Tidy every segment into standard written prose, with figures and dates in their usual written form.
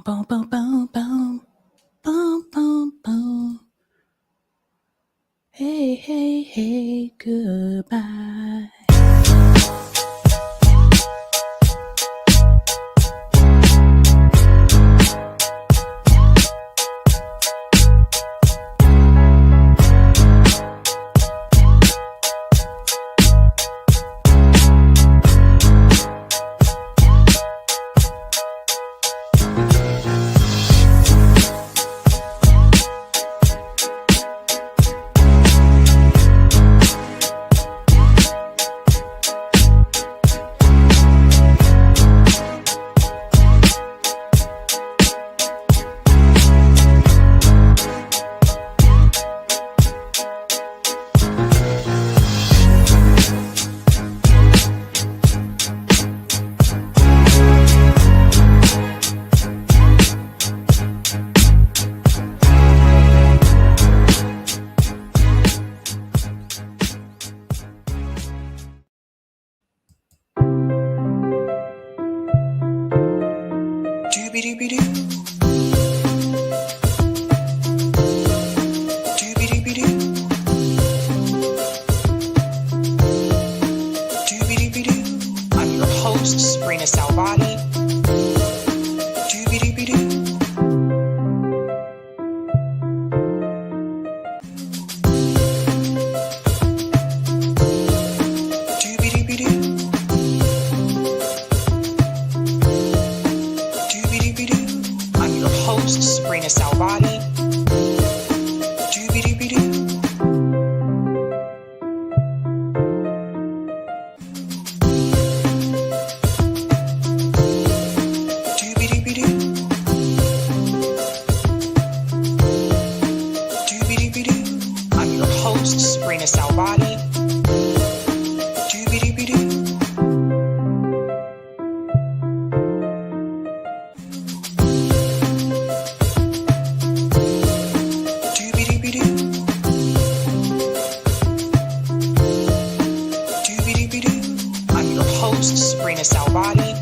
Boom, boom, boom, boom. Boom, boom, boom. Hey, hey, hey, goodbye. I'm your host, sabrinasalvati. I'm your host, sabrinasalvati. I'm your host, sabrinasalvati. I'm your host, sabrinasalvati.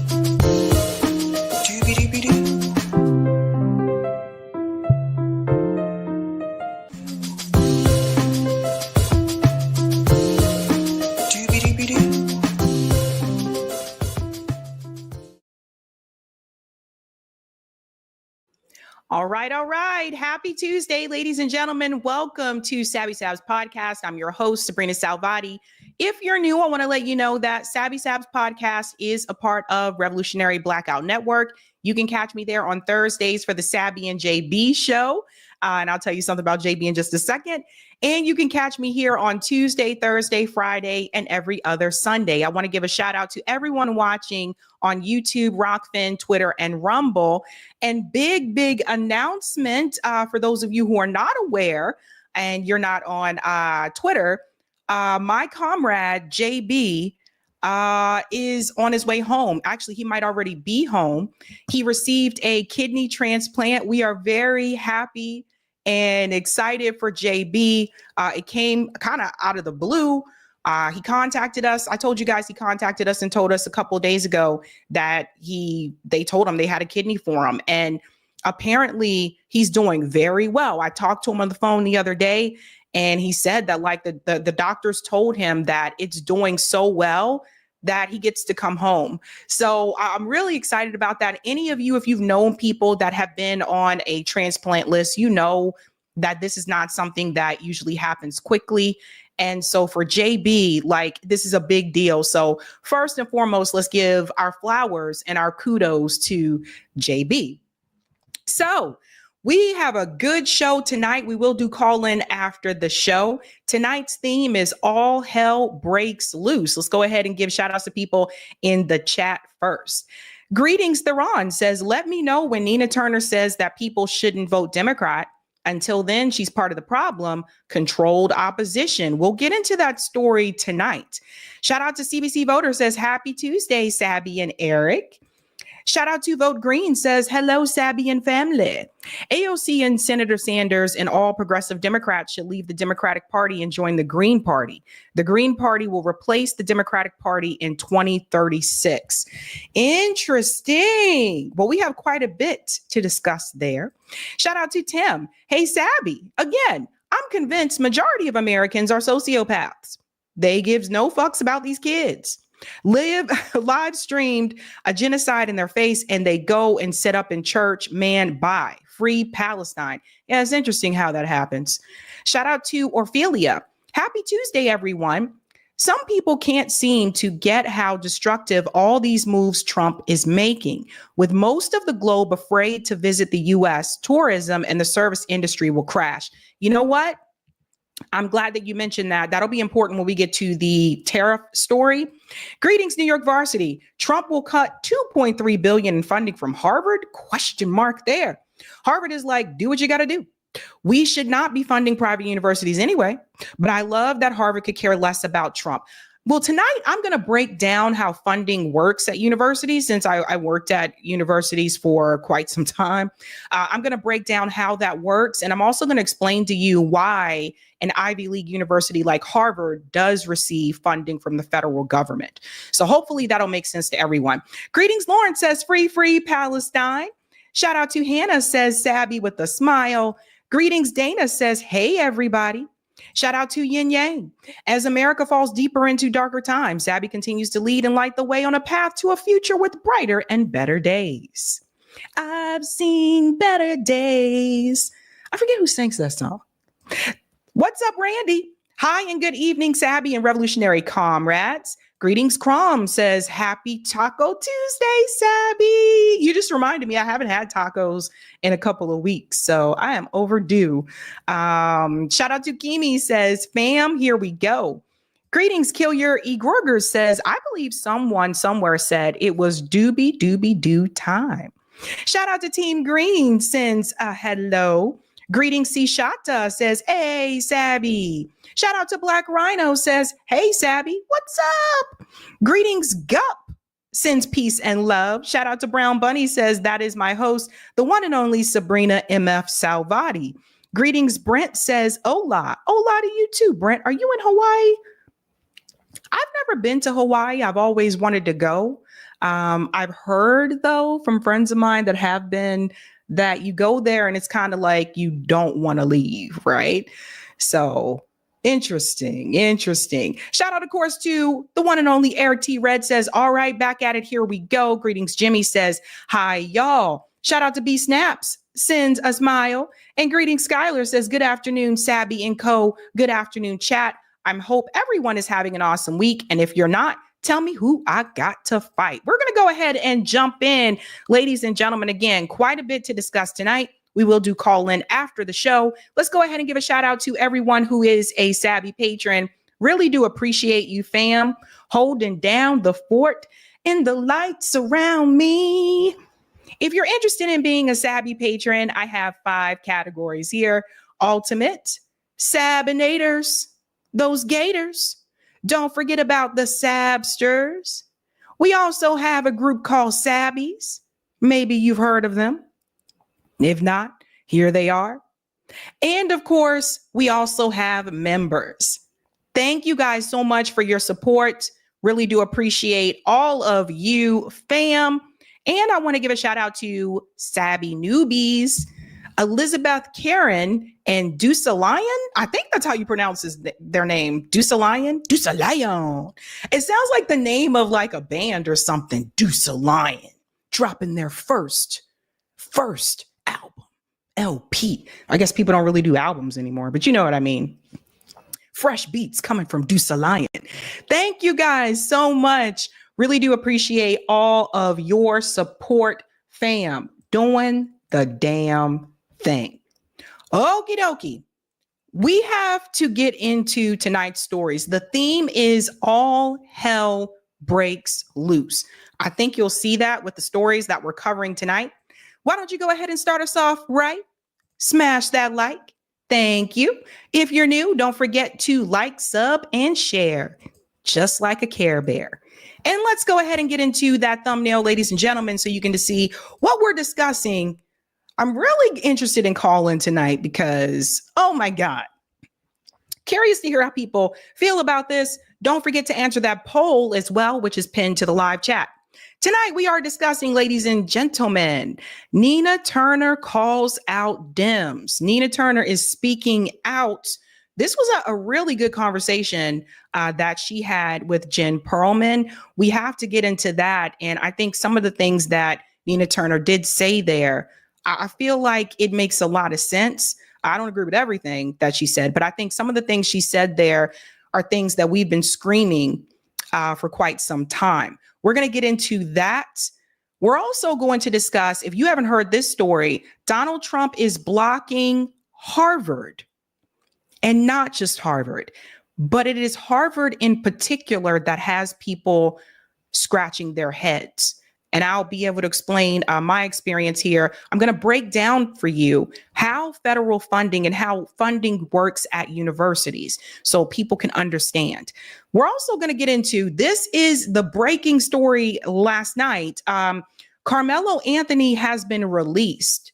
All right. Happy Tuesday, ladies and gentlemen. Welcome to Sabby Sabs podcast. I'm your host, Sabrina Salvati. If you're new, I want to let you know that Sabby Sabs podcast is a part of Revolutionary Blackout Network. You can catch me there on Thursdays for the Sabby and JB show. And I'll tell you something about JB in just a second. And you can catch me here on Tuesday, Thursday, Friday, and every other Sunday. I want to give a shout out to everyone watching on YouTube, Rockfin, Twitter, and Rumble. And big announcement for those of you who are not aware and you're not on Twitter, my comrade JB is on his way home. Actually, he might already be home. He received a kidney transplant. We are very happy and excited for JB. It came kind of out of the blue. He contacted us. I told you guys he contacted us and told us a couple of days ago that they told him they had a kidney for him. And apparently he's doing very well. I talked to him on the phone the other day and he said that like the doctors told him that it's doing so well that he gets to come home. So I'm really excited about that. Any of you, if you've known people that have been on a transplant list, you know that this is not something that usually happens quickly. And so for JB, like this is a big deal. So first and foremost, let's give our flowers and our kudos to JB. So we have a good show tonight. We will do call in after the show. Tonight's theme is all hell breaks loose. Let's go ahead and give shout outs to people in the chat first. Greetings, Theron says, let me know when Nina Turner says that people shouldn't vote Democrat. Until then, she's part of the problem. Controlled opposition. We'll get into that story tonight. Shout out to CBC Voter says, happy Tuesday, Sabby and Eric. Shout out to Vote Green says, hello, Sabby and family. AOC and Senator Sanders and all progressive Democrats should leave the Democratic Party and join the Green Party. The Green Party will replace the Democratic Party in 2036. Interesting. Well, we have quite a bit to discuss there. Shout out to Tim. Hey, Sabby. Again, I'm convinced majority of Americans are sociopaths. They gives no fucks about these kids. Live streamed a genocide in their face and they go and set up in church, man, bye. Free Palestine. Yeah, it's interesting how that happens. Shout out to Orphelia. Happy Tuesday, everyone. Some people can't seem to get how destructive all these moves Trump is making. With most of the globe afraid to visit the U.S., tourism and the service industry will crash. You know what? I'm glad that you mentioned that. That'll be important when we get to the tariff story. Greetings, New York Varsity. Trump will cut $2.3 billion in funding from Harvard? Question mark there. Harvard is like, do what you got to do. We should not be funding private universities anyway, but I love that Harvard could care less about Trump. Well, tonight I'm going to break down how funding works at universities since I worked at universities for quite some time. I'm going to break down how that works. And I'm also going to explain to you why an Ivy League university like Harvard does receive funding from the federal government. So hopefully that'll make sense to everyone. Greetings, Lauren says, free Palestine. Shout out to Hannah says, Sabby with a smile. Greetings, Dana says, hey, everybody. Shout out to Yin Yang. As America falls deeper into darker times, Sabby continues to lead and light the way on a path to a future with brighter and better days. I've seen better days. I forget who sings that song. What's up, Randy? Hi and good evening, Sabby and revolutionary comrades. Greetings, Crom says, happy Taco Tuesday, Sabby. You just reminded me I haven't had tacos in a couple of weeks, so I am overdue. Shout out to Kimi says, fam, here we go. Greetings, Kill Your Egorger says, I believe someone somewhere said it was doobie time. Shout out to Team Green sends a hello. Greetings, C. Shata says, hey, Sabby. Shout out to Black Rhino says, hey, Sabby, what's up? Greetings, Gup sends peace and love. Shout out to Brown Bunny says, that is my host, the one and only Sabrina MF Salvati. Greetings, Brent says, hola. Hola to you too, Brent. Are you in Hawaii? I've never been to Hawaii. I've always wanted to go. I've heard, though, from friends of mine that have been that you go there and it's kind of like you don't want to leave, right? So interesting. Shout out, of course, to the one and only Air T Red says, all right, back at it. Here we go. Greetings. Jimmy says, hi, y'all. Shout out to B Snaps sends a smile. And greetings. Skylar says, good afternoon, Sabby and Co. Good afternoon, chat. I hope everyone is having an awesome week. And if you're not, tell me who I got to fight. We're going to go ahead and jump in, ladies and gentlemen. Again, quite a bit to discuss tonight. We will do call in after the show. Let's go ahead and give a shout out to everyone who is a Sabby patron. Really do appreciate you, fam, holding down the fort and the lights around me. If you're interested in being a Sabby patron, I have 5 categories here. Ultimate, Sabinators, those Gators. Don't forget about the Sabsters. We also have a group called Sabbies. Maybe you've heard of them. If not, here they are. And of course, we also have members. Thank you guys so much for your support. Really do appreciate all of you, fam. And I want to give a shout out to Sabby newbies, Elizabeth Karen and Dusalion. I think that's how you pronounce their name. Dusalion. It sounds like the name of like a band or something. Dusalion dropping their first album, LP. I guess people don't really do albums anymore, but you know what I mean. Fresh beats coming from Dusalion. Thank you guys so much. Really do appreciate all of your support, fam. Doing the damn thing. Okie dokie. We have to get into tonight's stories. The theme is all hell breaks loose. I think you'll see that with the stories that we're covering tonight. Why don't you go ahead and start us off right? Smash that like. Thank you. If you're new, don't forget to like, sub, and share, just like a Care Bear. And let's go ahead and get into that thumbnail, ladies and gentlemen, so you can see what we're discussing. I'm really interested in calling tonight because, oh my God, curious to hear how people feel about this. Don't forget to answer that poll as well, which is pinned to the live chat. Tonight, we are discussing, ladies and gentlemen, Nina Turner calls out Dems. Nina Turner is speaking out. This was a really good conversation that she had with Jen Perlman. We have to get into that. And I think some of the things that Nina Turner did say there, I feel like it makes a lot of sense. I don't agree with everything that she said, but I think some of the things she said there are things that we've been screaming for quite some time. We're going to get into that. We're also going to discuss, if you haven't heard this story, Donald Trump is blocking Harvard, and not just Harvard, but it is Harvard in particular that has people scratching their heads. And I'll be able to explain my experience here. I'm going to break down for you how federal funding and how funding works at universities so people can understand. We're also going to get into, this is the breaking story last night. Carmelo Anthony has been released.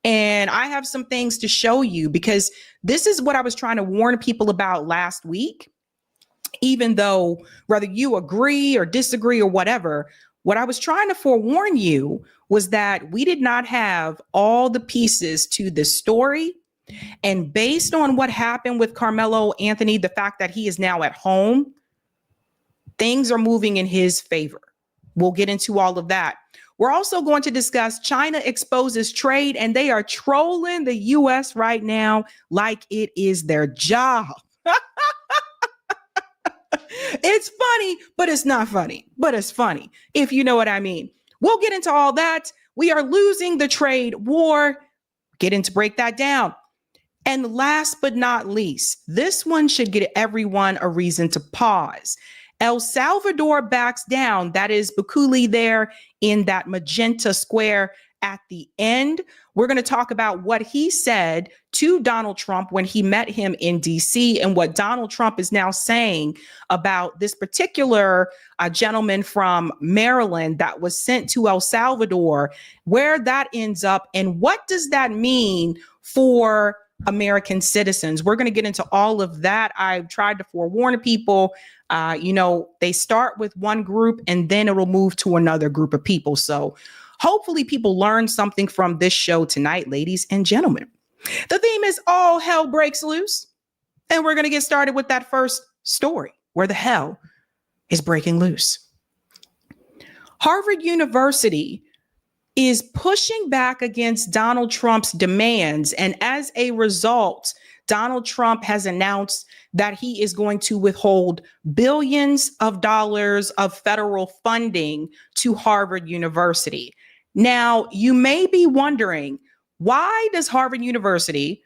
And I have some things to show you because this is what I was trying to warn people about last week. Even though whether you agree or disagree or whatever, what I was trying to forewarn you was that we did not have all the pieces to this story. And based on what happened with Carmelo Anthony, the fact that he is now at home, things are moving in his favor. We'll get into all of that. We're also going to discuss China exposes trade, and they are trolling the U.S. right now like it is their job. It's funny, but it's not funny, but it's funny, if you know what I mean. We'll get into all that. We are losing the trade war. Get into break that down. And last but not least, this one should get everyone a reason to pause. El Salvador backs down. That is Bukele there in that magenta square at the end. We're going to talk about what he said to Donald Trump when he met him in DC and what Donald Trump is now saying about this particular gentleman from Maryland that was sent to El Salvador, where that ends up, and what does that mean for American citizens. We're going to get into all of that. I've tried to forewarn people. They start with one group and then it'll move to another group of people. So hopefully people learn something from this show tonight, ladies and gentlemen. The theme is all hell breaks loose. And we're going to get started with that first story where the hell is breaking loose. Harvard University is pushing back against Donald Trump's demands. And as a result, Donald Trump has announced that he is going to withhold billions of dollars of federal funding to Harvard University. Now, you may be wondering, why does Harvard University,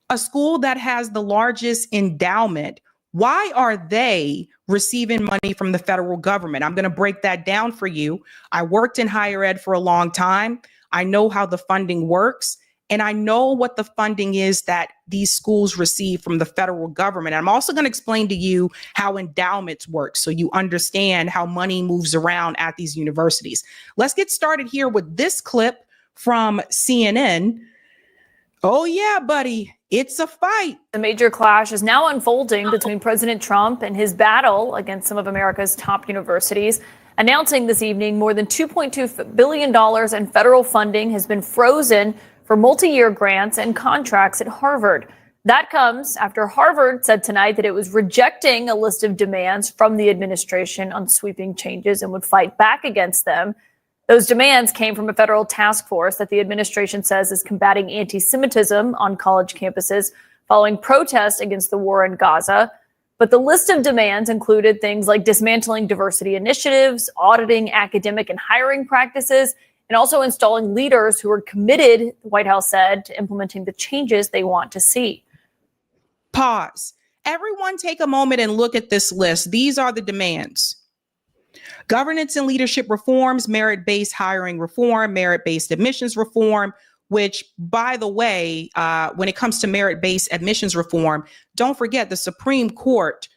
a school that has the largest endowment, why are they receiving money from the federal government? I'm going to break that down for you. I worked in higher ed for a long time. I know how the funding works, and I know what the funding is that these schools receive from the federal government. I'm also going to explain to you how endowments work so you understand how money moves around at these universities. Let's get started here with this clip from CNN. Oh, yeah, buddy. It's a fight. The major clash is now unfolding between President Trump and his battle against some of America's top universities, announcing this evening more than $2.2 billion in federal funding has been frozen for multi-year grants and contracts at Harvard. That comes after Harvard said tonight that it was rejecting a list of demands from the administration on sweeping changes and would fight back against them. Those demands came from a federal task force that the administration says is combating anti-Semitism on college campuses following protests against the war in Gaza. But the list of demands included things like dismantling diversity initiatives, auditing academic and hiring practices, and also installing leaders who are committed, the White House said, to implementing the changes they want to see. Pause. Everyone take a moment and look at this list. These are the demands. Governance and leadership reforms, merit-based hiring reform, merit-based admissions reform, which, by the way, when it comes to merit-based admissions reform, don't forget the Supreme Court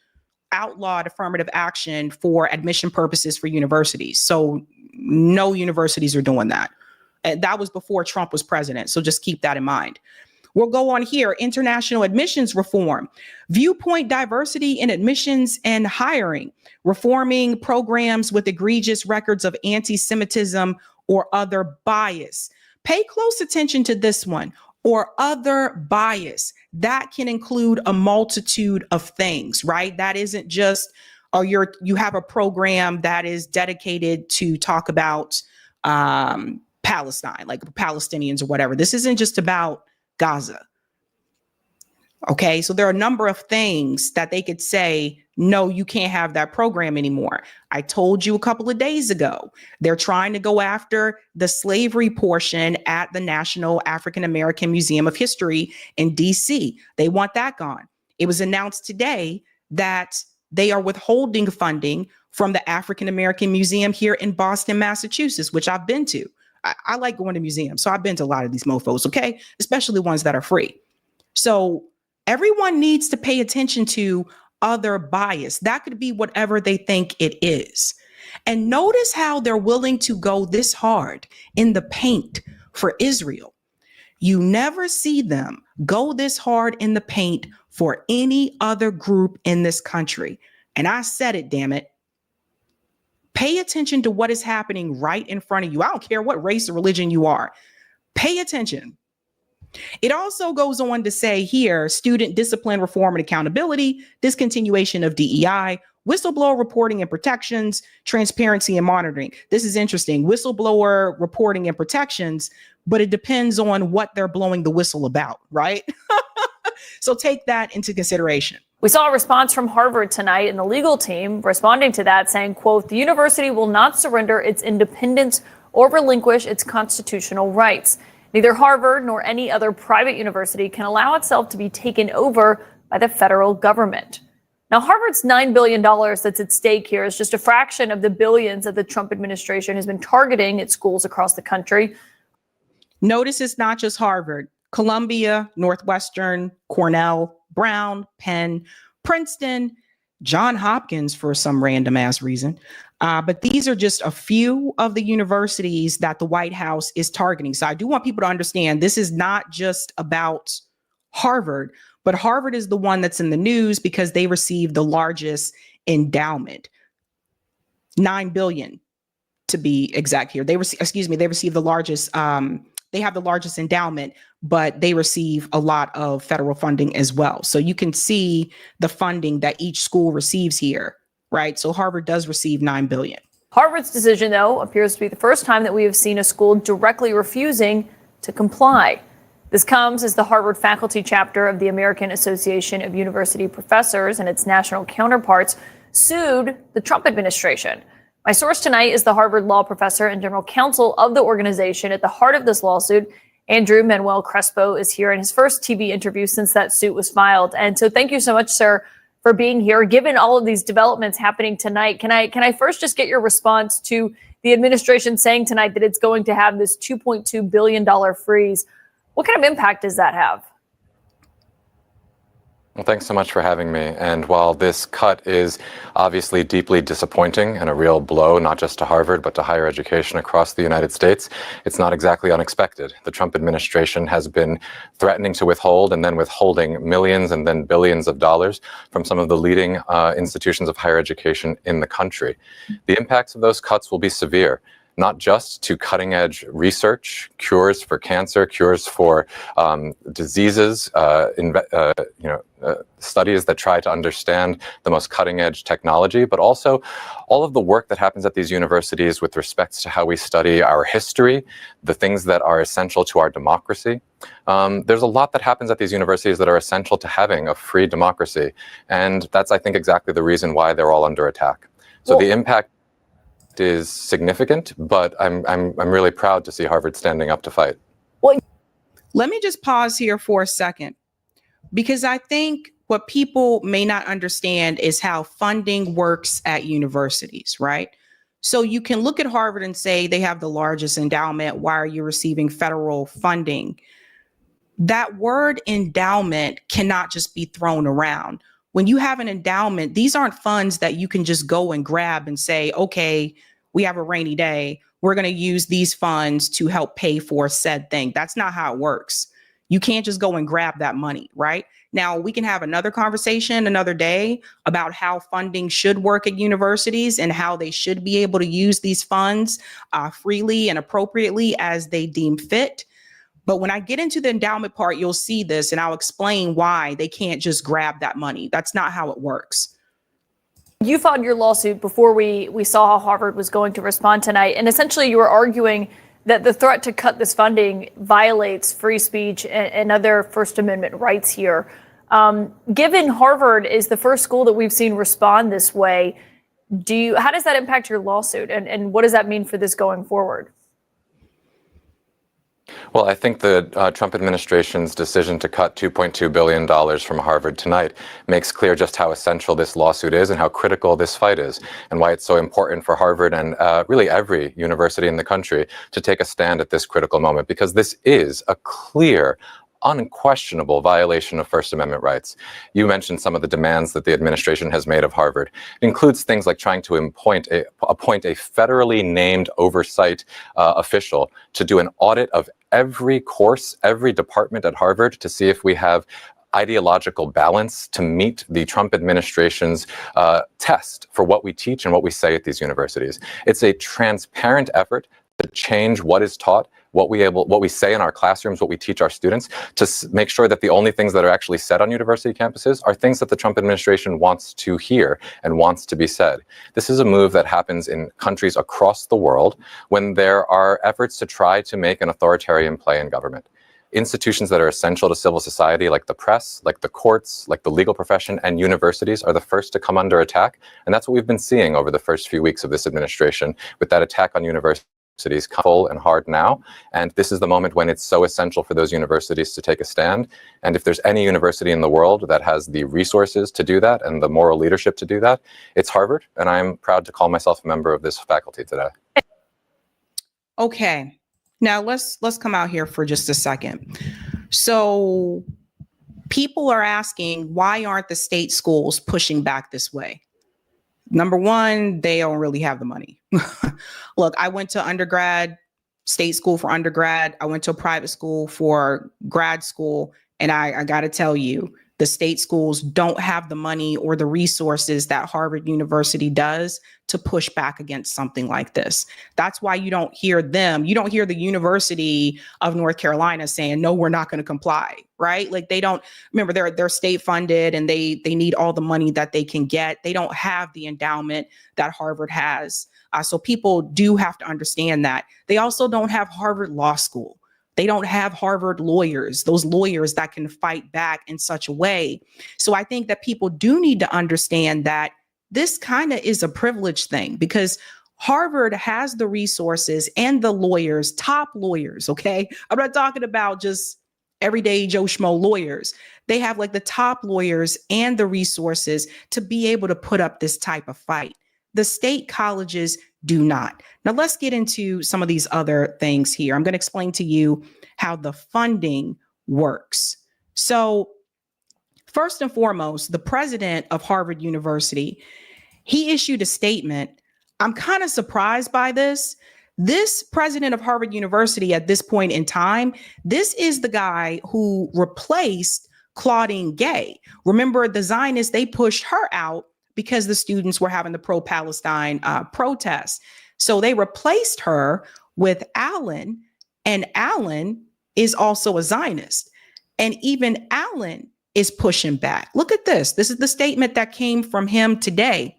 outlawed affirmative action for admission purposes for universities. So no universities are doing that. And that was before Trump was president. So just keep that in mind. We'll go on here. International admissions reform, viewpoint diversity in admissions and hiring, reforming programs with egregious records of anti-Semitism or other bias. Pay close attention to this one, or other bias. That can include a multitude of things, right? That isn't just, or you have a program that is dedicated to talk about Palestine, like Palestinians or whatever. This isn't just about Gaza. Okay, so there are a number of things that they could say, no, you can't have that program anymore. I told you a couple of days ago, they're trying to go after the slavery portion at the National African American Museum of History in DC. They want that gone. It was announced today that they are withholding funding from the African American Museum here in Boston, Massachusetts, which I've been to. I like going to museums, so I've been to a lot of these mofos, okay? Especially ones that are free. So everyone needs to pay attention to other bias. That could be whatever they think it is. And notice how they're willing to go this hard in the paint for Israel. You never see them go this hard in the paint for any other group in this country. And I said it, damn it. Pay attention to what is happening right in front of you. I don't care what race or religion you are. Pay attention. It also goes on to say here, student discipline reform and accountability, discontinuation of DEI, whistleblower reporting and protections, transparency and monitoring. This is interesting. Whistleblower reporting and protections, but it depends on what they're blowing the whistle about, right? So take that into consideration. We saw a response from Harvard tonight, and the legal team responding to that saying, quote, the university will not surrender its independence or relinquish its constitutional rights. Neither Harvard nor any other private university can allow itself to be taken over by the federal government. Now, Harvard's $9 billion that's at stake here is just a fraction of the billions that the Trump administration has been targeting at schools across the country. Notice it's not just Harvard. Columbia, Northwestern, Cornell, Brown, Penn, Princeton, Johns Hopkins for some random ass reason. But these are just a few of the universities that the White House is targeting. So I do want people to understand this is not just about Harvard, but Harvard is the one that's in the news because they received the largest endowment, $9 billion to be exact here. They received the largest, they have the largest endowment, but they receive a lot of federal funding as well. So you can see the funding that each school receives here, right? So Harvard does receive $9 billion. Harvard's decision, though, appears to be the first time that we have seen a school directly refusing to comply. This comes as the Harvard faculty chapter of the American Association of University Professors and its national counterparts sued the Trump administration. My source tonight is the Harvard law professor and general counsel of the organization. At the heart of this lawsuit, Andrew Manuel Crespo is here in his first TV interview since that suit was filed. And so thank you so much, sir, for being here. Given all of these developments happening tonight, can I first just get your response to the administration saying tonight that it's going to have this $2.2 billion freeze? What kind of impact does that have? Well, thanks so much for having me. And while this cut is obviously deeply disappointing and a real blow, not just to Harvard, but to higher education across the United States, it's not exactly unexpected. The Trump administration has been threatening to withhold and then withholding millions and then billions of dollars from some of the leading institutions of higher education in the country. The impacts of those cuts will be severe, not just to cutting-edge research, cures for cancer, cures for diseases, studies that try to understand the most cutting-edge technology, but also all of the work that happens at these universities with respect to how we study our history, the things that are essential to our democracy. There's a lot that happens at these universities that are essential to having a free democracy, and that's, I think, exactly the reason why they're all under attack. So the impact is significant, but I'm really proud to see Harvard standing up to fight. Well, let me just pause here for a second, because I think what people may not understand is how funding works at universities, right? So you can look at Harvard and say they have the largest endowment. Why are you receiving federal funding? That word endowment cannot just be thrown around. when you have an endowment, these aren't funds that you can just go and grab and say, okay, we have a rainy day. We're going to use these funds to help pay for said thing. That's not how it works. You can't just go and grab that money, right? Now, we can have another conversation another day about how funding should work at universities and how they should be able to use these funds freely and appropriately as they deem fit. But when I get into the endowment part, you'll see this, and I'll explain why they can't just grab that money. That's not how it works. You filed your lawsuit before we saw how Harvard was going to respond tonight. And essentially, you were arguing that the threat to cut this funding violates free speech and other First Amendment rights here. Given Harvard is the first school that we've seen respond this way, how does that impact your lawsuit? And what does that mean for this going forward? Well, I think the Trump administration's decision to cut $2.2 billion from Harvard tonight makes clear just how essential this lawsuit is and how critical this fight is, and why it's so important for Harvard and really every university in the country to take a stand at this critical moment, because this is a clear, unquestionable violation of First Amendment rights. You mentioned some of the demands that the administration has made of Harvard. It includes things like trying to appoint a federally named oversight official to do an audit of every course, every department at Harvard to see if we have ideological balance to meet the Trump administration's test for what we teach and what we say at these universities. It's a transparent effort to change what is taught, what we say in our classrooms, what we teach our students, to make sure that the only things that are actually said on university campuses are things that the Trump administration wants to hear and wants to be said. This is a move that happens in countries across the world when there are efforts to try to make an authoritarian play in government. Institutions that are essential to civil society, like the press, like the courts, like the legal profession, and universities are the first to come under attack. And that's what we've been seeing over the first few weeks of this administration, with that attack on universities full and hard now. And this is the moment when it's so essential for those universities to take a stand. And if there's any university in the world that has the resources to do that and the moral leadership to do that, it's Harvard. And I'm proud to call myself a member of this faculty today. Okay. Now let's come out here for just a second. So people are asking, why aren't the state schools pushing back this way? Number one, they don't really have the money. Look, I went to undergrad, state school for undergrad. I went to a private school for grad school. And I got to tell you, the state schools don't have the money or the resources that Harvard University does to push back against something like this. That's why you don't hear them. You don't hear the University of North Carolina saying, no, we're not going to comply, right? Like they don't, remember, they're state funded and they need all the money that they can get. They don't have the endowment that Harvard has. So people do have to understand that. They also don't have Harvard Law School. They don't have Harvard lawyers, those lawyers that can fight back in such a way. So I think that people do need to understand that this kind of is a privilege thing, because Harvard has the resources and the lawyers, top lawyers, okay? I'm not talking about just everyday Joe Schmo lawyers. They have like the top lawyers and the resources to be able to put up this type of fight. The state colleges do not. Now let's get into some of these other things here. I'm going to explain to you how the funding works. So first and foremost, the president of Harvard University, he issued a statement. I'm kind of surprised by this. This president of Harvard University at this point in time, this is the guy who replaced Claudine Gay. Remember, the Zionists, they pushed her out because the students were having the pro-Palestine protests. So they replaced her with Allen, and Allen is also a Zionist. And even Allen is pushing back. Look at this. This is the statement that came from him today.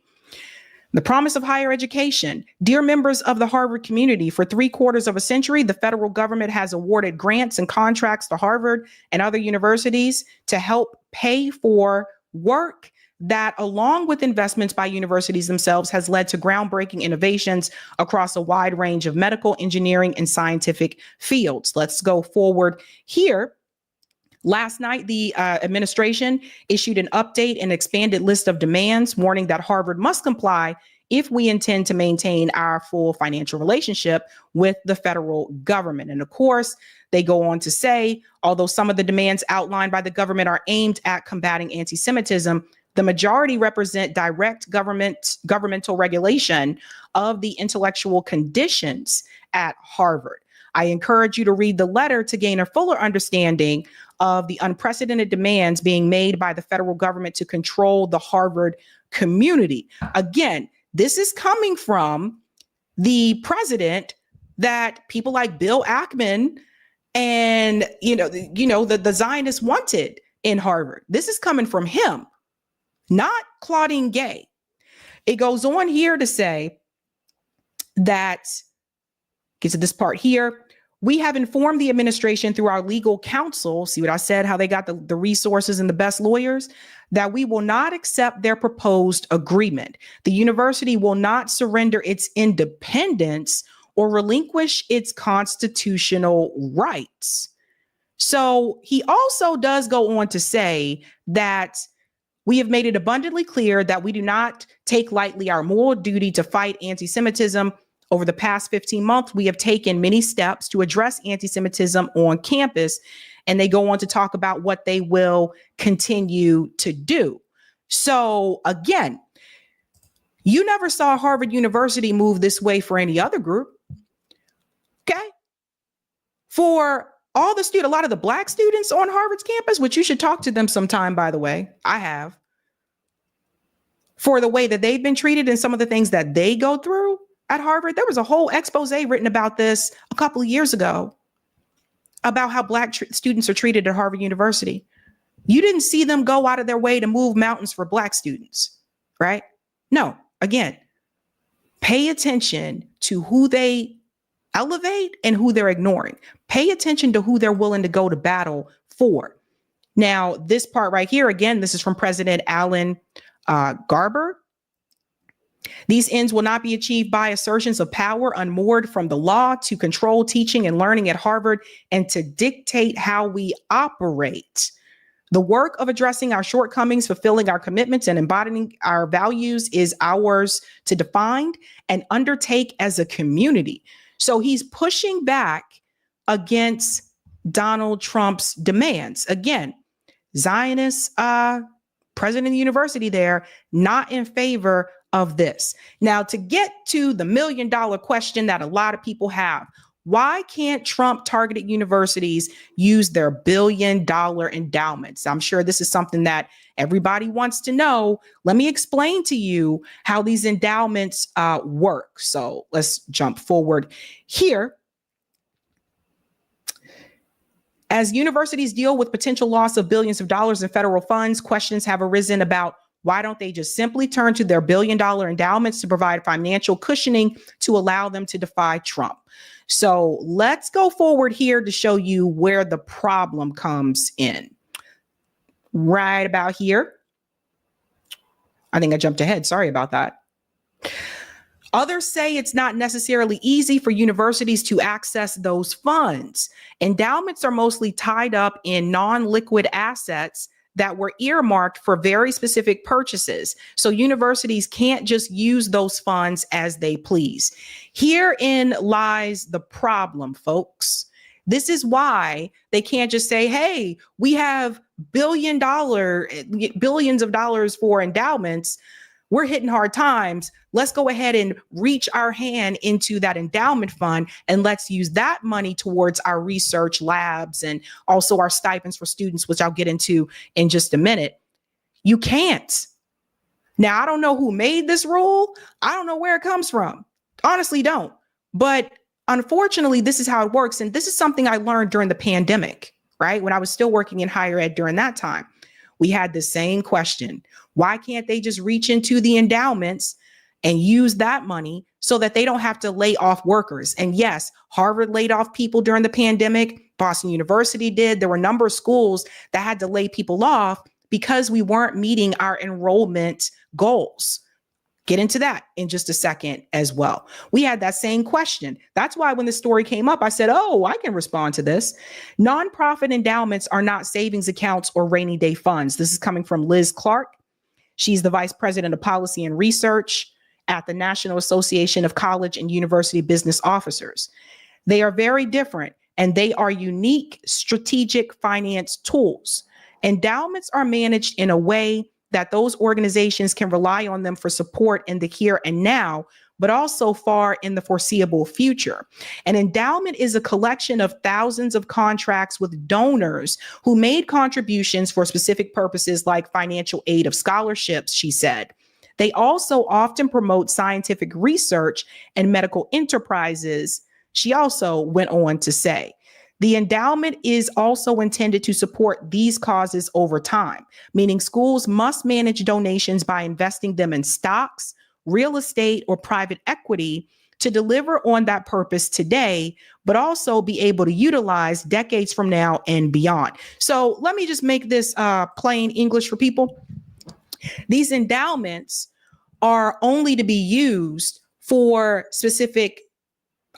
The promise of higher education. Dear members of the Harvard community, for 3/4 of a century, the federal government has awarded grants and contracts to Harvard and other universities to help pay for work that, along with investments by universities themselves, has led to groundbreaking innovations across a wide range of medical, engineering, and scientific fields. Let's go forward here. Last night, the administration issued an update and expanded list of demands, warning that Harvard must comply if we intend to maintain our full financial relationship with the federal government. And of course, they go on to say, although some of the demands outlined by the government are aimed at combating anti-Semitism, The majority represent direct governmental regulation of the intellectual conditions at Harvard. I encourage you to read the letter to gain a fuller understanding of the unprecedented demands being made by the federal government to control the Harvard community. Again, this is coming from the president that people like Bill Ackman and the Zionists wanted in Harvard. This is coming from him, not Claudine Gay. It goes on here to say that, get to this part here. We have informed the administration through our legal counsel, see what I said, how they got the resources and the best lawyers, that we will not accept their proposed agreement. The university will not surrender its independence or relinquish its constitutional rights. So he also does go on to say that we have made it abundantly clear that we do not take lightly our moral duty to fight anti-Semitism. Over the past 15 months, we have taken many steps to address anti-Semitism on campus, and they go on to talk about what they will continue to do. So again, you never saw Harvard University move this way for any other group. Okay. For all the a lot of the Black students on Harvard's campus, which you should talk to them sometime, by the way, I have, for the way that they've been treated and some of the things that they go through at Harvard. There was a whole expose written about this a couple of years ago about how Black students are treated at Harvard University. You didn't see them go out of their way to move mountains for Black students, right? No, again, pay attention to who they elevate and who they're ignoring. Pay attention to who they're willing to go to battle for. Now, this part right here, again, this is from President Alan Garber. These ends will not be achieved by assertions of power unmoored from the law to control teaching and learning at Harvard and to dictate how we operate. The work of addressing our shortcomings, fulfilling our commitments, and embodying our values is ours to define and undertake as a community. So he's pushing back against Donald Trump's demands. Again, Zionist president of the university there, not in favor of this. Now, to get to the $1 million question that a lot of people have, why can't Trump targeted universities use their $1 billion endowments? I'm sure this is something that everybody wants to know. Let me explain to you how these endowments work. So let's jump forward here. As universities deal with potential loss of billions of dollars in federal funds, questions have arisen about why don't they just simply turn to their $1 billion endowments to provide financial cushioning to allow them to defy Trump? So let's go forward here to show you where the problem comes in. Right about here. I think I jumped ahead. Sorry about that. Others say it's not necessarily easy for universities to access those funds. Endowments are mostly tied up in non-liquid assets that were earmarked for very specific purchases. So universities can't just use those funds as they please. Herein lies the problem, folks. This is why they can't just say, hey, we have billions of dollars for endowments. We're hitting hard times. Let's go ahead and reach our hand into that endowment fund and let's use that money towards our research labs and also our stipends for students, which I'll get into in just a minute. You can't. Now, I don't know who made this rule. I don't know where it comes from. Honestly, don't. But unfortunately, this is how it works. And this is something I learned during the pandemic, right? When I was still working in higher ed during that time, we had the same question. Why can't they just reach into the endowments and use that money so that they don't have to lay off workers? And yes, Harvard laid off people during the pandemic. Boston University did. There were a number of schools that had to lay people off because we weren't meeting our enrollment goals. Get into that in just a second as well. We had that same question. That's why when the story came up, I said, oh, I can respond to this. Nonprofit endowments are not savings accounts or rainy day funds. This is coming from Liz Clark. She's the vice president of policy and research at the National Association of College and University Business Officers. They are very different and they are unique strategic finance tools. Endowments are managed in a way that those organizations can rely on them for support in the here and now, but also far in the foreseeable future. An endowment is a collection of thousands of contracts with donors who made contributions for specific purposes like financial aid of scholarships, she said. They also often promote scientific research and medical enterprises, she also went on to say. The endowment is also intended to support these causes over time, meaning schools must manage donations by investing them in stocks, real estate, or private equity to deliver on that purpose today, but also be able to utilize decades from now and beyond. So let me just make this plain English for people. These endowments are only to be used for specific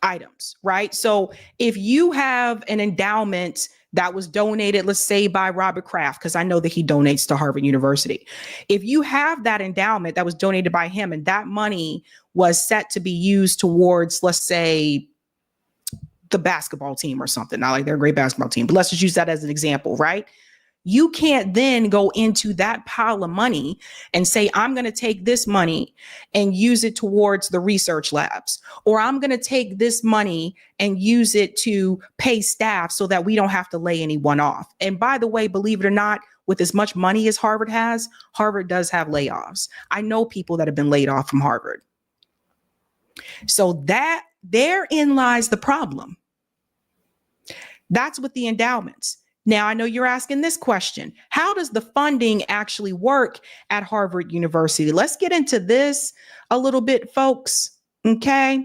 items, right? So if you have an endowment that was donated, let's say by Robert Kraft, because I know that he donates to Harvard University. If you have that endowment that was donated by him and that money was set to be used towards, let's say, the basketball team or something, not like they're a great basketball team, but let's just use that as an example, right? You can't then go into that pile of money and say, I'm going to take this money and use it towards the research labs, or I'm going to take this money and use it to pay staff so that we don't have to lay anyone off. And by the way, believe it or not, with as much money as Harvard has, Harvard does have layoffs. I know people that have been laid off from Harvard. So that therein lies the problem. That's with the endowments. Now, I know you're asking this question. How does the funding actually work at Harvard University? Let's get into this a little bit, folks. Okay.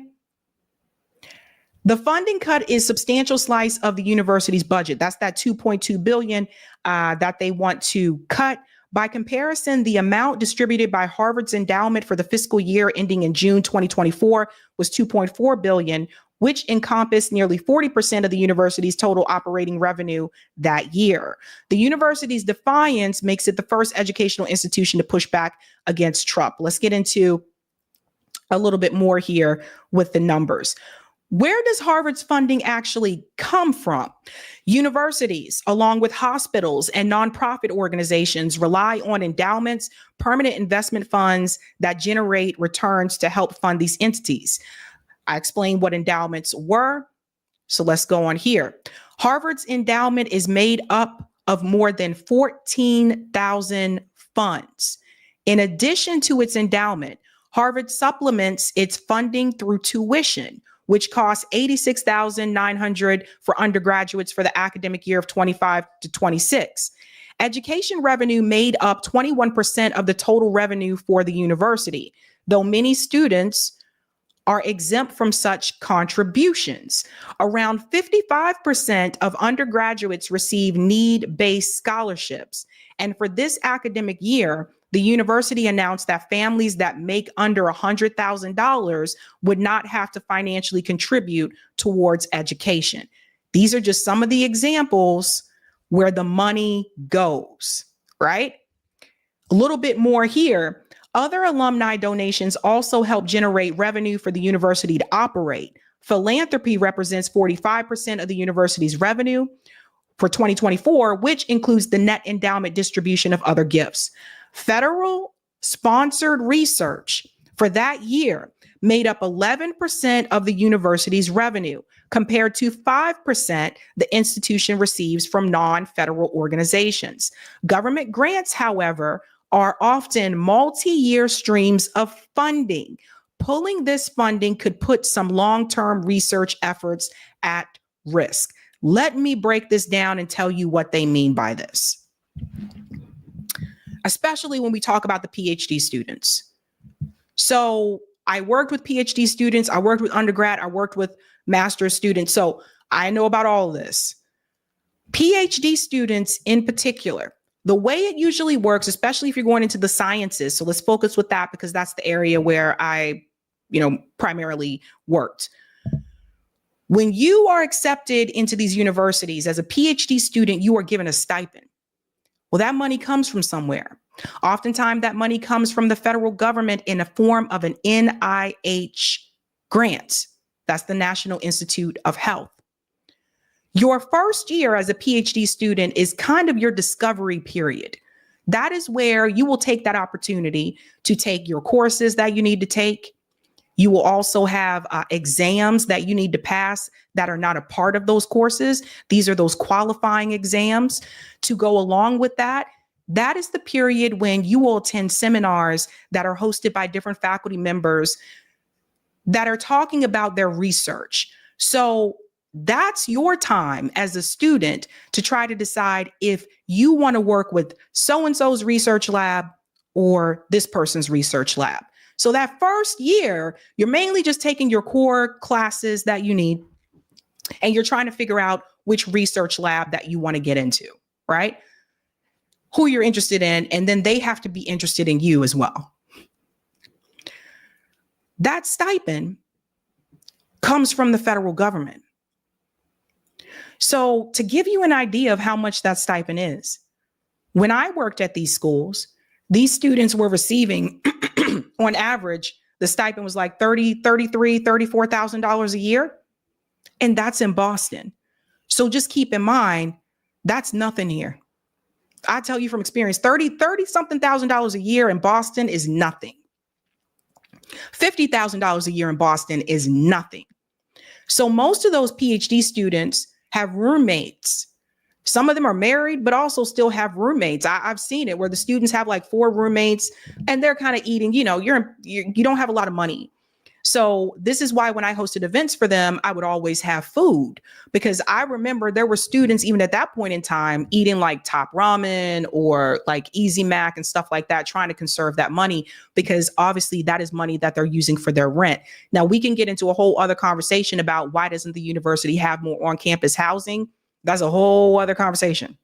The funding cut is a substantial slice of the university's budget. That's that $2.2 billion that they want to cut. By comparison, the amount distributed by Harvard's endowment for the fiscal year ending in June 2024 was $2.4 billion, which encompassed nearly 40% of the university's total operating revenue that year. The university's defiance makes it the first educational institution to push back against Trump. Let's get into a little bit more here with the numbers. Where does Harvard's funding actually come from? Universities, along with hospitals and nonprofit organizations, rely on endowments, permanent investment funds that generate returns to help fund these entities. I explained what endowments were, so let's go on here. Harvard's endowment is made up of more than 14,000 funds. In addition to its endowment, Harvard supplements its funding through tuition, which costs $86,900 for undergraduates for the academic year of 25 to 26. Education revenue made up 21% of the total revenue for the university, though many students are exempt from such contributions. Around 55% of undergraduates receive need-based scholarships. And for this academic year, the university announced that families that make under $100,000 would not have to financially contribute towards education. These are just some of the examples where the money goes, right? A little bit more here. Other alumni donations also help generate revenue for the university to operate. Philanthropy represents 45% of the university's revenue for 2024, which includes the net endowment distribution of other gifts. Federal sponsored research for that year made up 11% of the university's revenue, compared to 5% the institution receives from non-federal organizations. Government grants, however, are often multi-year streams of funding. Pulling this funding could put some long-term research efforts at risk. Let me break this down and tell you what they mean by this, especially when we talk about the PhD students. So I worked with PhD students, I worked with undergrad, I worked with master's students. So I know about all of this. PhD students in particular, the way it usually works, especially if you're going into the sciences. So let's focus with that because that's the area where I, primarily worked. When you are accepted into these universities as a PhD student, you are given a stipend. Well, that money comes from somewhere. Oftentimes that money comes from the federal government in a form of an NIH grant. That's the National Institute of Health. Your first year as a PhD student is kind of your discovery period. That is where you will take that opportunity to take your courses that you need to take. You will also have exams that you need to pass that are not a part of those courses. These are those qualifying exams to go along with that. That is the period when you will attend seminars that are hosted by different faculty members that are talking about their research. So that's your time as a student to try to decide if you want to work with so-and-so's research lab or this person's research lab. So that first year, you're mainly just taking your core classes that you need, and you're trying to figure out which research lab that you want to get into, right? Who you're interested in, and then they have to be interested in you as well. That stipend comes from the federal government. So to give you an idea of how much that stipend is, when I worked at these schools, these students were receiving, on average, the stipend was like $34,000 a year. And that's in Boston. So just keep in mind, that's nothing here. I tell you from experience, 30 something thousand dollars a year in Boston is nothing. $50,000 a year in Boston is nothing. So most of those PhD students have roommates. Some of them are married, but also still have roommates. I've seen it where the students have like 4 roommates and they're kind of eating, you don't have a lot of money. So this is why when I hosted events for them, I would always have food, because I remember there were students even at that point in time eating like Top Ramen or like Easy Mac and stuff like that, trying to conserve that money, because obviously that is money that they're using for their rent. Now we can get into a whole other conversation about why doesn't the university have more on-campus housing? That's a whole other conversation.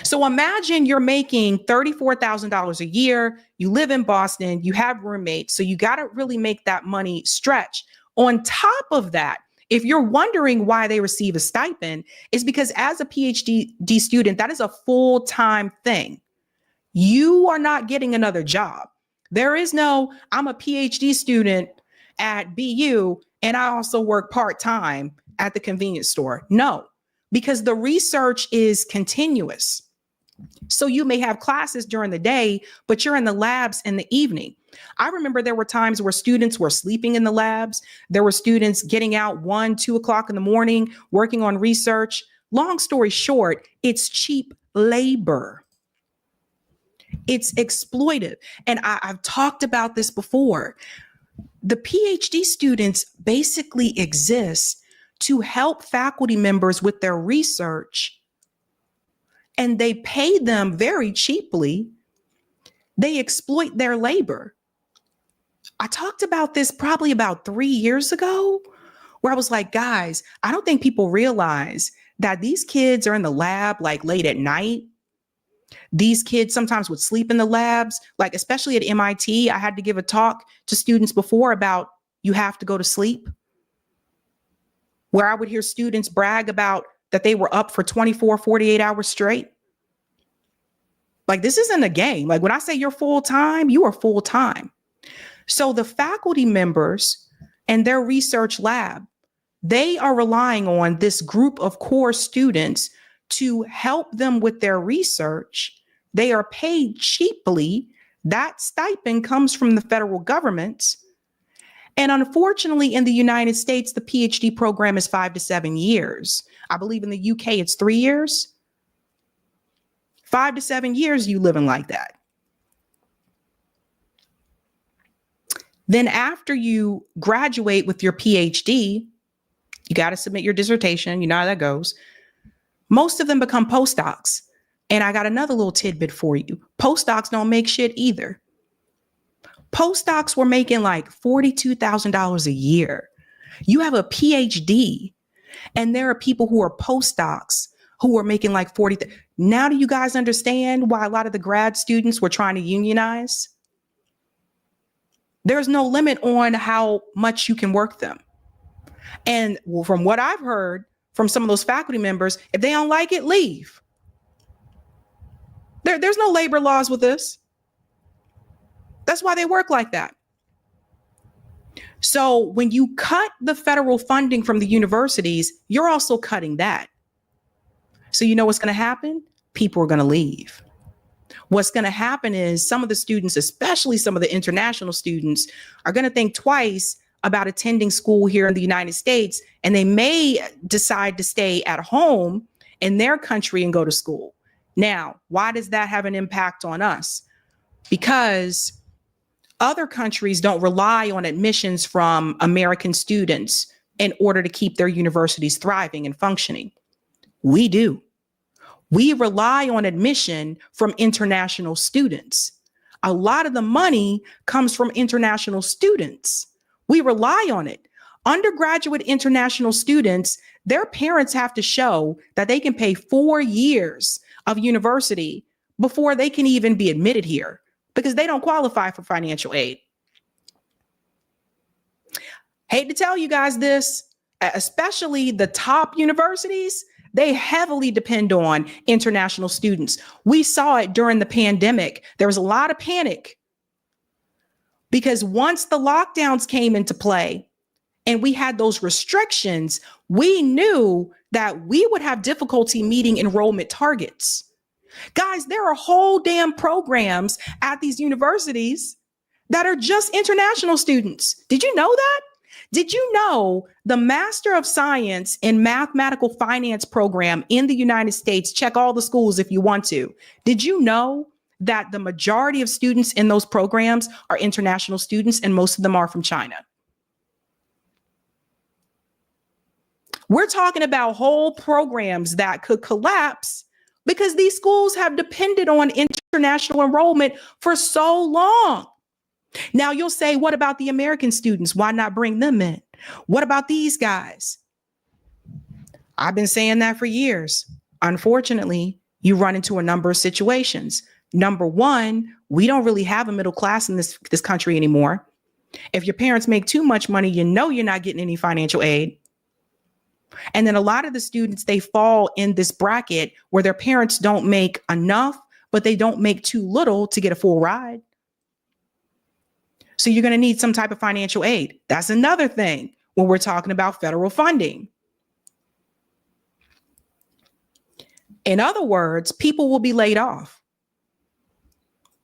So imagine you're making $34,000 a year. You live in Boston, you have roommates. So you got to really make that money stretch. On top of that, if you're wondering why they receive a stipend, is because as a PhD student, that is a full-time thing. You are not getting another job. There is no, I'm a PhD student at BU and I also work part-time at the convenience store. No. Because the research is continuous. So you may have classes during the day, but you're in the labs in the evening. I remember there were times where students were sleeping in the labs. There were students getting out 1, 2 o'clock in the morning, working on research. Long story short, it's cheap labor. It's exploitive. And I've talked about this before. The PhD students basically exist to help faculty members with their research, and they pay them very cheaply. They exploit their labor. I talked about this probably about 3 years ago, where I was like, guys, I don't think people realize that these kids are in the lab like late at night. These kids sometimes would sleep in the labs, like especially at MIT. I had to give a talk to students before about you have to go to sleep, where I would hear students brag about that they were up for 24, 48 hours straight. Like, this isn't a game. Like, when I say you're full-time, you are full-time. So the faculty members and their research lab, they are relying on this group of core students to help them with their research. They are paid cheaply. That stipend comes from the federal government. And unfortunately, in the United States, the PhD program is 5 to 7 years. I believe in the UK, it's 3 years. 5 to 7 years, you living like that. Then after you graduate with your PhD, you got to submit your dissertation. You know how that goes. Most of them become postdocs. And I got another little tidbit for you. Postdocs don't make shit either. Postdocs were making like $42,000 a year. You have a PhD, and there are people who are postdocs who are making like 40. Now, do you guys understand why a lot of the grad students were trying to unionize? There's no limit on how much you can work them. And from what I've heard from some of those faculty members, if they don't like it, leave. There's no labor laws with this. That's why they work like that. So when you cut the federal funding from the universities, you're also cutting that. So you know what's going to happen? people are going to leave. What's going to happen is some of the students, especially some of the international students, are going to think twice about attending school here in the United States, and they may decide to stay at home in their country and go to school. Now, why does that have an impact on us? Because other countries don't rely on admissions from American students in order to keep their universities thriving and functioning. We do. We rely on admission from international students. A lot of the money comes from international students. We rely on it. Undergraduate international students, their parents have to show that they can pay 4 years of university before they can even be admitted here because they don't qualify for financial aid. Hate to tell you guys this, especially the top universities, they heavily depend on international students. We saw it during the pandemic. There was a lot of panic because once the lockdowns came into play and we had those restrictions, we knew that we would have difficulty meeting enrollment targets. Guys, there are whole damn programs at these universities that are just international students. Did you know that? Did you know the Master of Science in Mathematical Finance program in the United States? Check all the schools if you want to. Did you know that the majority of students in those programs are international students and most of them are from China? We're talking about whole programs that could collapse because these schools have depended on international enrollment for so long. Now you'll say, what about the American students? Why not bring them in? What about these guys? I've been saying that for years. Unfortunately, you run into a number of situations. Number one, we don't really have a middle class in this country anymore. If your parents make too much money, you know you're not getting any financial aid. And then a lot of the students, they fall in this bracket where their parents don't make enough, but they don't make too little to get a full ride. So you're going to need some type of financial aid. That's another thing when we're talking about federal funding. In other words, people will be laid off.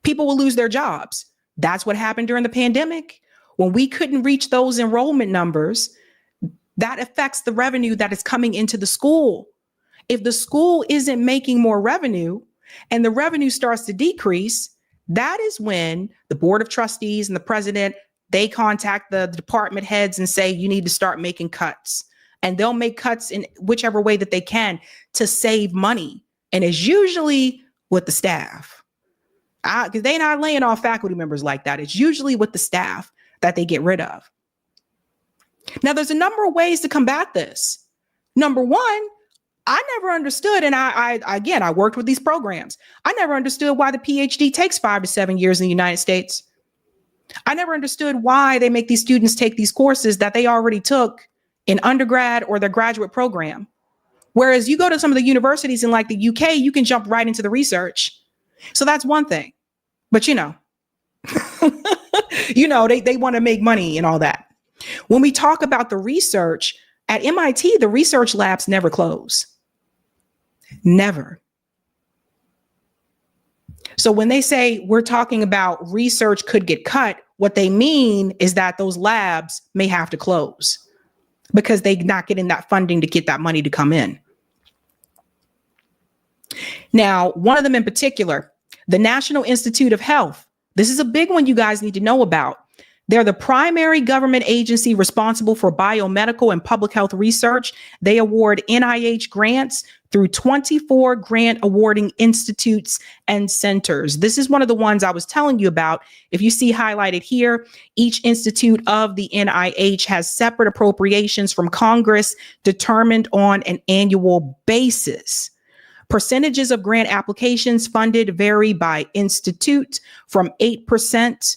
People will lose their jobs. That's what happened during the pandemic. When we couldn't reach those enrollment numbers, that affects the revenue that is coming into the school. If the school isn't making more revenue and the revenue starts to decrease, that is when the board of trustees and the president, they contact the department heads and say, you need to start making cuts. And they'll make cuts in whichever way that they can to save money. And it's usually with the staff. Because they're not laying off faculty members like that. It's usually with the staff that they get rid of. Now, there's a number of ways to combat this. Number one, I never understood, and I worked with these programs. I never understood why the PhD takes 5 to 7 years in the United States. I never understood why they make these students take these courses that they already took in undergrad or their graduate program. Whereas you go to some of the universities in like the UK, you can jump right into the research. So that's one thing. But they want to make money and all that. When we talk about the research at MIT, the research labs never close. Never. So when they say we're talking about research could get cut, what they mean is that those labs may have to close because they're not getting that funding to get that money to come in. Now, one of them in particular, the National Institute of Health. This is a big one you guys need to know about. They're the primary government agency responsible for biomedical and public health research. They award NIH grants through 24 grant awarding institutes and centers. This is one of the ones I was telling you about. If you see highlighted here, each institute of the NIH has separate appropriations from Congress determined on an annual basis. Percentages of grant applications funded vary by institute from 8%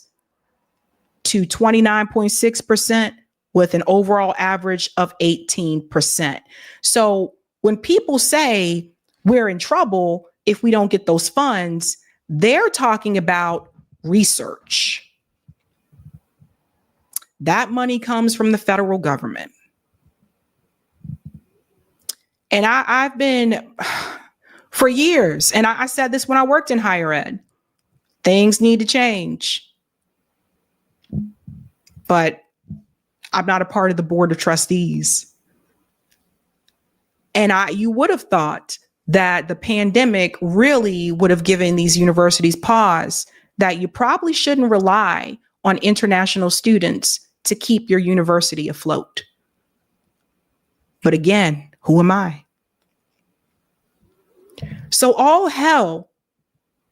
to 29.6%, with an overall average of 18%. So when people say we're in trouble if we don't get those funds, they're talking about research. That money comes from the federal government. And I've been for years. And I said this when I worked in higher ed. Things need to change. But I'm not a part of the board of trustees. And you would have thought that the pandemic really would have given these universities pause, that you probably shouldn't rely on international students to keep your university afloat. But again, who am I? So all hell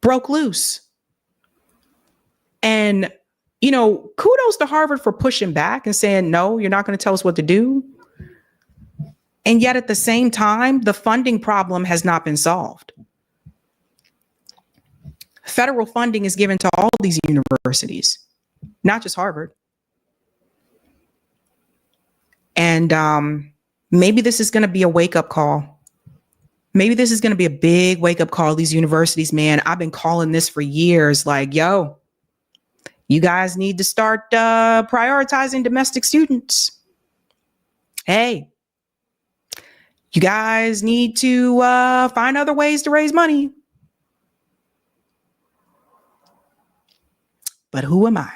broke loose. And, kudos to Harvard for pushing back and saying, no, you're not going to tell us what to do. And yet at the same time, the funding problem has not been solved. Federal funding is given to all these universities, not just Harvard. And maybe this is going to be a wake-up call. Maybe this is going to be a big wake-up call to these universities, man. I've been calling this for years, like, yo, you guys need to start prioritizing domestic students. Hey, you guys need to find other ways to raise money. But who am I?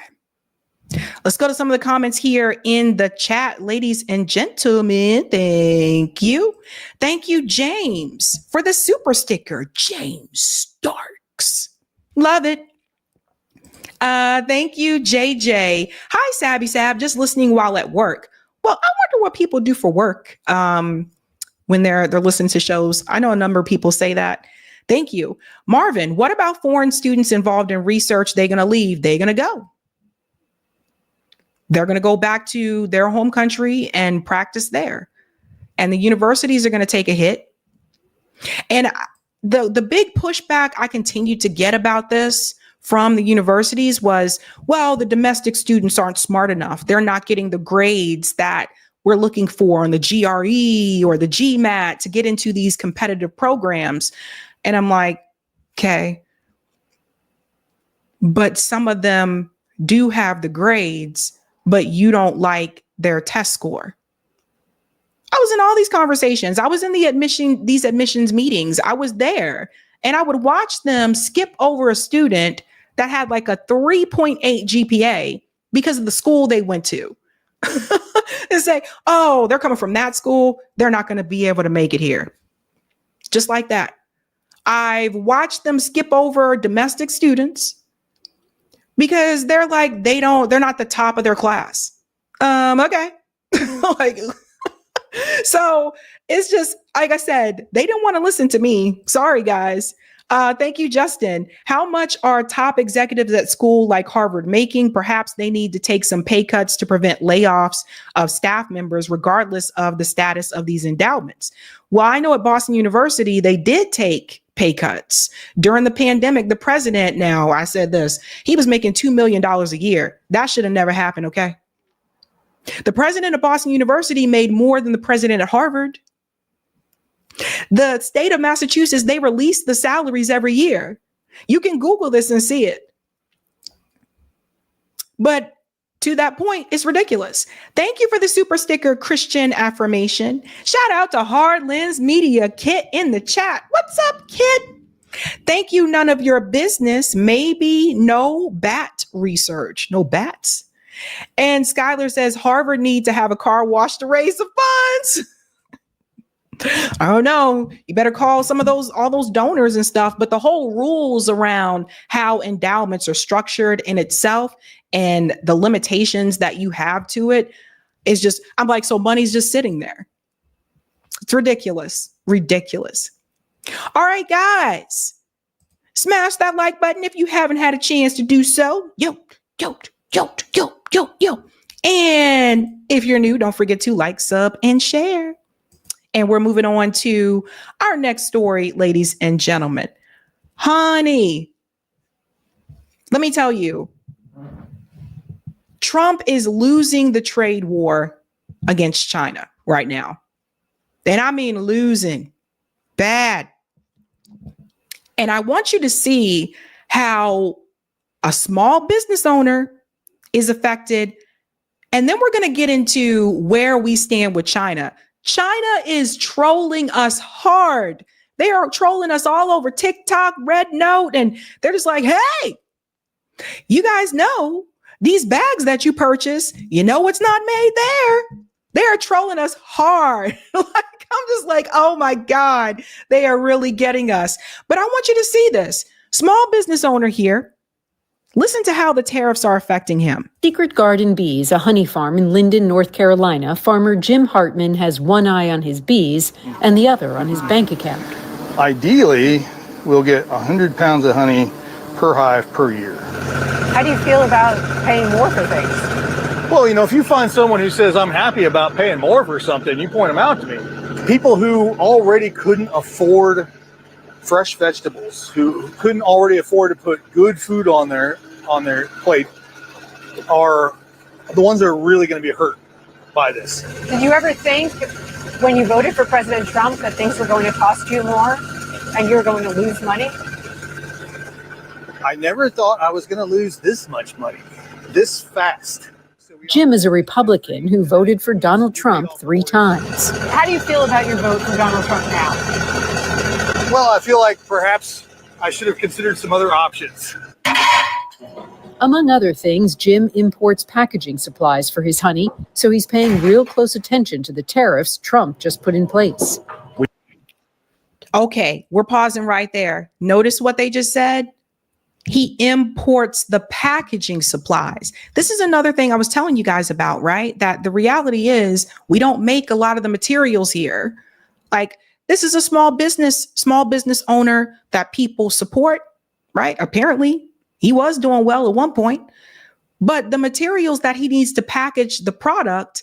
Let's go to some of the comments here in the chat, ladies and gentlemen. Thank you. Thank you, James, for the super sticker. James Starks. Love it. Thank you, JJ. Hi, Sabby Sab. Just listening while at work. Well, I wonder what people do for work when they're listening to shows. I know a number of people say that. Thank you. Marvin, what about foreign students involved in research? They're going to leave. They're going to go. They're going to go back to their home country and practice there. And the universities are going to take a hit. And the big pushback I continue to get about this from the universities was, well, the domestic students aren't smart enough. They're not getting the grades that we're looking for on the GRE or the GMAT to get into these competitive programs. And I'm like, okay, but some of them do have the grades, but you don't like their test score. I was in all these conversations. I was in these admissions meetings. I was there, and I would watch them skip over a student that had like a 3.8 GPA because of the school they went to. And say, oh, they're coming from that school. They're not going to be able to make it here. Just like that. I've watched them skip over domestic students because they're like, they're not the top of their class. Okay. Like, so it's just, like I said, they didn't want to listen to me. Sorry, guys. Thank you, Justin. How much are top executives at school like Harvard making? Perhaps they need to take some pay cuts to prevent layoffs of staff members, regardless of the status of these endowments. Well, I know at Boston University, they did take pay cuts. During the pandemic, the president, now I said this, he was making $2 million a year. That should have never happened, okay? The president of Boston University made more than the president at Harvard. The state of Massachusetts, they release the salaries every year. You can Google this and see it. But to that point, it's ridiculous. Thank you for the super sticker, Christian Affirmation. Shout out to Hard Lens Media, Kit in the chat. What's up, Kit? Thank you, none of your business. Maybe no bat research. No bats. And Skylar says Harvard needs to have a car wash to raise the funds. I don't know. You better call some of all those donors and stuff. But the whole rules around how endowments are structured in itself and the limitations that you have to it is just, I'm like, so money's just sitting there. It's ridiculous. Ridiculous. All right, guys, smash that like button if you haven't had a chance to do so. Yo. And if you're new, don't forget to like, sub, and share. And we're moving on to our next story, ladies and gentlemen. Honey, let me tell you, Trump is losing the trade war against China right now. And I mean losing bad. And I want you to see how a small business owner is affected. And then we're going to get into where we stand with China. China is trolling us hard They are trolling us all over TikTok, Red Note, and they're just like, hey, you guys know these bags that you purchase, you know what's not made there. They're trolling us hard. Like, I'm just like, oh my God, they are really getting us. But I want you to see this. Small business owner here. Listen to how the tariffs are affecting him. Secret Garden Bees, a honey farm in Linden, North Carolina, farmer Jim Hartman has one eye on his bees and the other on his bank account. Ideally, we'll get 100 pounds of honey per hive per year. How do you feel about paying more for things? Well, if you find someone who says, I'm happy about paying more for something, you point them out to me. People who already couldn't afford fresh vegetables, who couldn't already afford to put good food on their plate, are the ones that are really going to be hurt by this. Did you ever think when you voted for President Trump that things were going to cost you more and you were going to lose money? I never thought I was going to lose this much money, this fast. Jim is a Republican who voted for Donald Trump 3 times. How do you feel about your vote for Donald Trump now? Well, I feel like perhaps I should have considered some other options. Among other things, Jim imports packaging supplies for his honey, so he's paying real close attention to the tariffs Trump just put in place. Okay, we're pausing right there. Notice what they just said. He imports the packaging supplies. This is another thing I was telling you guys about, right? That the reality is we don't make a lot of the materials here. Like, this is a small business owner that people support, right? Apparently, he was doing well at one point, but the materials that he needs to package the product,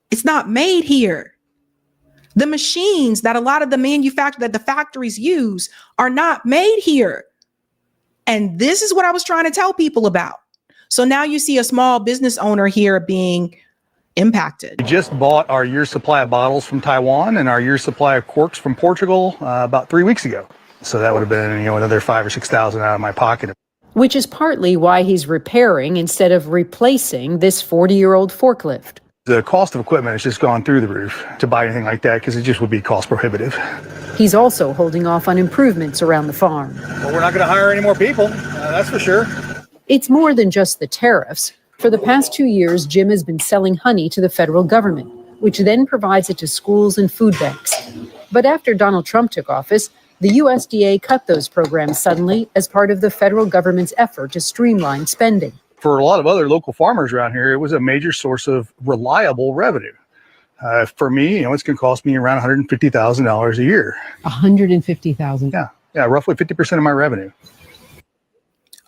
it's not made here. The machines that a lot of the factories use are not made here. And this is what I was trying to tell people about. So now you see a small business owner here being impacted. We just bought our year's supply of bottles from Taiwan and our year's supply of corks from Portugal about 3 weeks ago. So that would have been, another $5,000 or $6,000 out of my pocket. Which is partly why he's repairing instead of replacing this 40-year-old forklift. The cost of equipment has just gone through the roof to buy anything like that because it just would be cost prohibitive. He's also holding off on improvements around the farm. Well, we're not going to hire any more people, that's for sure. It's more than just the tariffs. For the past 2 years, Jim has been selling honey to the federal government, which then provides it to schools and food banks. But after Donald Trump took office, the USDA cut those programs suddenly as part of the federal government's effort to streamline spending. For a lot of other local farmers around here, it was a major source of reliable revenue. For me, it's going to cost me around $150,000 a year. $150,000. Yeah, roughly 50% of my revenue.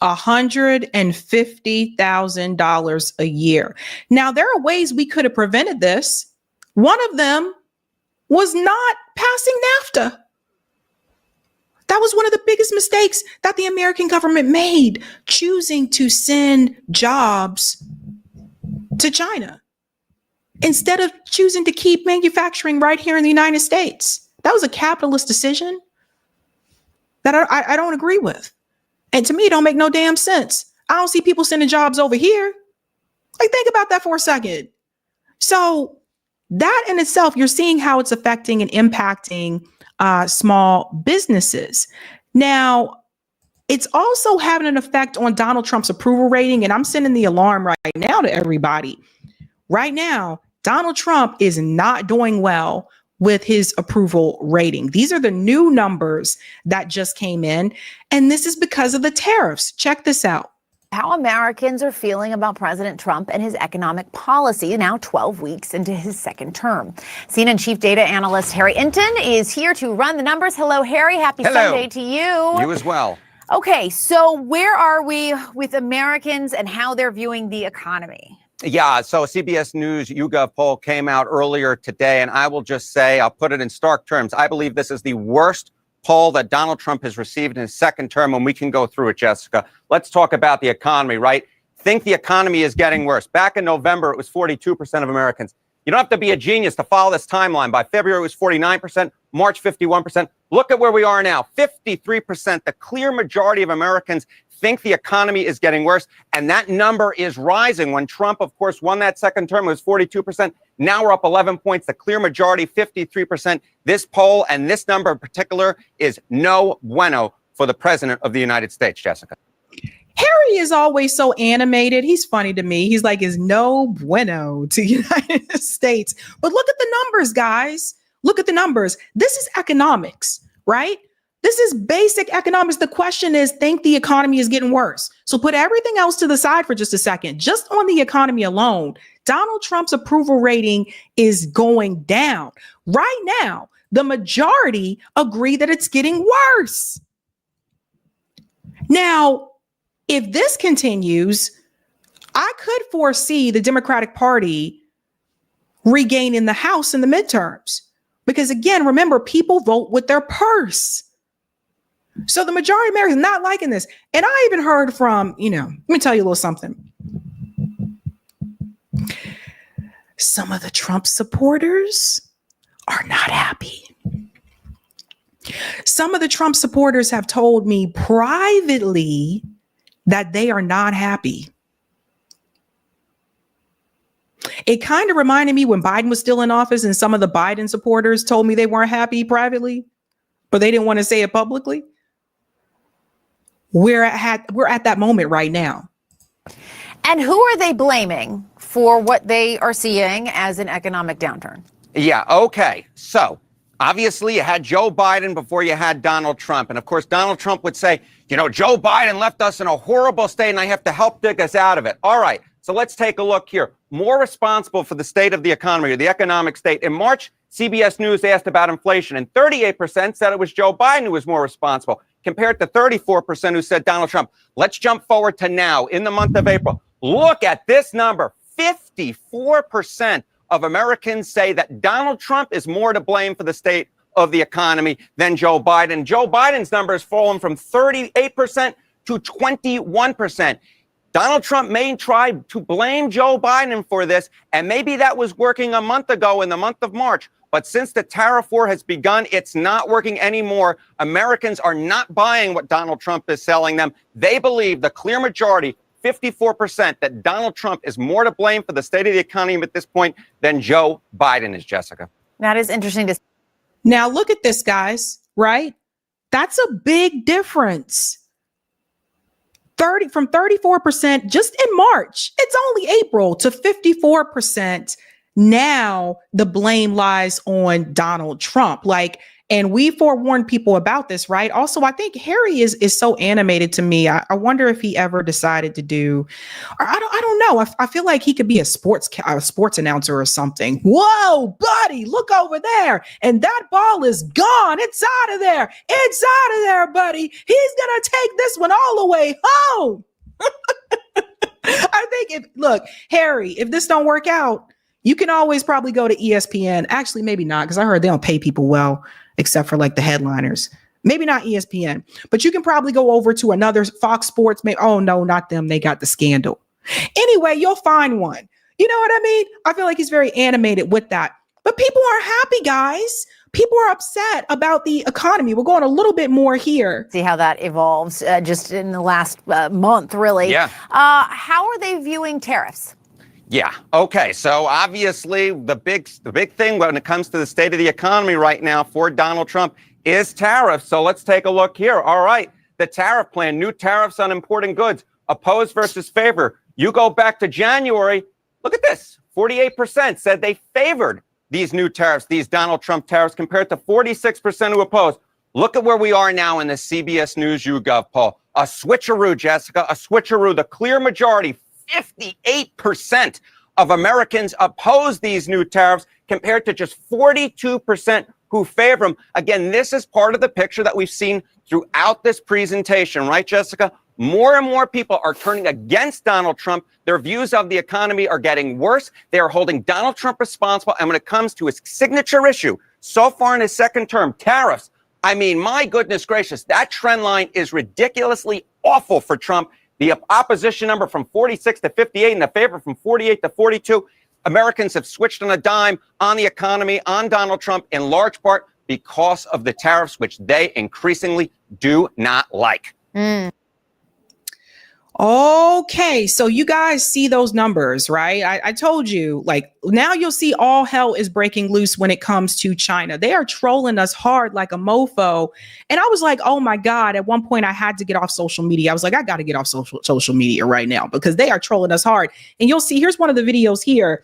$150,000 a year. Now, there are ways we could have prevented this. One of them was not passing NAFTA. That was one of the biggest mistakes that the American government made, choosing to send jobs to China instead of choosing to keep manufacturing right here in the United States. That was a capitalist decision that I don't agree with. And to me, it don't make no damn sense. I don't see people sending jobs over here. Like, think about that for a second. So that in itself, you're seeing how it's affecting and impacting small businesses. Now, it's also having an effect on Donald Trump's approval rating. And I'm sending the alarm right now to everybody. Right now, Donald Trump is not doing well with his approval rating. These are the new numbers that just came in. And this is because of the tariffs. Check this out. How Americans are feeling about President Trump and his economic policy now 12 weeks into his second term. CNN chief data analyst Harry Inton is here to run the numbers. Hello, Harry. Happy Sunday to you. You as well. Okay, so where are we with Americans and how they're viewing the economy? Yeah, so a CBS News YouGov poll came out earlier today, and I will just say, I'll put it in stark terms, I believe this is the worst poll that Donald Trump has received in his second term, and we can go through it, Jessica. Let's talk about the economy, right? Think the economy is getting worse. Back in November, it was 42% of Americans. You don't have to be a genius to follow this timeline. By February, it was 49%, March, 51%. Look at where we are now, 53%. The clear majority of Americans think the economy is getting worse. And that number is rising. When Trump, of course, won that second term, it was 42%. Now we're up 11 points. The clear majority, 53%. This poll and this number in particular is no bueno for the president of the United States, Jessica. Harry is always so animated. He's funny to me. He's like, is no bueno to the United States. But look at the numbers, guys. Look at the numbers. This is economics, right? This is basic economics. The question is, think the economy is getting worse. So put everything else to the side for just a second. Just on the economy alone, Donald Trump's approval rating is going down. Right now, the majority agree that it's getting worse. Now, if this continues, I could foresee the Democratic Party regaining the House in the midterms. Because again, remember, people vote with their purse. So the majority of Americans not liking this. And I even heard from, let me tell you a little something. Some of the Trump supporters are not happy. Some of the Trump supporters have told me privately that they are not happy. It kind of reminded me when Biden was still in office and some of the Biden supporters told me they weren't happy privately, but they didn't want to say it publicly. We're at that moment right now. And who are they blaming for what they are seeing as an economic downturn? Yeah, okay. So obviously you had Joe Biden before you had Donald Trump. And of course, Donald Trump would say, Joe Biden left us in a horrible state and I have to help dig us out of it. All right. So let's take a look here. More responsible for the state of the economy or the economic state. In March, CBS News asked about inflation and 38% said it was Joe Biden who was more responsible compared to 34% who said Donald Trump. Let's jump forward to now in the month of April. Look at this number. 54% of Americans say that Donald Trump is more to blame for the state of the economy than Joe Biden. Joe Biden's number has fallen from 38% to 21%. Donald Trump may try to blame Joe Biden for this, and maybe that was working a month ago in the month of March. But since the tariff war has begun, it's not working anymore. Americans are not buying what Donald Trump is selling them. They believe, the clear majority, 54%, that Donald Trump is more to blame for the state of the economy at this point than Joe Biden is, Jessica. That is interesting to see. Now, look at this, guys, right? That's a big difference. From 34% just in March, it's only April, to 54%. Now the blame lies on Donald Trump. And we forewarned people about this, right? Also, I think Harry is so animated to me. I wonder if he ever decided to do, or I don't know. I feel like he could be a sports announcer or something. Whoa, buddy, look over there. And that ball is gone. It's out of there. It's out of there, buddy. He's going to take this one all the way home. I think Harry, if this don't work out, you can always probably go to ESPN. Actually, maybe not, because I heard they don't pay people well, except for the headliners. Maybe not ESPN, but you can probably go over to another Fox Sports. Oh, no, not them. They got the scandal. Anyway, you'll find one. You know what I mean? I feel like he's very animated with that. But people aren't happy, guys. People are upset about the economy. We're going a little bit more here. See how that evolves just in the last month, really. Yeah. How are they viewing tariffs? Yeah. Okay. So obviously the big thing when it comes to the state of the economy right now for Donald Trump is tariffs. So let's take a look here. All right. The tariff plan, new tariffs on importing goods, oppose versus favor. You go back to January. Look at this. 48% said they favored these new tariffs, these Donald Trump tariffs, compared to 46% who opposed. Look at where we are now in the CBS News YouGov poll. A switcheroo, Jessica, a switcheroo. The clear majority, 58% of Americans oppose these new tariffs compared to just 42% who favor them. Again, this is part of the picture that we've seen throughout this presentation, right, Jessica? More and more people are turning against Donald Trump. Their views of the economy are getting worse. They are holding Donald Trump responsible. And when it comes to his signature issue, so far in his second term, tariffs, I mean, my goodness gracious, that trend line is ridiculously awful for Trump. The opposition number from 46 to 58 and the favor from 48 to 42. Americans have switched on a dime on the economy, on Donald Trump, in large part because of the tariffs, which they increasingly do not like. Okay, so you guys see those numbers, right? I told you, like, now you'll see all hell is breaking loose when it comes to China. They are trolling us hard like a mofo. And I was like, oh my God, at one point I had to get off social media. I was like, I got to get off social media right now because they are trolling us hard. And you'll see, here's one of the videos here.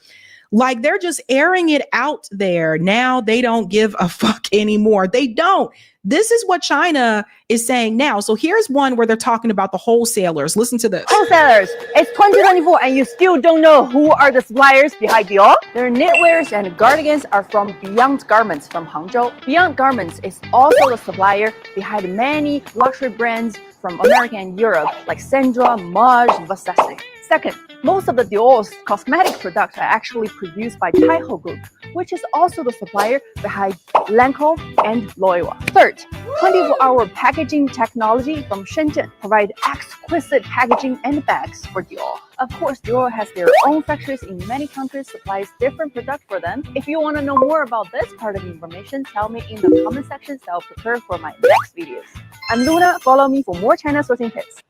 Like, they're just airing it out there. Now they don't give a fuck anymore. They don't. This is what China is saying now. So here's one where they're talking about the wholesalers. Listen to this. Wholesalers, it's 2024 and you still don't know who are the suppliers behind Dior? Their knitwears and cardigans are from Beyond Garments from Hangzhou. Beyond Garments is also the supplier behind many luxury brands from America and Europe like Sandra, Maj, Versace. Second, most of the Dior's cosmetic products are actually produced by Taiho Group, which is also the supplier behind Lancome and Loewe. Third, 24-hour packaging technology from Shenzhen provide exquisite packaging and bags for Dior. Of course, Dior has their own factories in many countries, supplies different products for them. If you want to know more about this part of the information, tell me in the comment section so I'll prepare for my next videos. I'm Luna, follow me for more China sourcing tips.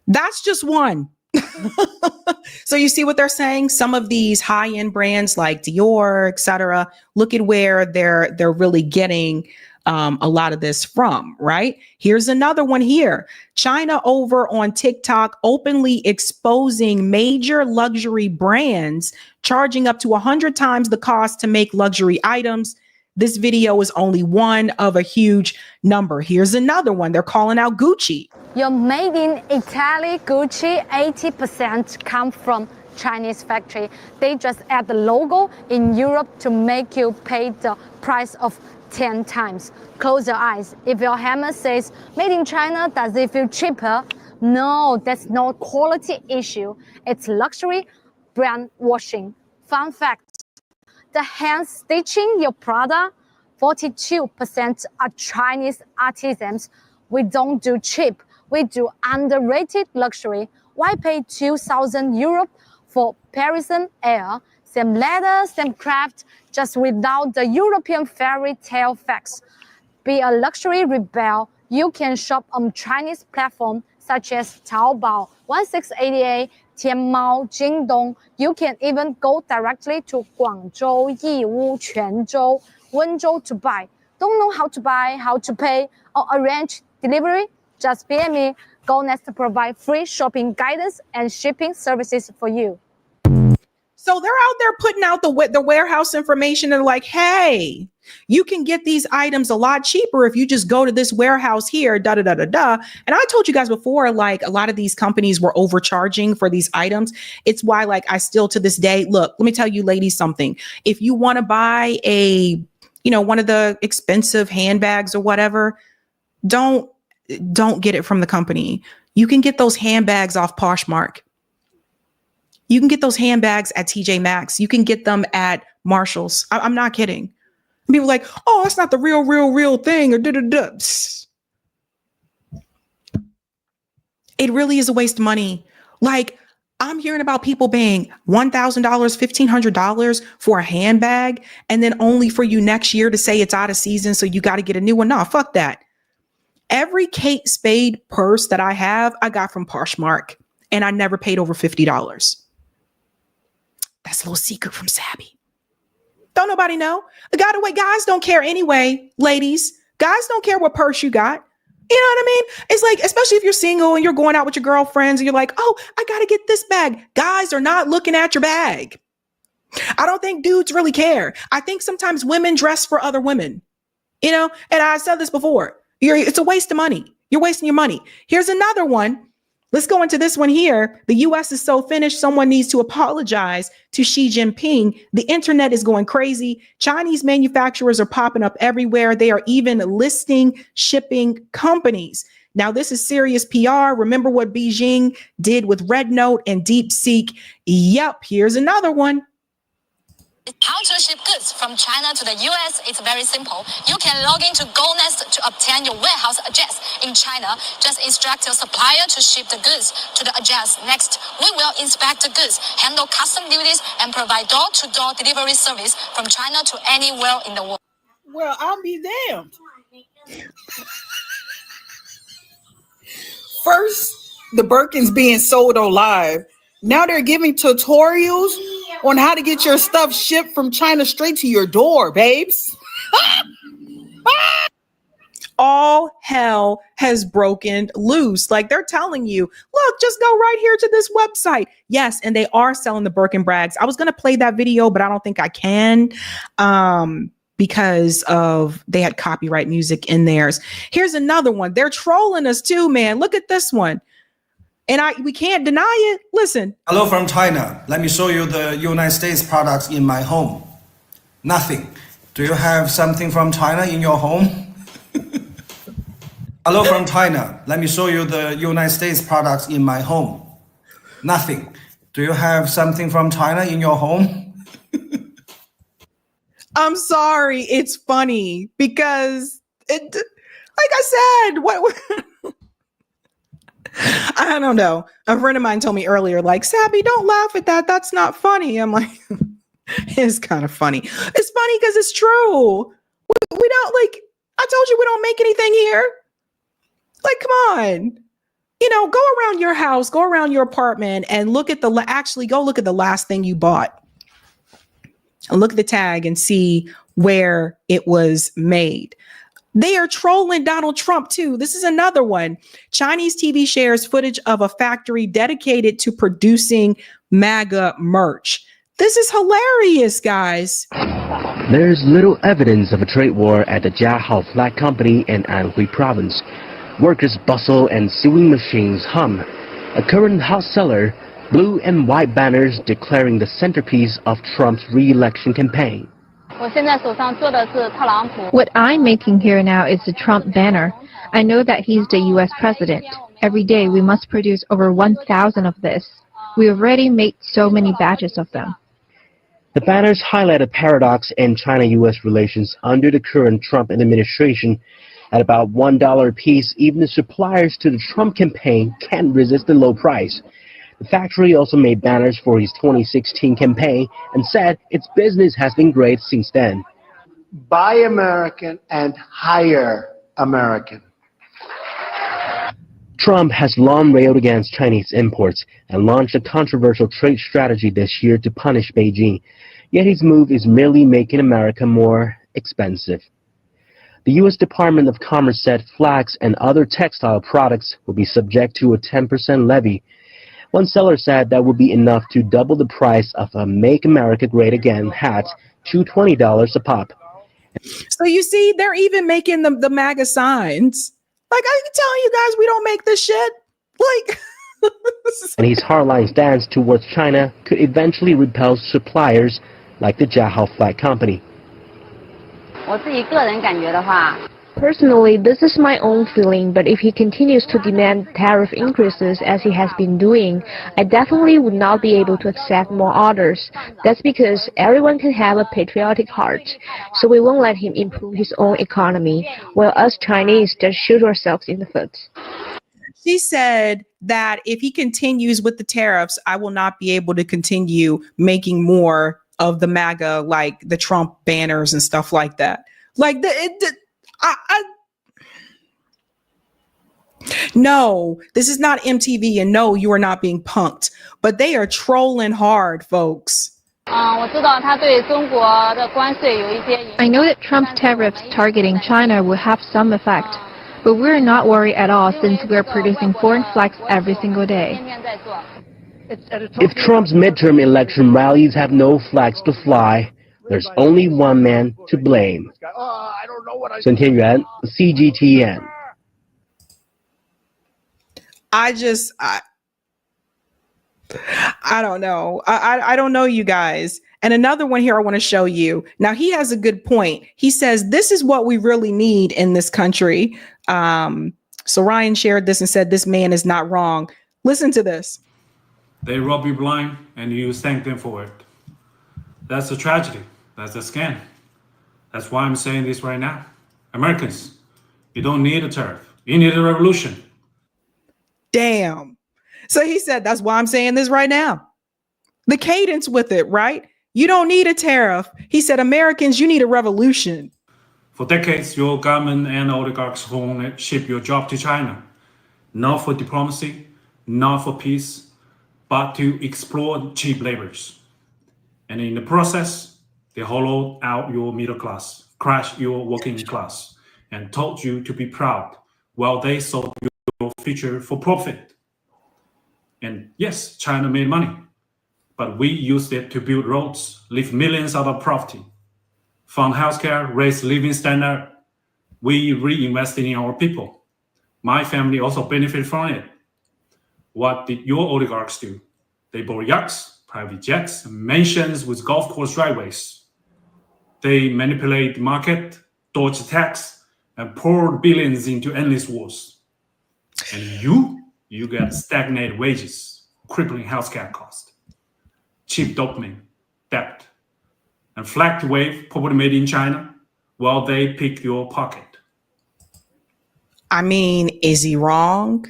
That's just one. So you see what they're saying? Some of these high-end brands like Dior, etc. Look at where they're really getting a lot of this from, right? Here's another one here. China over on TikTok openly exposing major luxury brands, charging up to 100 times the cost to make luxury items. This video is only one of a huge number. Here's another one. They're calling out Gucci. Your made in Italy Gucci 80% come from Chinese factory. They just add the logo in Europe to make you pay the price of 10 times. Close your eyes. If your hammer says made in China, does it feel cheaper? No, that's not quality issue. It's luxury brand washing. Fun fact, the hand stitching your product, 42% are Chinese artisans. We don't do cheap. We do underrated luxury. Why pay 2,000 Europe for Parisian air? Same leather, same craft, just without the European fairy tale facts. Be a luxury rebel. You can shop on Chinese platforms such as Taobao, 1688, Tianmao, Jingdong. You can even go directly to Guangzhou, Yiwu, Quanzhou, Wenzhou to buy. Don't know how to buy, how to pay, or arrange delivery? Just PM me. GoNest to provide free shopping guidance and shipping services for you. So they're out there putting out the warehouse information and like, hey, you can get these items a lot cheaper if you just go to this warehouse here, da da da da da. And I told you guys before, like a lot of these companies were overcharging for these items. It's why, like, I still to this day, look, let me tell you ladies something. If you want to buy one of the expensive handbags or whatever, don't get it from the company. You can get those handbags off Poshmark. You can get those handbags at TJ Maxx. You can get them at Marshall's. I'm not kidding. People are like, oh, that's not the real thing or da-da-da. It really is a waste of money. Like, I'm hearing about people paying $1,000, $1,500 for a handbag and then only for you next year to say it's out of season, so you got to get a new one. No, fuck that. Every Kate Spade purse that I have, I got from Poshmark, and I never paid over $50. That's a little secret from Sabby. Don't nobody know. Guys don't care anyway, ladies. Guys don't care what purse you got. You know what I mean? It's like, especially if you're single and you're going out with your girlfriends and you're like, oh, I got to get this bag. Guys are not looking at your bag. I don't think dudes really care. I think sometimes women dress for other women, and I said this before. It's a waste of money. You're wasting your money. Here's another one. Let's go into this one here. The U.S. is so finished. Someone needs to apologize to Xi Jinping. The internet is going crazy. Chinese manufacturers are popping up everywhere. They are even listing shipping companies. Now, this is serious PR. Remember what Beijing did with Red Note and DeepSeek? Yep, here's another one. How to ship goods from China to the US is very simple. You can log into GoNest to obtain your warehouse address in China. Just instruct your supplier to ship the goods to the address. Next, we will inspect the goods, handle custom duties, and provide door-to-door delivery service from China to anywhere in the world. Well, I'll be damned. First, the Birkins being sold on live. Now they're giving tutorials on how to get your stuff shipped from China straight to your door, babes. All hell has broken loose. Like they're telling you, look, just go right here to this website. Yes, and they are selling the Birkin brags. I was going to play that video, but I don't think I can because of they had copyright music in theirs. Here's another one. They're trolling us too, man. Look at this one. And we can't deny it. Listen. Hello from China. Let me show you the United States products in my home. Nothing. Do you have something from China in your home? Hello from China. Let me show you the United States products in my home. Nothing. Do you have something from China in your home? I'm sorry. It's funny because it, like I said, what I don't know. A friend of mine told me earlier, like, Sabby, don't laugh at that. That's not funny. I'm like, it's kind of funny. It's funny because it's true. We don't like, I told you we don't make anything here. Like, come on. You know, go around your house, go around your apartment and look at go look at the last thing you bought. And look at the tag and see where it was made. They are trolling Donald Trump too. This is another one. Chinese TV shares footage of a factory dedicated to producing MAGA merch. This is hilarious, guys. There's little evidence of a trade war at the Jiahao Flag Company in Anhui Province. Workers bustle and sewing machines hum. A current hot seller, blue and white banners declaring the centerpiece of Trump's re-election campaign. What I'm making here now is the Trump banner. I know that he's the U.S. president. Every day we must produce over 1,000 of this. We already made so many batches of them. The banners highlight a paradox in China-U.S. relations under the current Trump administration. At about $1 a piece, even the suppliers to the Trump campaign can't resist the low price. The factory also made banners for his 2016 campaign and said its business has been great since then. Buy American and hire American. Trump has long railed against Chinese imports and launched a controversial trade strategy this year to punish Beijing. Yet his move is merely making America more expensive. The U.S. Department of Commerce said flax and other textile products will be subject to a 10% levy. One seller said that would be enough to double the price of a Make America Great Again hat to $20 a pop. So you see, they're even making the MAGA signs. Like, I can tell you guys, we don't make this shit. Like, and his hardline stance towards China could eventually repel suppliers like the Jiahao Flag Company. Personally, this is my own feeling, but if he continues to demand tariff increases as he has been doing, I definitely would not be able to accept more orders. That's because everyone can have a patriotic heart, so we won't let him improve his own economy, while us Chinese just shoot ourselves in the foot. She said that if he continues with the tariffs, I will not be able to continue making more of the MAGA, like the Trump banners and stuff like that. Like no, this is not MTV, and no, you are not being punked, but they are trolling hard, folks. I know that Trump's tariffs targeting China will have some effect, but we're not worried at all since we're producing foreign flags every single day. If Trump's midterm election rallies have no flags to fly, there's only one man to blame. Sun Tianyuan, CGTN. I don't know. I don't know, you guys. And another one here I want to show you. Now, he has a good point. He says, this is what we really need in this country. So Ryan shared this and said, this man is not wrong. Listen to this. They rob you blind and you thank them for it. That's a tragedy. That's a scam. That's why I'm saying this right now. Americans, you don't need a tariff. You need a revolution. Damn. So he said, that's why I'm saying this right now. The cadence with it, right? You don't need a tariff. He said, Americans, you need a revolution. For decades, your government and oligarchs ship your job to China, not for diplomacy, not for peace, but to exploit cheap laborers. And in the process, they hollowed out your middle class, crushed your working class, and told you to be proud while they sold your future for profit. And yes, China made money, but we used it to build roads, lift millions out of poverty, fund healthcare, raise living standard. We reinvested in our people. My family also benefited from it. What did your oligarchs do? They bought yachts, private jets, mansions with golf course driveways. They manipulate the market, dodged tax, and poured billions into endless wars. And you get stagnated wages, crippling healthcare costs, cheap dopamine, debt, and flag wave property made in China while they pick your pocket. I mean, is he wrong?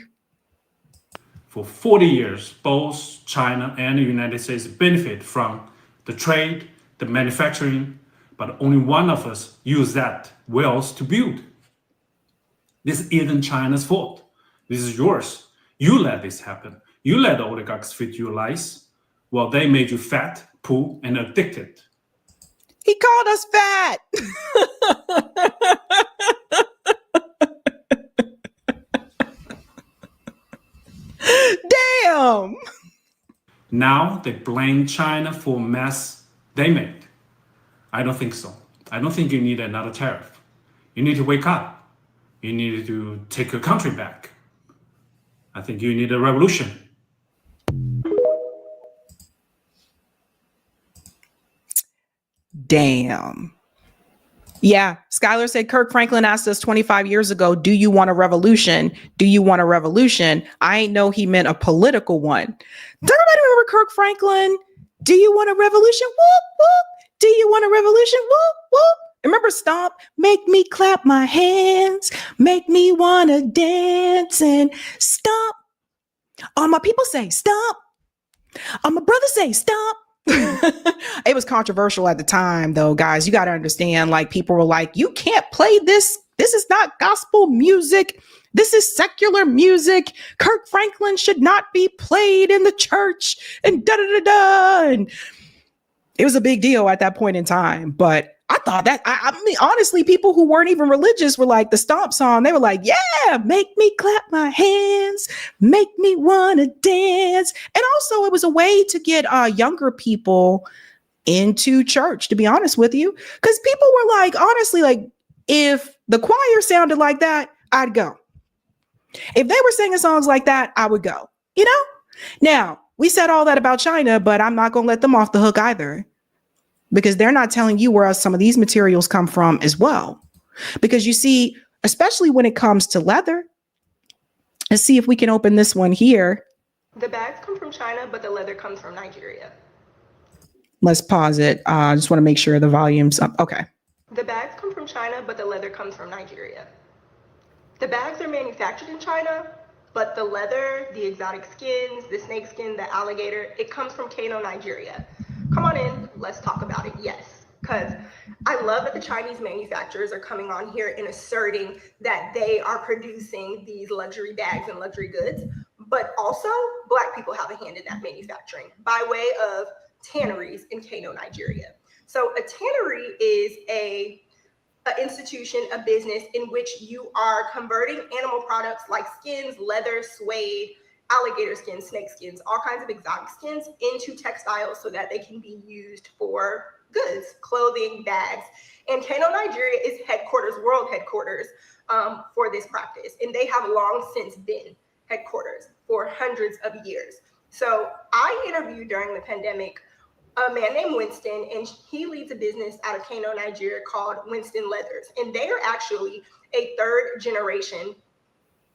For 40 years, both China and the United States benefit from the trade, the manufacturing, but only one of us use that wealth to build. This isn't China's fault. This is yours. You let this happen. You let the oligarchs fit your lies while they made you fat, poor, and addicted. He called us fat. Damn. Now they blame China for mess they made. I don't think so. I don't think you need another tariff. You need to wake up. You need to take your country back. I think you need a revolution. Damn. Yeah, Skylar said Kirk Franklin asked us 25 years ago, do you want a revolution? Do you want a revolution? I ain't know he meant a political one. Does everybody remember Kirk Franklin? Do you want a revolution? Whoop, whoop. Do you want a revolution? Whoop, whoop. Remember Stomp? Make me clap my hands. Make me want to dance and stomp. All my people say stomp. All my brothers say stomp. It was controversial at the time, though, guys. You got to understand, like, people were like, you can't play this. This is not gospel music. This is secular music. Kirk Franklin should not be played in the church and da-da-da-da. And it was a big deal at that point in time. But I thought that, I mean, honestly, people who weren't even religious were like, the Stomp song, they were like, yeah, make me clap my hands, make me want to dance. And also it was a way to get younger people into church, to be honest with you. Because people were like, honestly, like, if the choir sounded like that, I'd go. If they were singing songs like that, I would go, you know? Now, we said all that about China, but I'm not going to let them off the hook either, because they're not telling you where some of these materials come from as well. Because you see, especially when it comes to leather, let's see if we can open this one here. The bags come from China, but the leather comes from Nigeria. Let's pause it. I just want to make sure the volume's up. Okay. The bags come from China, but the leather comes from Nigeria. The bags are manufactured in China, but the leather, the exotic skins, the snake skin, the alligator, it comes from Kano, Nigeria. Come on in, let's talk about it. Yes, because I love that the Chinese manufacturers are coming on here and asserting that they are producing these luxury bags and luxury goods, but also Black people have a hand in that manufacturing by way of tanneries in Kano, Nigeria. So a tannery is an institution, a business in which you are converting animal products like skins, leather, suede, alligator skins, snake skins, all kinds of exotic skins into textiles so that they can be used for goods, clothing, bags. And Kano, Nigeria is headquarters, world headquarters for this practice. And they have long since been headquarters for hundreds of years. So I interviewed during the pandemic a man named Winston, and he leads a business out of Kano, Nigeria called Winston Leathers. And they are actually a third generation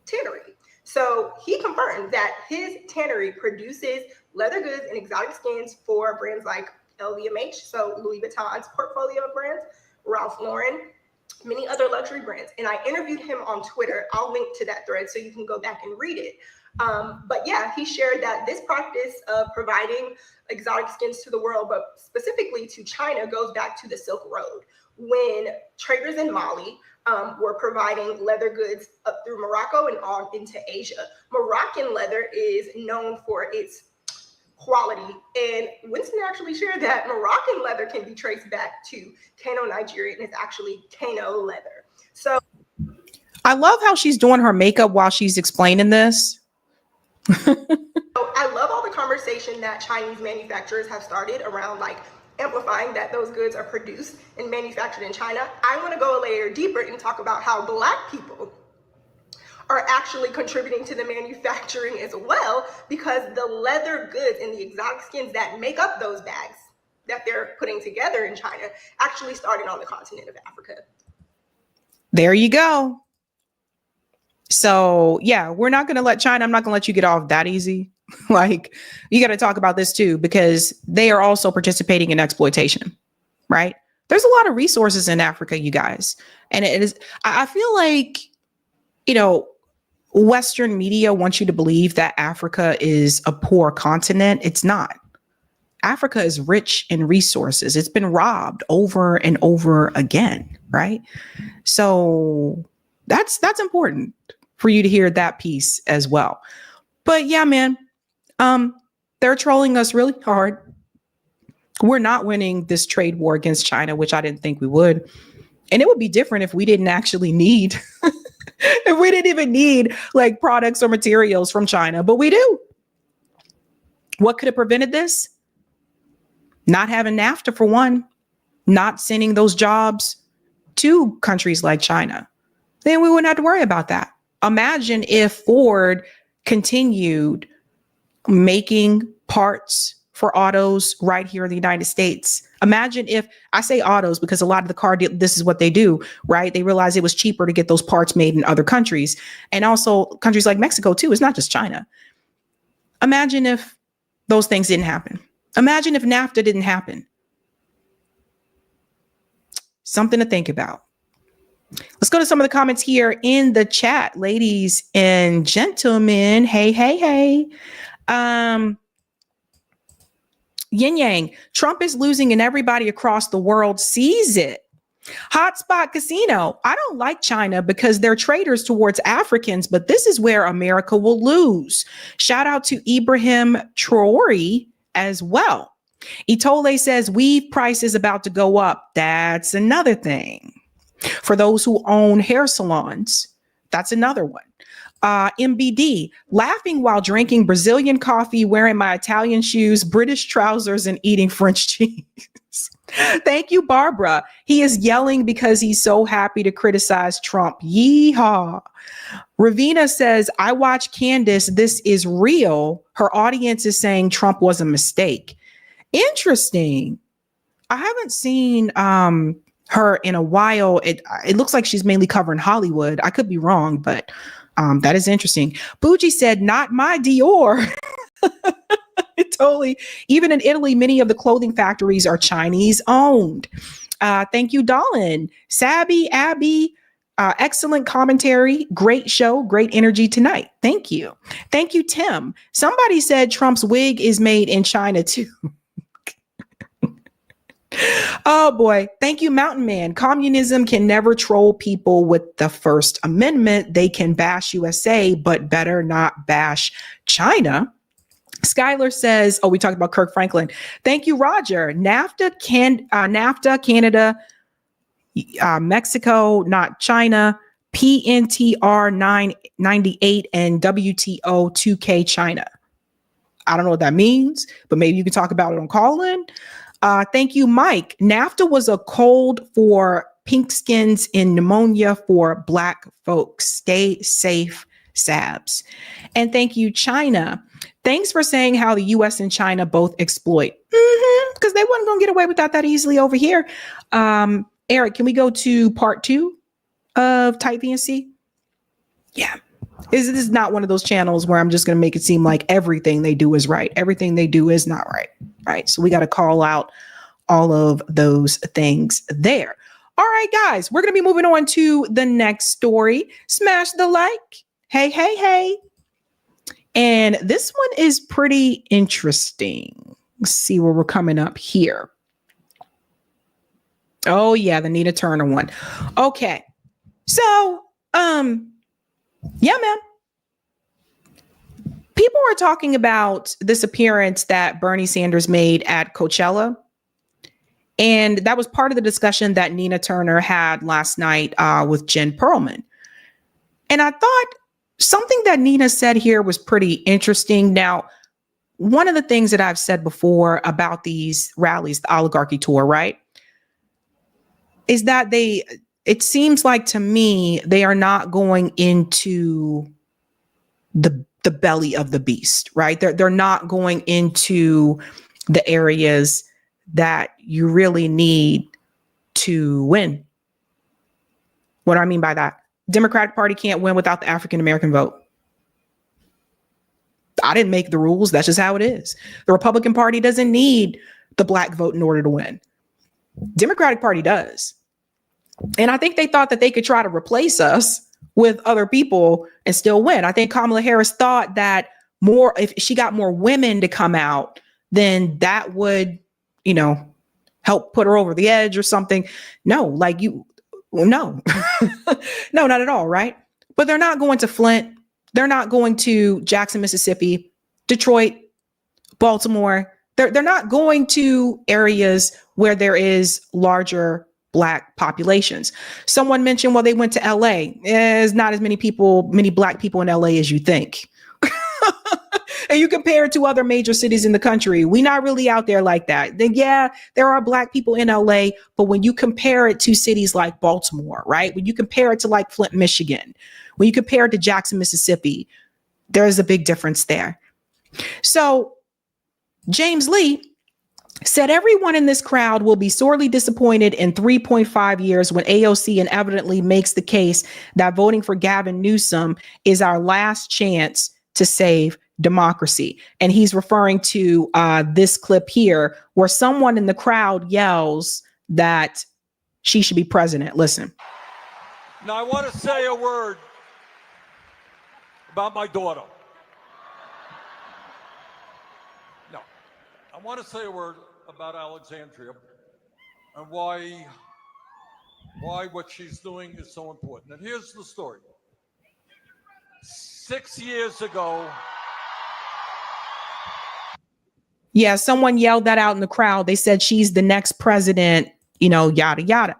tannery. So he confirmed that his tannery produces leather goods and exotic skins for brands like LVMH, so Louis Vuitton's portfolio of brands, Ralph Lauren, many other luxury brands. And I interviewed him on Twitter. I'll link to that thread so you can go back and read it. But yeah, he shared that this practice of providing exotic skins to the world, but specifically to China, goes back to the Silk Road, when traders in Mali were providing leather goods up through Morocco and on into Asia. Moroccan leather is known for its quality, and Winston actually shared that Moroccan leather can be traced back to Kano, Nigeria, and it's actually Kano leather. So I love how she's doing her makeup while she's explaining this. I love all the conversation that Chinese manufacturers have started around like amplifying that those goods are produced and manufactured in China. I want to go a layer deeper and talk about how Black people are actually contributing to the manufacturing as well, because the leather goods and the exotic skins that make up those bags that they're putting together in China actually started on the continent of Africa. There you go. So yeah, we're not going to let China, I'm not going to let you get off that easy. Like, you got to talk about this too, because they are also participating in exploitation, right? There's a lot of resources in Africa, you guys. And it is, I feel like, you know, Western media wants you to believe that Africa is a poor continent. It's not. Africa is rich in resources. It's been robbed over and over again, right? So that's important for you to hear that piece as well. But yeah, man, they're trolling us really hard. We're not winning this trade war against China, which I didn't think we would. And it would be different if we didn't actually need, if we didn't even need like products or materials from China, but we do. What could have prevented this? Not having NAFTA for one, not sending those jobs to countries like China. Then we wouldn't have to worry about that. Imagine if Ford continued making parts for autos right here in the United States. Imagine if, I say autos because a lot of the car, this is what they do, right? They realized it was cheaper to get those parts made in other countries. And also countries like Mexico too. It's not just China. Imagine if those things didn't happen. Imagine if NAFTA didn't happen. Something to think about. Let's go to some of the comments here in the chat, ladies and gentlemen. Hey, hey, hey. Yin Yang, Trump is losing and everybody across the world sees it. Hotspot Casino, I don't like China because they're traitors towards Africans, but this is where America will lose. Shout out to Ibrahim Traore as well. Itole says weave price is about to go up. That's another thing. For those who own hair salons, that's another one. MBD, laughing while drinking Brazilian coffee, wearing my Italian shoes, British trousers, and eating French cheese. Thank you, Barbara. He is yelling because he's so happy to criticize Trump. Yeehaw. Ravina says, I watch Candace. This is real. Her audience is saying Trump was a mistake. Interesting. I haven't seen her in a while. It looks like she's mainly covering Hollywood. I could be wrong, but that is interesting. Bougie said, not my Dior. Totally. Even in Italy, many of the clothing factories are Chinese owned. Thank you, Dolan. Sabby, Abby, excellent commentary. Great show. Great energy tonight. Thank you. Thank you, Tim. Somebody said Trump's wig is made in China too. Oh boy. Thank you, Mountain Man. Communism can never troll people with the First Amendment. They can bash USA, but better not bash China. Skylar says, oh, we talked about Kirk Franklin. Thank you, Roger. NAFTA, Canada, Mexico, not China, PNTR 998, and WTO 2K China. I don't know what that means, but maybe you can talk about it on call-in. Thank you, Mike. NAFTA was a code for pink skins in pneumonia for Black folks. Stay safe, Sabs. And thank you, China. Thanks for saying how the U.S. and China both exploit. Because they wasn't going to get away with that easily over here. Eric, can we go to part 2 of Type VNC? Yeah. This is not one of those channels where I'm just going to make it seem like everything they do is right. Everything they do is not right. Right. So we got to call out all of those things there. All right, guys, we're going to be moving on to the next story. Smash the like. Hey, hey, hey. And this one is pretty interesting. Let's see where we're coming up here. Oh, yeah, the Nina Turner one. Okay. So, yeah, man. People are talking about this appearance that Bernie Sanders made at Coachella. And that was part of the discussion that Nina Turner had last night with Jen Perlman. And I thought something that Nina said here was pretty interesting. Now, one of the things that I've said before about these rallies, the oligarchy tour, right, is that it seems like to me, they are not going into the belly of the beast, right? They're not going into the areas that you really need to win. What do I mean by that? Democratic Party can't win without the African American vote. I didn't make the rules. That's just how it is. The Republican Party doesn't need the black vote in order to win. Democratic Party does. And I think they thought that they could try to replace us with other people and still win. I think Kamala Harris thought that if she got more women to come out, then that would, help put her over the edge or something. No, no, no, not at all. Right. But they're not going to Flint. They're not going to Jackson, Mississippi, Detroit, Baltimore. They're not going to areas where there is larger Black populations. Someone mentioned, well, they went to LA. There's not as many Black people in LA as you think. And you compare it to other major cities in the country, we're not really out there like that. Then, yeah, there are Black people in LA, but when you compare it to cities like Baltimore, right? When you compare it to like Flint, Michigan, when you compare it to Jackson, Mississippi, there's a big difference there. So James Lee said everyone in this crowd will be sorely disappointed in 3.5 years when AOC inevitably makes the case that voting for Gavin Newsom is our last chance to save democracy. And he's referring to this clip here where someone in the crowd yells that she should be president. Listen. Now, I want to say a word about my daughter. No, I want to say a word about Alexandria and why what she's doing is so important. And here's the story. 6 years ago. Yeah, someone yelled that out in the crowd. They said she's the next president, yada, yada.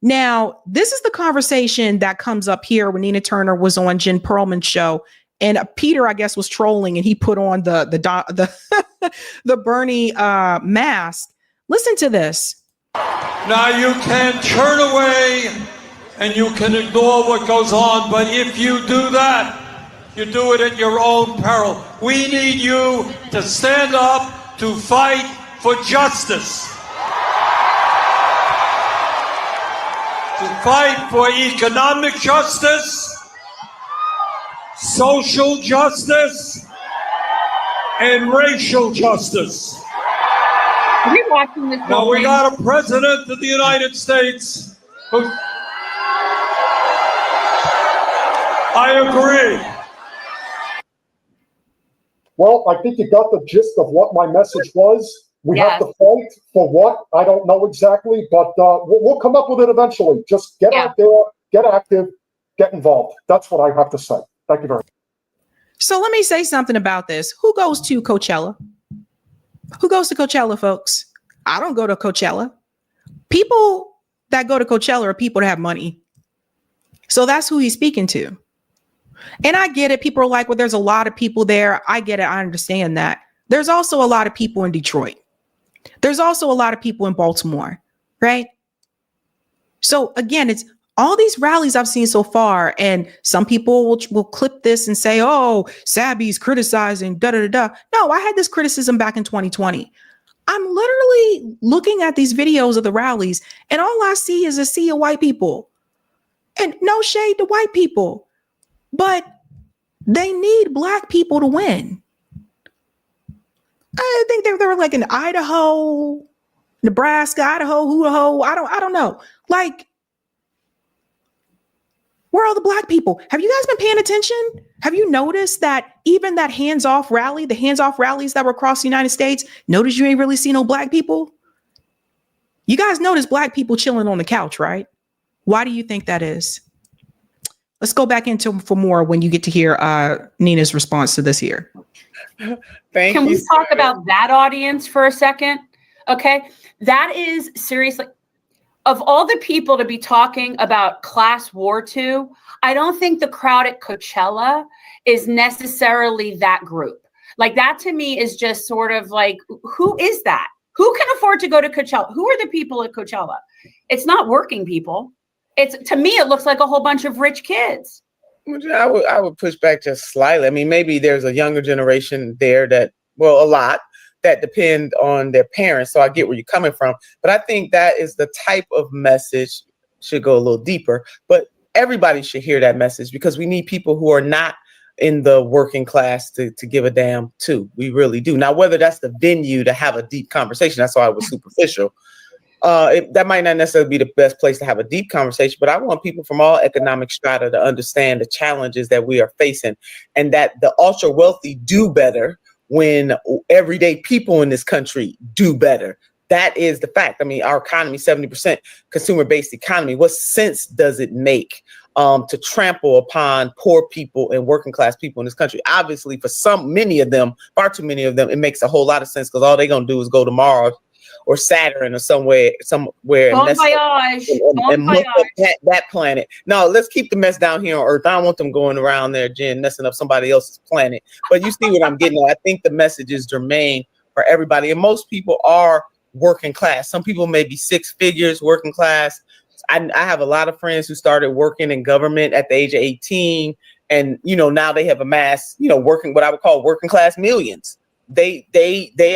Now, this is the conversation that comes up here when Nina Turner was on Jen Perlman's show. And Peter, I guess, was trolling and he put on the Bernie mask. Listen to this. Now, you can turn away and you can ignore what goes on. But if you do that, you do it at your own peril. We need you to stand up to fight for justice. To fight for economic justice, social justice, and racial justice. Are we watching this? Now we got a president of the United States who, I agree. Well, I think you got the gist of what my message was. We have to fight for what? I don't know exactly, but we'll come up with it eventually. Just get out there, get active, get involved. That's what I have to say. Thank you very much. So let me say something about this. Who goes to Coachella? Who goes to Coachella, folks? I don't go to Coachella. People that go to Coachella are people that have money. So that's who he's speaking to. And I get it. People are like, well, there's a lot of people there. I get it. I understand that. There's also a lot of people in Detroit. There's also a lot of people in Baltimore, right? So again, it's all these rallies I've seen so far, and some people will clip this and say, oh, Sabby's criticizing, da-da-da-da. No, I had this criticism back in 2020. I'm literally looking at these videos of the rallies, and all I see is a sea of white people. And no shade to white people, but they need Black people to win. I think they were like in Idaho, Nebraska, Idaho, I don't know. Like, where are all the Black people? Have you guys been paying attention? Have you noticed that even that hands-off rally, the hands-off rallies that were across the United States, notice you ain't really see no Black people? You guys notice Black people chilling on the couch, right? Why do you think that is? Let's go back into for more when you get to hear Nina's response to this here. Can we talk about that audience for a second? Okay. That is seriously, of all the people to be talking about class war to, I don't think the crowd at Coachella is necessarily that group. Like that to me is just sort of like, who is that? Who can afford to go to Coachella? Who are the people at Coachella? It's not working people. It's, to me, it looks like a whole bunch of rich kids. I would push back just slightly. I mean, maybe there's a younger generation there that, well, a lot that depend on their parents. So I get where you're coming from. But I think that is the type of message should go a little deeper. But everybody should hear that message because we need people who are not in the working class to give a damn too. We really do. Now, whether that's the venue to have a deep conversation, that's why it was superficial. That might not necessarily be the best place to have a deep conversation, but I want people from all economic strata to understand the challenges that we are facing and that the ultra wealthy do better when everyday people in this country do better. That is the fact. I mean, our economy, 70% consumer-based economy. What sense does it make to trample upon poor people and working class people in this country? Obviously, for many of them, far too many of them, it makes a whole lot of sense because all they're going to do is go to Mars or Saturn or somewhere and mess up that planet. No, let's keep the mess down here on Earth. I don't want them going around there, Jen, messing up somebody else's planet. But you see what I'm getting at. I think the message is germane for everybody. And most people are working class. Some people may be six figures working class. I have a lot of friends who started working in government at the age of 18. And, now they have amassed, working what I would call working class millions. They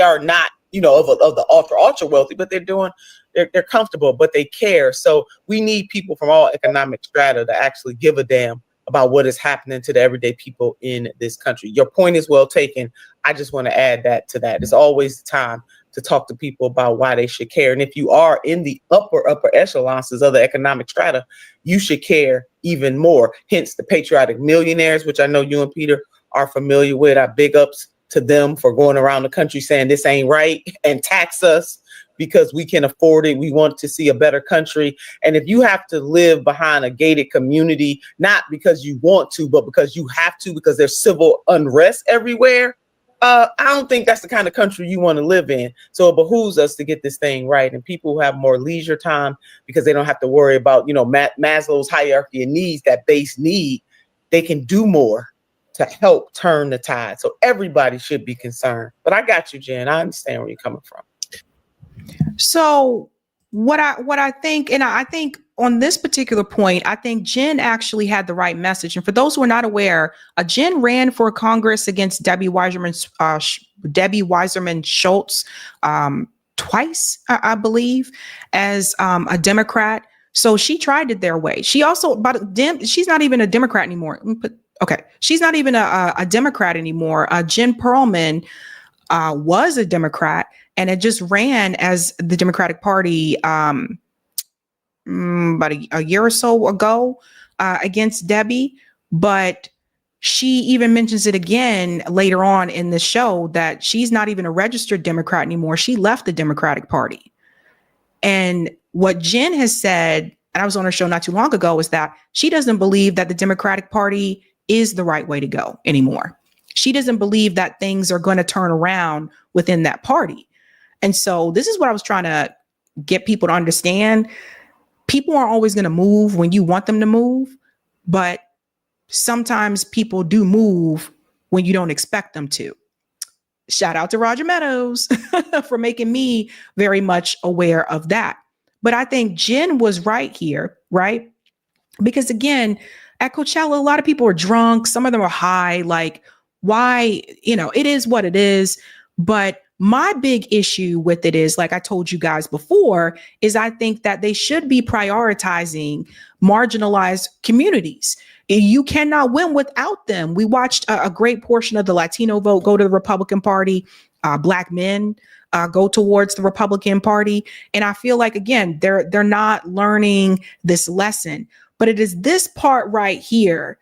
are not, of the ultra wealthy, but they're comfortable, but they care. So we need people from all economic strata to actually give a damn about what is happening to the everyday people in this country. Your point is well taken. I just want to add that to that. It's always the time to talk to people about why they should care. And if you are in the upper echelons of the economic strata, you should care even more. Hence the patriotic millionaires, which I know you and Peter are familiar with. Our big ups to them for going around the country saying this ain't right and tax us because we can afford it. We want to see a better country. And if you have to live behind a gated community, not because you want to, but because you have to, because there's civil unrest everywhere, I don't think that's the kind of country you want to live in. So it behooves us to get this thing right. And people who have more leisure time because they don't have to worry about, Maslow's hierarchy of needs, that base need, they can do more to help turn the tide. So everybody should be concerned. But I got you, Jen. I understand where you're coming from. So what I think, and I think on this particular point, I think Jen actually had the right message. And for those who are not aware, Jen ran for Congress against Debbie Weiserman Schultz twice, I believe, as a Democrat. So she tried it their way. She also, she's not even a Democrat anymore. She's not even a Democrat anymore. Jen Perlman was a Democrat and it just ran as the Democratic Party about a year or so ago against Debbie. But she even mentions it again later on in the show that she's not even a registered Democrat anymore. She left the Democratic Party. And what Jen has said, and I was on her show not too long ago, is that she doesn't believe that the Democratic Party is the right way to go anymore. She doesn't believe that things are going to turn around within that party. And so this is what I was trying to get people to understand. People aren't always going to move when you want them to move, but sometimes people do move when you don't expect them to. Shout out to Roger Meadows for making me very much aware of that. But I think Jen was right here, right? Because again, at Coachella, a lot of people are drunk. Some of them are high. Like, why? It is what it is. But my big issue with it is, like I told you guys before, is I think that they should be prioritizing marginalized communities. You cannot win without them. We watched a great portion of the Latino vote go to the Republican Party. Black men go towards the Republican Party. And I feel like, again, they're not learning this lesson. But it is this part right here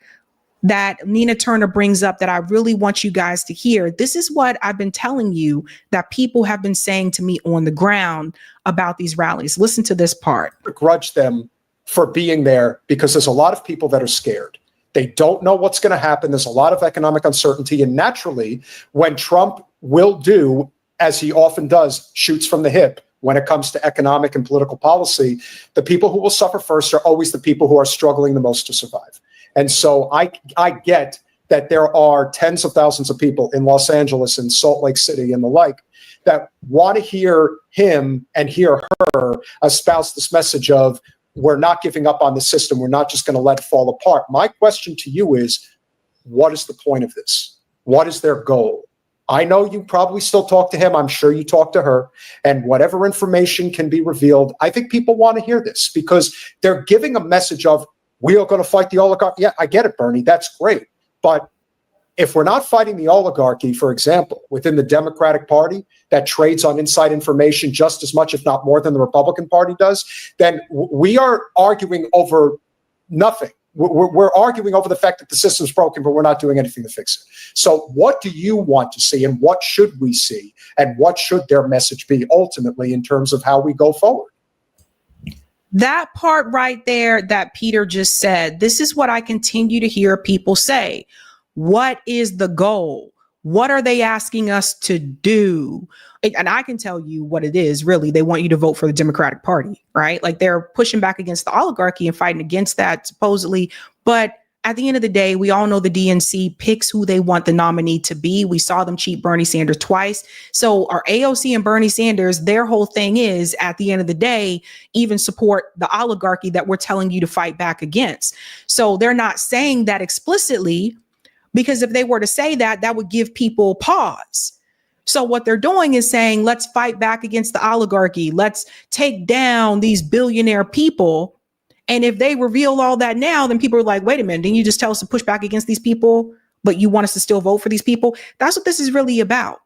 that Nina Turner brings up that I really want you guys to hear. This is what I've been telling you that people have been saying to me on the ground about these rallies. Listen to this part. Begrudge them for being there because there's a lot of people that are scared. They don't know what's going to happen. There's a lot of economic uncertainty. And naturally, when Trump will do, as he often does, shoots from the hip when it comes to economic and political policy, the people who will suffer first are always the people who are struggling the most to survive. And so I get that there are tens of thousands of people in Los Angeles and Salt Lake City and the like that want to hear him and hear her espouse this message of, we're not giving up on the system. We're not just going to let it fall apart. My question to you is, what is the point of this? What is their goal? I know you probably still talk to him. I'm sure you talk to her. And whatever information can be revealed, I think people want to hear this because they're giving a message of, we are going to fight the oligarchy. Yeah, I get it, Bernie. That's great. But if we're not fighting the oligarchy, for example, within the Democratic Party that trades on inside information just as much, if not more, than the Republican Party does, then we are arguing over nothing. We're arguing over the fact that the system's broken, but we're not doing anything to fix it. So what do you want to see, and what should we see, and what should their message be ultimately in terms of how we go forward? That part right there that Peter just said, this is what I continue to hear people say. What is the goal? What are they asking us to do? And I can tell you what it is, really. They want you to vote for the Democratic Party, right? Like they're pushing back against the oligarchy and fighting against that, supposedly. But at the end of the day, we all know the DNC picks who they want the nominee to be. We saw them cheat Bernie Sanders twice. So our AOC and Bernie Sanders, their whole thing is, at the end of the day, even support the oligarchy that we're telling you to fight back against. So they're not saying that explicitly, because if they were to say that, that would give people pause. So what they're doing is saying, let's fight back against the oligarchy. Let's take down these billionaire people. And if they reveal all that now, then people are like, wait a minute, didn't you just tell us to push back against these people, but you want us to still vote for these people? That's what this is really about.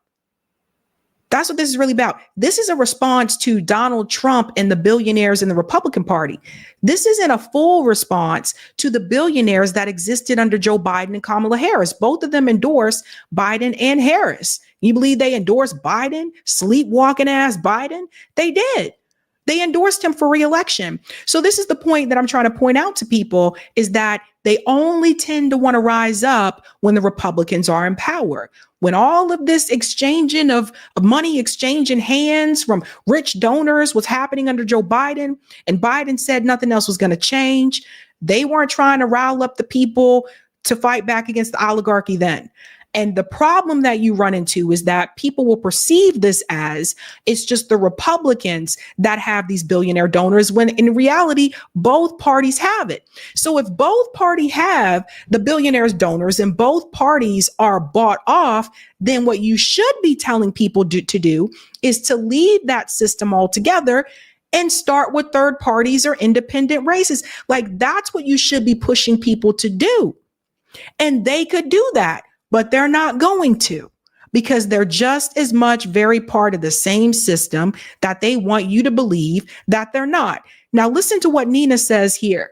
That's what this is really about. This is a response to Donald Trump and the billionaires in the Republican Party. This isn't a full response to the billionaires that existed under Joe Biden and Kamala Harris. Both of them endorsed Biden and Harris. You believe they endorsed Biden, sleepwalking ass Biden? They did. They endorsed him for re-election. So this is the point that I'm trying to point out to people, is that they only tend to want to rise up when the Republicans are in power. When all of this exchanging of money, exchanging hands from rich donors was happening under Joe Biden, and Biden said nothing else was going to change, they weren't trying to rile up the people to fight back against the oligarchy then. And the problem that you run into is that people will perceive this as it's just the Republicans that have these billionaire donors, when in reality, both parties have it. So if both parties have the billionaires donors and both parties are bought off, then what you should be telling people to do is to leave that system altogether and start with third parties or independent races. Like that's what you should be pushing people to do. And they could do that. But they're not going to, because they're just as much very part of the same system that they want you to believe that they're not. Now, listen to what Nina says here.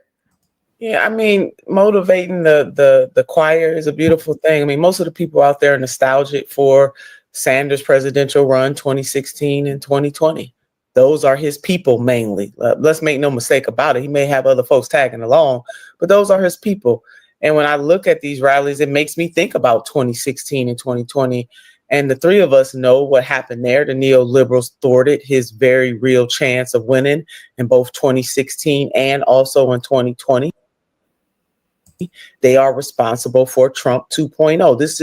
Yeah, I mean, motivating the choir is a beautiful thing. I mean, most of the people out there are nostalgic for Sanders' presidential run 2016 and 2020. Those are his people mainly. Let's make no mistake about it. He may have other folks tagging along, but those are his people. And when I look at these rallies, it makes me think about 2016 and 2020. And the three of us know what happened there. The neoliberals thwarted his very real chance of winning in both 2016 and also in 2020. They are responsible for Trump 2.0. This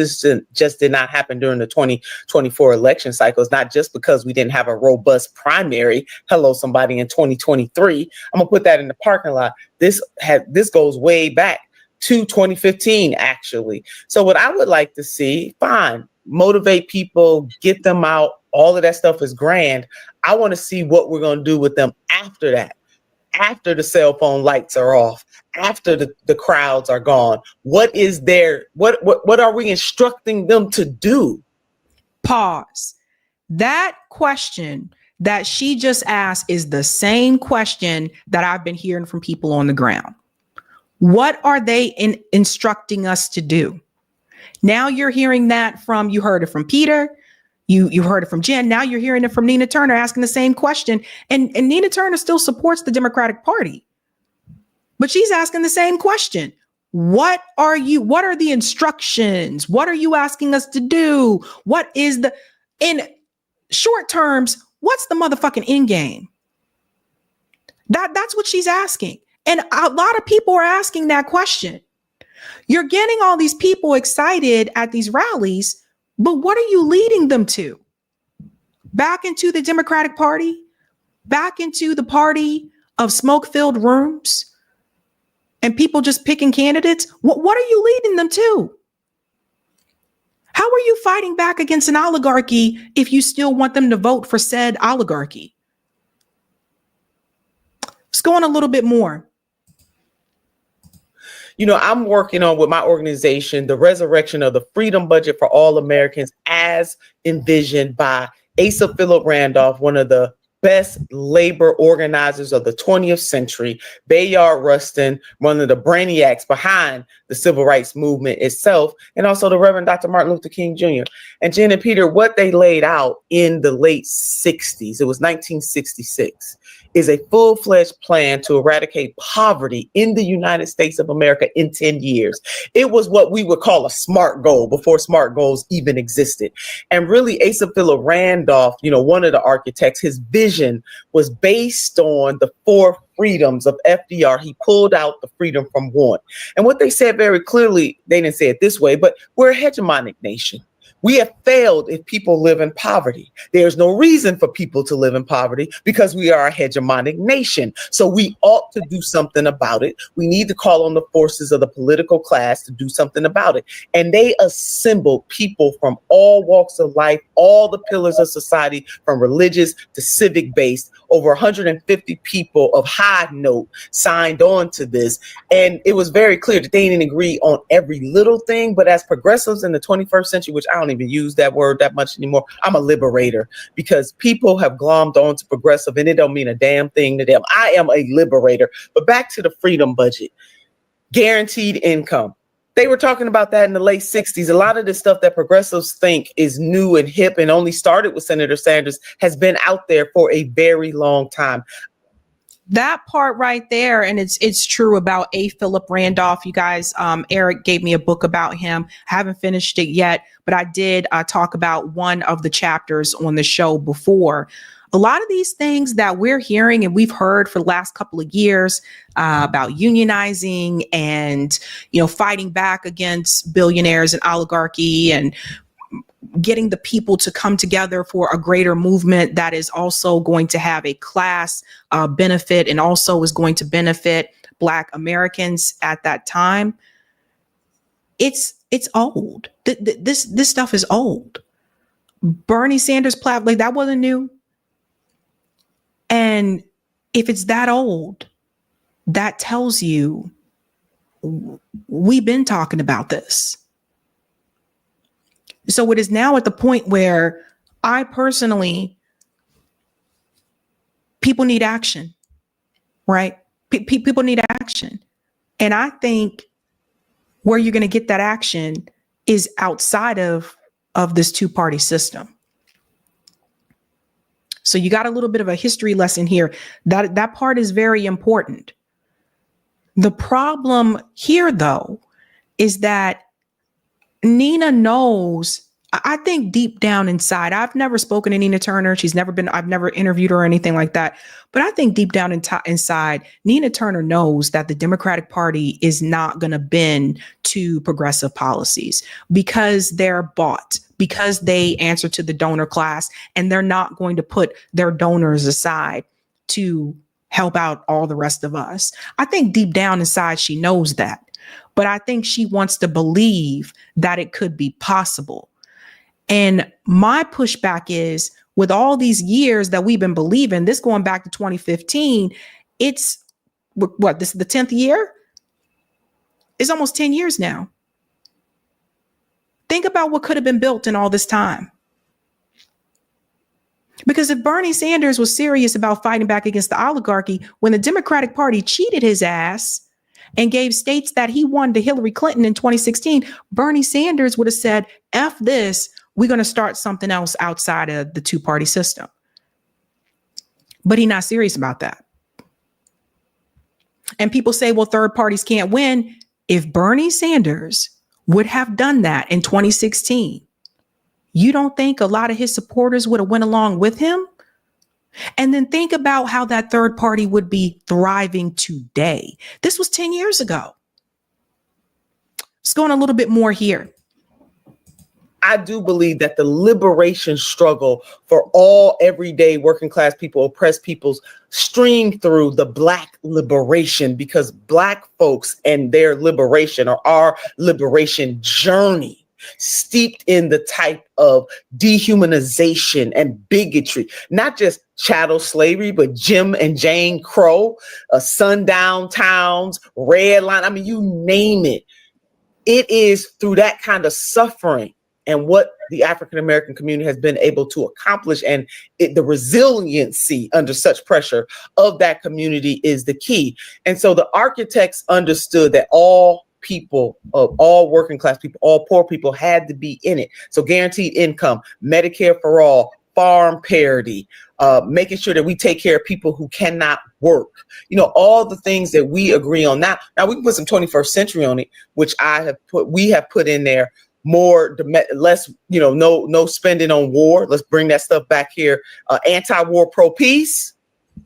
just did not happen during the 2024 election cycle. It's not just because we didn't have a robust primary. Hello, somebody, in 2023. I'm gonna put that in the parking lot. This goes way back to 2015, actually. So what I would like to see, fine, motivate people, get them out. All of that stuff is grand. I want to see what we're going to do with them after that, after the cell phone lights are off, after the crowds are gone. What is there? What are we instructing them to do? Pause. That question that she just asked is the same question that I've been hearing from people on the ground. What are they instructing us to do? Now you're hearing that from, you heard it from Peter, you heard it from Jen, now you're hearing it from Nina Turner asking the same question. And Nina Turner still supports the Democratic Party. But she's asking the same question. What are the instructions? What are you asking us to do? What is in short terms, what's the motherfucking end game? That's what she's asking. And a lot of people are asking that question. You're getting all these people excited at these rallies, but what are you leading them to? Back into the Democratic Party? Back into the party of smoke-filled rooms? And people just picking candidates? What are you leading them to? How are you fighting back against an oligarchy if you still want them to vote for said oligarchy? Let's go on a little bit more. You know, I'm working on with my organization, the resurrection of the freedom budget for all Americans as envisioned by Asa Philip Randolph, one of the best labor organizers of the 20th century, Bayard Rustin, one of the brainiacs behind the civil rights movement itself, and also the Reverend Dr. Martin Luther King Jr. And Jen and Peter, what they laid out in the late 60s, it was 1966, is a full-fledged plan to eradicate poverty in the United States of America in 10 years. It was what we would call a SMART goal before SMART goals even existed. And really, Asa Philip Randolph, you know, one of the architects, his vision was based on the four freedoms of FDR. He pulled out the freedom from want. And what they said very clearly, they didn't say it this way, but we're a hegemonic nation. We have failed if people live in poverty. There's no reason for people to live in poverty because we are a hegemonic nation. So we ought to do something about it. We need to call on the forces of the political class to do something about it. And they assembled people from all walks of life, all the pillars of society, from religious to civic based. Over 150 people of high note signed on to this. And it was very clear that they didn't agree on every little thing. But as progressives in the 21st century, which I don't even use that word that much anymore, I'm a liberator, because people have glommed on to progressive and it don't mean a damn thing to them. I am a liberator. But back to the freedom budget, guaranteed income. They were talking about that in the late 60s. A lot of the stuff that progressives think is new and hip and only started with Senator Sanders has been out there for a very long time. That part right there, and it's true about A. Philip Randolph. You guys, Eric gave me a book about him. I haven't finished it yet, but I did talk about one of the chapters on the show before. A lot of these things that we're hearing and we've heard for the last couple of years about unionizing and, you know, fighting back against billionaires and oligarchy and getting the people to come together for a greater movement that is also going to have a class benefit and also is going to benefit Black Americans at that time. It's old. This stuff is old. Bernie Sanders platform, like, that wasn't new. And if it's that old, that tells you we've been talking about this. So it is now at the point where I personally, people need action, right? People need action. And I think where you're going to get that action is outside of this two-party system. So you got a little bit of a history lesson here. That part is very important. The problem here, though, is that Nina knows, I think deep down inside, I've never spoken to Nina Turner. I've never interviewed her or anything like that. But I think deep down inside, Nina Turner knows that the Democratic Party is not going to bend to progressive policies because they're bought, because they answer to the donor class, and they're not going to put their donors aside to help out all the rest of us. I think deep down inside, she knows that. But I think she wants to believe that it could be possible. And my pushback is, with all these years that we've been believing, this going back to 2015, it's what, this is the 10th year? It's almost 10 years now. Think about what could have been built in all this time. Because if Bernie Sanders was serious about fighting back against the oligarchy, when the Democratic Party cheated his ass and gave states that he won to Hillary Clinton in 2016, Bernie Sanders would have said, F this, we're going to start something else outside of the two-party system. But he's not serious about that. And people say, well, third parties can't win. if Bernie Sanders would have done that in 2016, you don't think a lot of his supporters would have went along with him? And then think about how that third party would be thriving today. This was 10 years ago. Let's go on a little bit more here. I do believe that the liberation struggle for all everyday working class people, oppressed peoples, stream through the Black liberation, because Black folks and their liberation, or our liberation journey, steeped in the type of dehumanization and bigotry, not just chattel slavery, but Jim and Jane Crow, sundown towns, red line. I mean, you name it. It is through that kind of suffering and what the African-American community has been able to accomplish, and the resiliency under such pressure of that community is the key. And so the architects understood that all people, all working class people, all poor people had to be in it. So guaranteed income, Medicare for all, farm parity, making sure that we take care of people who cannot work, all the things that we agree on. Now we can put some 21st century on it, which we have put in there. Less, no spending on war. Let's bring that stuff back here. Anti-war, pro-peace,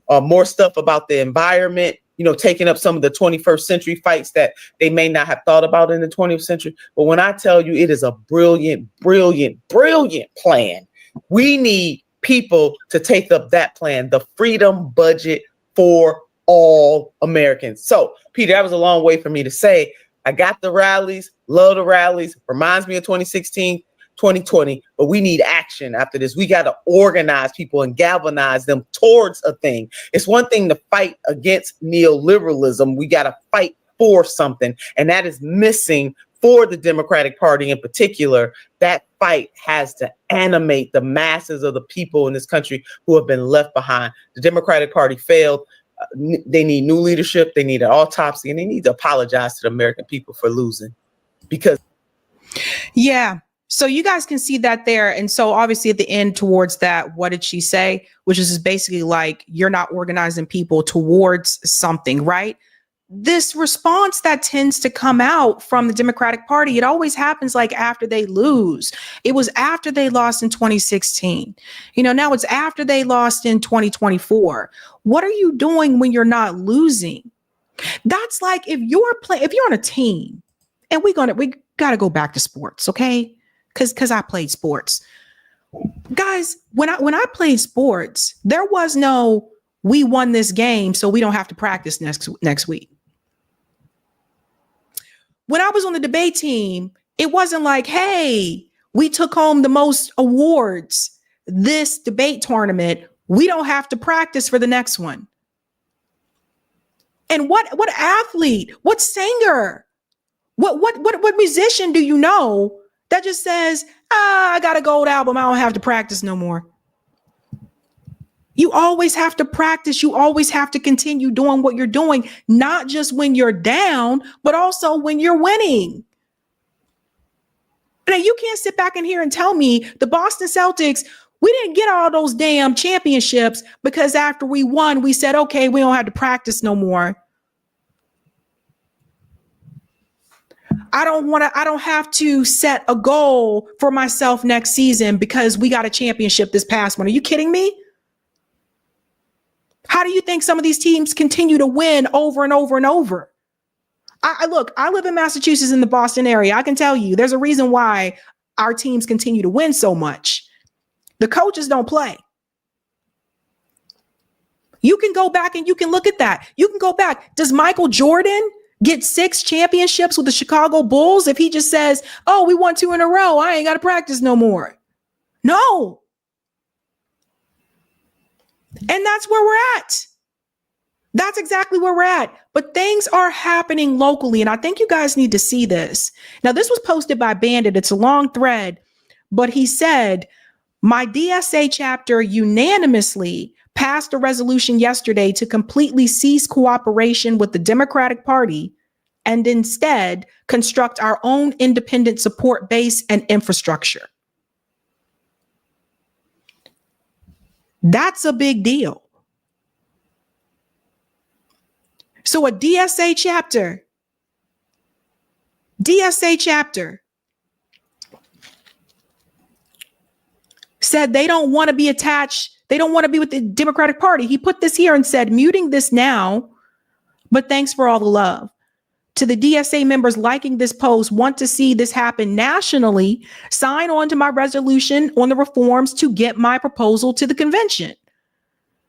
more stuff about the environment, taking up some of the 21st century fights that they may not have thought about in the 20th century. But when I tell you it is a brilliant, brilliant, brilliant plan, we need people to take up that plan, the freedom budget for all Americans. So, Peter, that was a long way for me to say, I got the rallies, love the rallies, reminds me of 2016, 2020, but we need action after this. We got to organize people and galvanize them towards a thing. It's one thing to fight against neoliberalism. We got to fight for something, and that is missing for the Democratic Party in particular. That fight has to animate the masses of the people in this country who have been left behind. The Democratic Party failed. They need new leadership. They need an autopsy, and they need to apologize to the American people for losing. Because yeah, so you guys can see that there. And so obviously at the end towards that, what did she say? Which is basically like, you're not organizing people towards something, right? This response that tends to come out from the Democratic Party, it always happens like after they lose. It was after they lost in 2016. Now it's after they lost in 2024. What are you doing when you're not losing? That's like if you're on a team, and we got to go back to sports, okay? Because I played sports. Guys, when I played sports, there was no, we won this game, so we don't have to practice next week. When I was on the debate team, it wasn't like, hey, we took home the most awards this debate tournament. We don't have to practice for the next one. And what athlete, what singer, what musician do you know that just says, I got a gold album, I don't have to practice no more? You always have to practice. You always have to continue doing what you're doing, not just when you're down, but also when you're winning. Now, you can't sit back in here and tell me the Boston Celtics, we didn't get all those damn championships because after we won, we said, okay, we don't have to practice no more. I don't have to set a goal for myself next season because we got a championship this past one. Are you kidding me? How do you think some of these teams continue to win over and over and over? I live in Massachusetts in the Boston area. I can tell you there's a reason why our teams continue to win so much. The coaches don't play. You can go back and you can look at that. You can go back. Does Michael Jordan get 6 championships with the Chicago Bulls if he just says, oh, we won 2 in a row, I ain't got to practice no more? No. And that's where we're at. That's exactly where we're at. But things are happening locally. And I think you guys need to see this. Now, this was posted by Bandit. It's a long thread. But he said, my DSA chapter unanimously passed a resolution yesterday to completely cease cooperation with the Democratic Party and instead construct our own independent support base and infrastructure. That's a big deal. So a DSA chapter DSA chapter said they don't want to be attached. They don't want to be with the Democratic Party. He put this here and said, muting this now, but thanks for all the love. To the DSA members liking this post, want to see this happen nationally, sign on to my resolution on the reforms to get my proposal to the convention.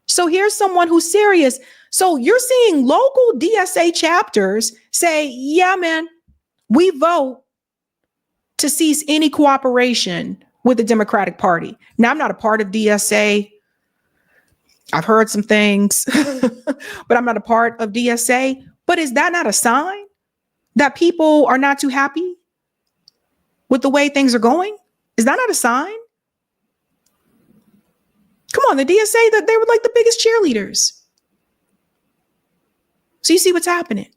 So here's someone who's serious. So you're seeing local DSA chapters say, yeah, man, we vote to cease any cooperation with the Democratic Party. Now, I'm not a part of DSA. I've heard some things, but I'm not a part of DSA. But is that not a sign that people are not too happy with the way things are going? Is that not a sign? Come on, the DSA, that they were like the biggest cheerleaders. So you see what's happening.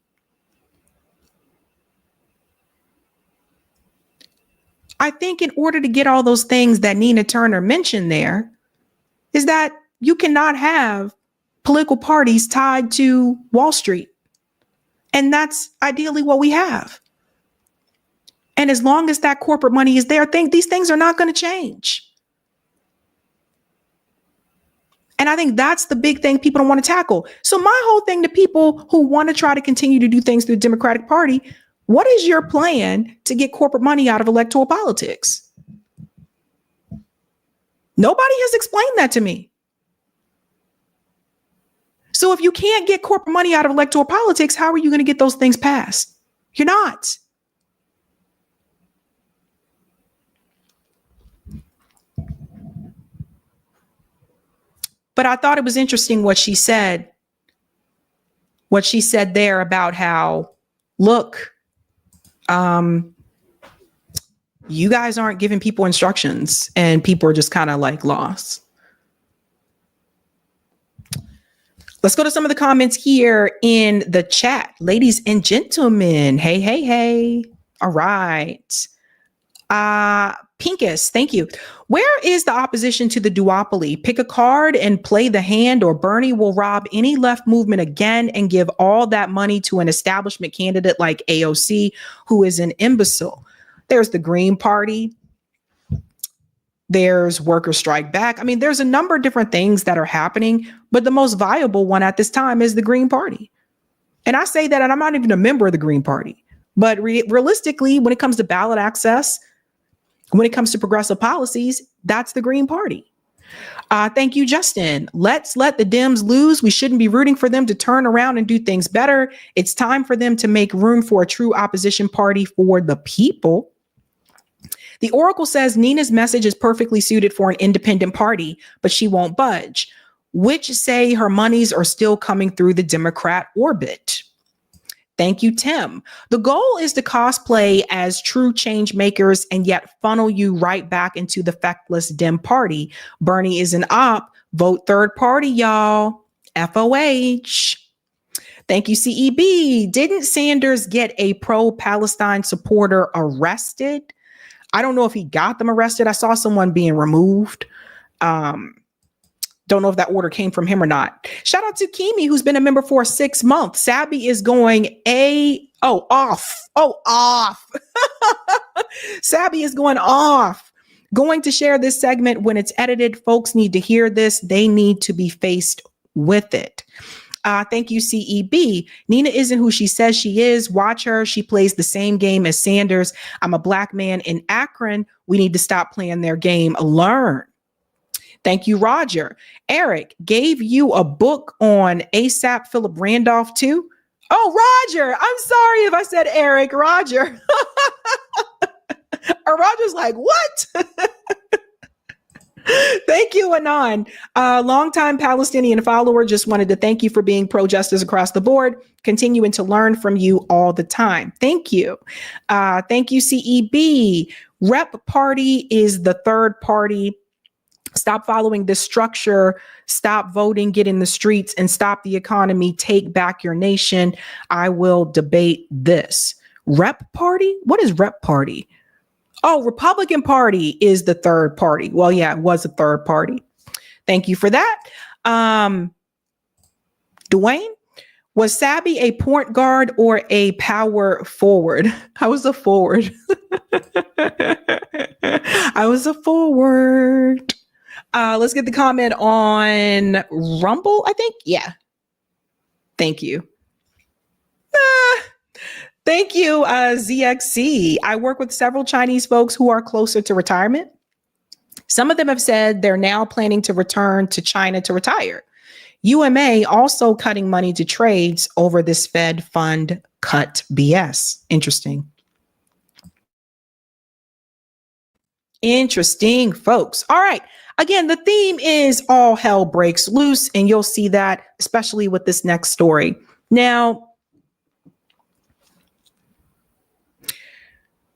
I think in order to get all those things that Nina Turner mentioned there, is that you cannot have political parties tied to Wall Street. And that's ideally what we have. And as long as that corporate money is there, these things are not going to change. And I think that's the big thing people don't want to tackle. So my whole thing to people who want to try to continue to do things through the Democratic Party, what is your plan to get corporate money out of electoral politics? Nobody has explained that to me. So if you can't get corporate money out of electoral politics, how are you going to get those things passed? You're not. But I thought it was interesting what she said there about how, look, you guys aren't giving people instructions and people are just kind of like lost. Let's go to some of the comments here in the chat. Ladies and gentlemen, hey, hey, hey. All right. Pinkus, thank you. Where is the opposition to the duopoly? Pick a card and play the hand, or Bernie will rob any left movement again and give all that money to an establishment candidate like AOC, who is an imbecile. There's the Green Party. There's Workers Strike Back. I mean, there's a number of different things that are happening, but the most viable one at this time is the Green Party. And I say that, and I'm not even a member of the Green Party, but realistically, when it comes to ballot access, when it comes to progressive policies, that's the Green Party. Thank you, Justin. Let's let the Dems lose. We shouldn't be rooting for them to turn around and do things better. It's time for them to make room for a true opposition party for the people. The Oracle says Nina's message is perfectly suited for an independent party, but she won't budge, which say her monies are still coming through the Democrat orbit. Thank you, Tim. The goal is to cosplay as true change makers and yet funnel you right back into the feckless Dem party. Bernie is an op. Vote third party, y'all. FOH. Thank you, CEB. Didn't Sanders get a pro-Palestine supporter arrested? I don't know if he got them arrested. I saw someone being removed. Don't know if that order came from him or not. Shout out to Kimi, who's been a member for 6 months. Sabby is going off. Sabby is going off. Going to share this segment when it's edited. Folks need to hear this. They need to be faced with it. Thank you, CEB. Nina isn't who she says she is. Watch her. She plays the same game as Sanders. I'm a black man in Akron. We need to stop playing their game. Learn. Thank you, Roger. Eric gave you a book on ASAP Philip Randolph too. Oh, Roger. I'm sorry if I said Eric. Roger. Or Roger's like, what? Thank you, Anon. Longtime Palestinian follower. Just wanted to thank you for being pro-justice across the board. Continuing to learn from you all the time. Thank you. Thank you, CEB. Rep Party is the third party. Stop following this structure. Stop voting, get in the streets, and stop the economy. Take back your nation. I will debate this. Rep Party? What is Rep Party? Oh, Republican Party is the third party. Well, yeah, it was a third party. Thank you for that. Dwayne, Was Sabby a point guard or a power forward? I was a forward. I was a forward. Let's get the comment on Rumble, I think. Yeah. Thank you. Thank you, ZXC. I work with several Chinese folks who are closer to retirement. Some of them have said they're now planning to return to China to retire. UMA also cutting money to trades over this Fed fund cut BS. Interesting. Interesting, folks. All right. Again, the theme is all hell breaks loose, and you'll see that especially with this next story. Now,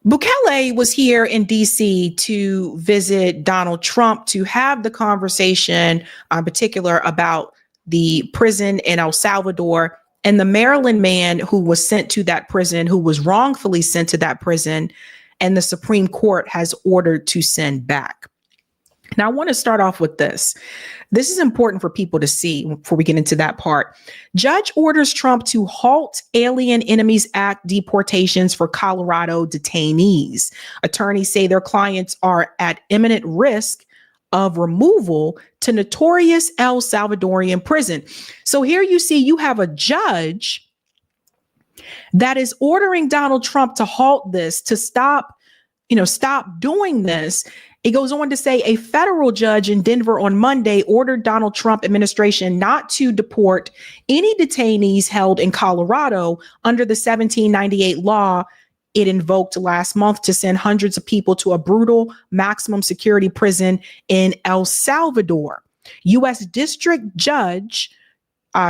Bukele was here in DC to visit Donald Trump to have the conversation in particular about the prison in El Salvador and the Maryland man who was sent to that prison, who was wrongfully sent to that prison, and the Supreme Court has ordered to send back. Now, I want to start off with this. This is important for people to see before we get into that part. Judge orders Trump to halt Alien Enemies Act deportations for Colorado detainees. Attorneys say their clients are at imminent risk of removal to notorious El Salvadorian prison. So here you see you have a judge that is ordering Donald Trump to halt this, to stop doing this. It goes on to say a federal judge in Denver on Monday ordered Donald Trump administration not to deport any detainees held in Colorado under the 1798 law it invoked last month to send hundreds of people to a brutal maximum security prison in El Salvador. U.S. District Judge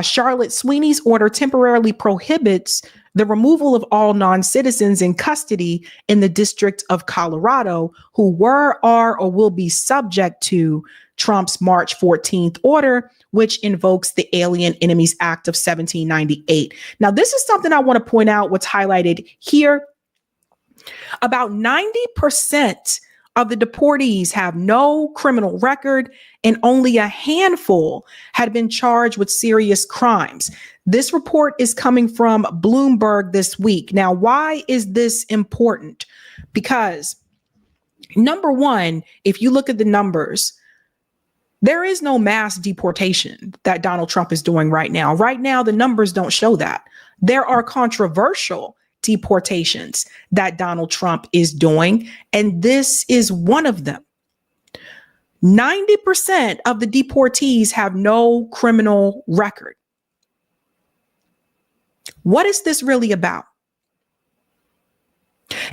Charlotte Sweeney's order temporarily prohibits the removal of all non-citizens in custody in the District of Colorado who were, are, or will be subject to Trump's March 14th order, which invokes the Alien Enemies Act of 1798. Now, this is something I want to point out what's highlighted here. About 90% of the deportees have no criminal record, and only a handful had been charged with serious crimes. This report is coming from Bloomberg this week. Now, why is this important? Because number one, if you look at the numbers, there is no mass deportation that Donald Trump is doing right now. Right now, the numbers don't show that. There are controversial deportations that Donald Trump is doing, and this is one of them. 90% of the deportees have no criminal record. What is this really about?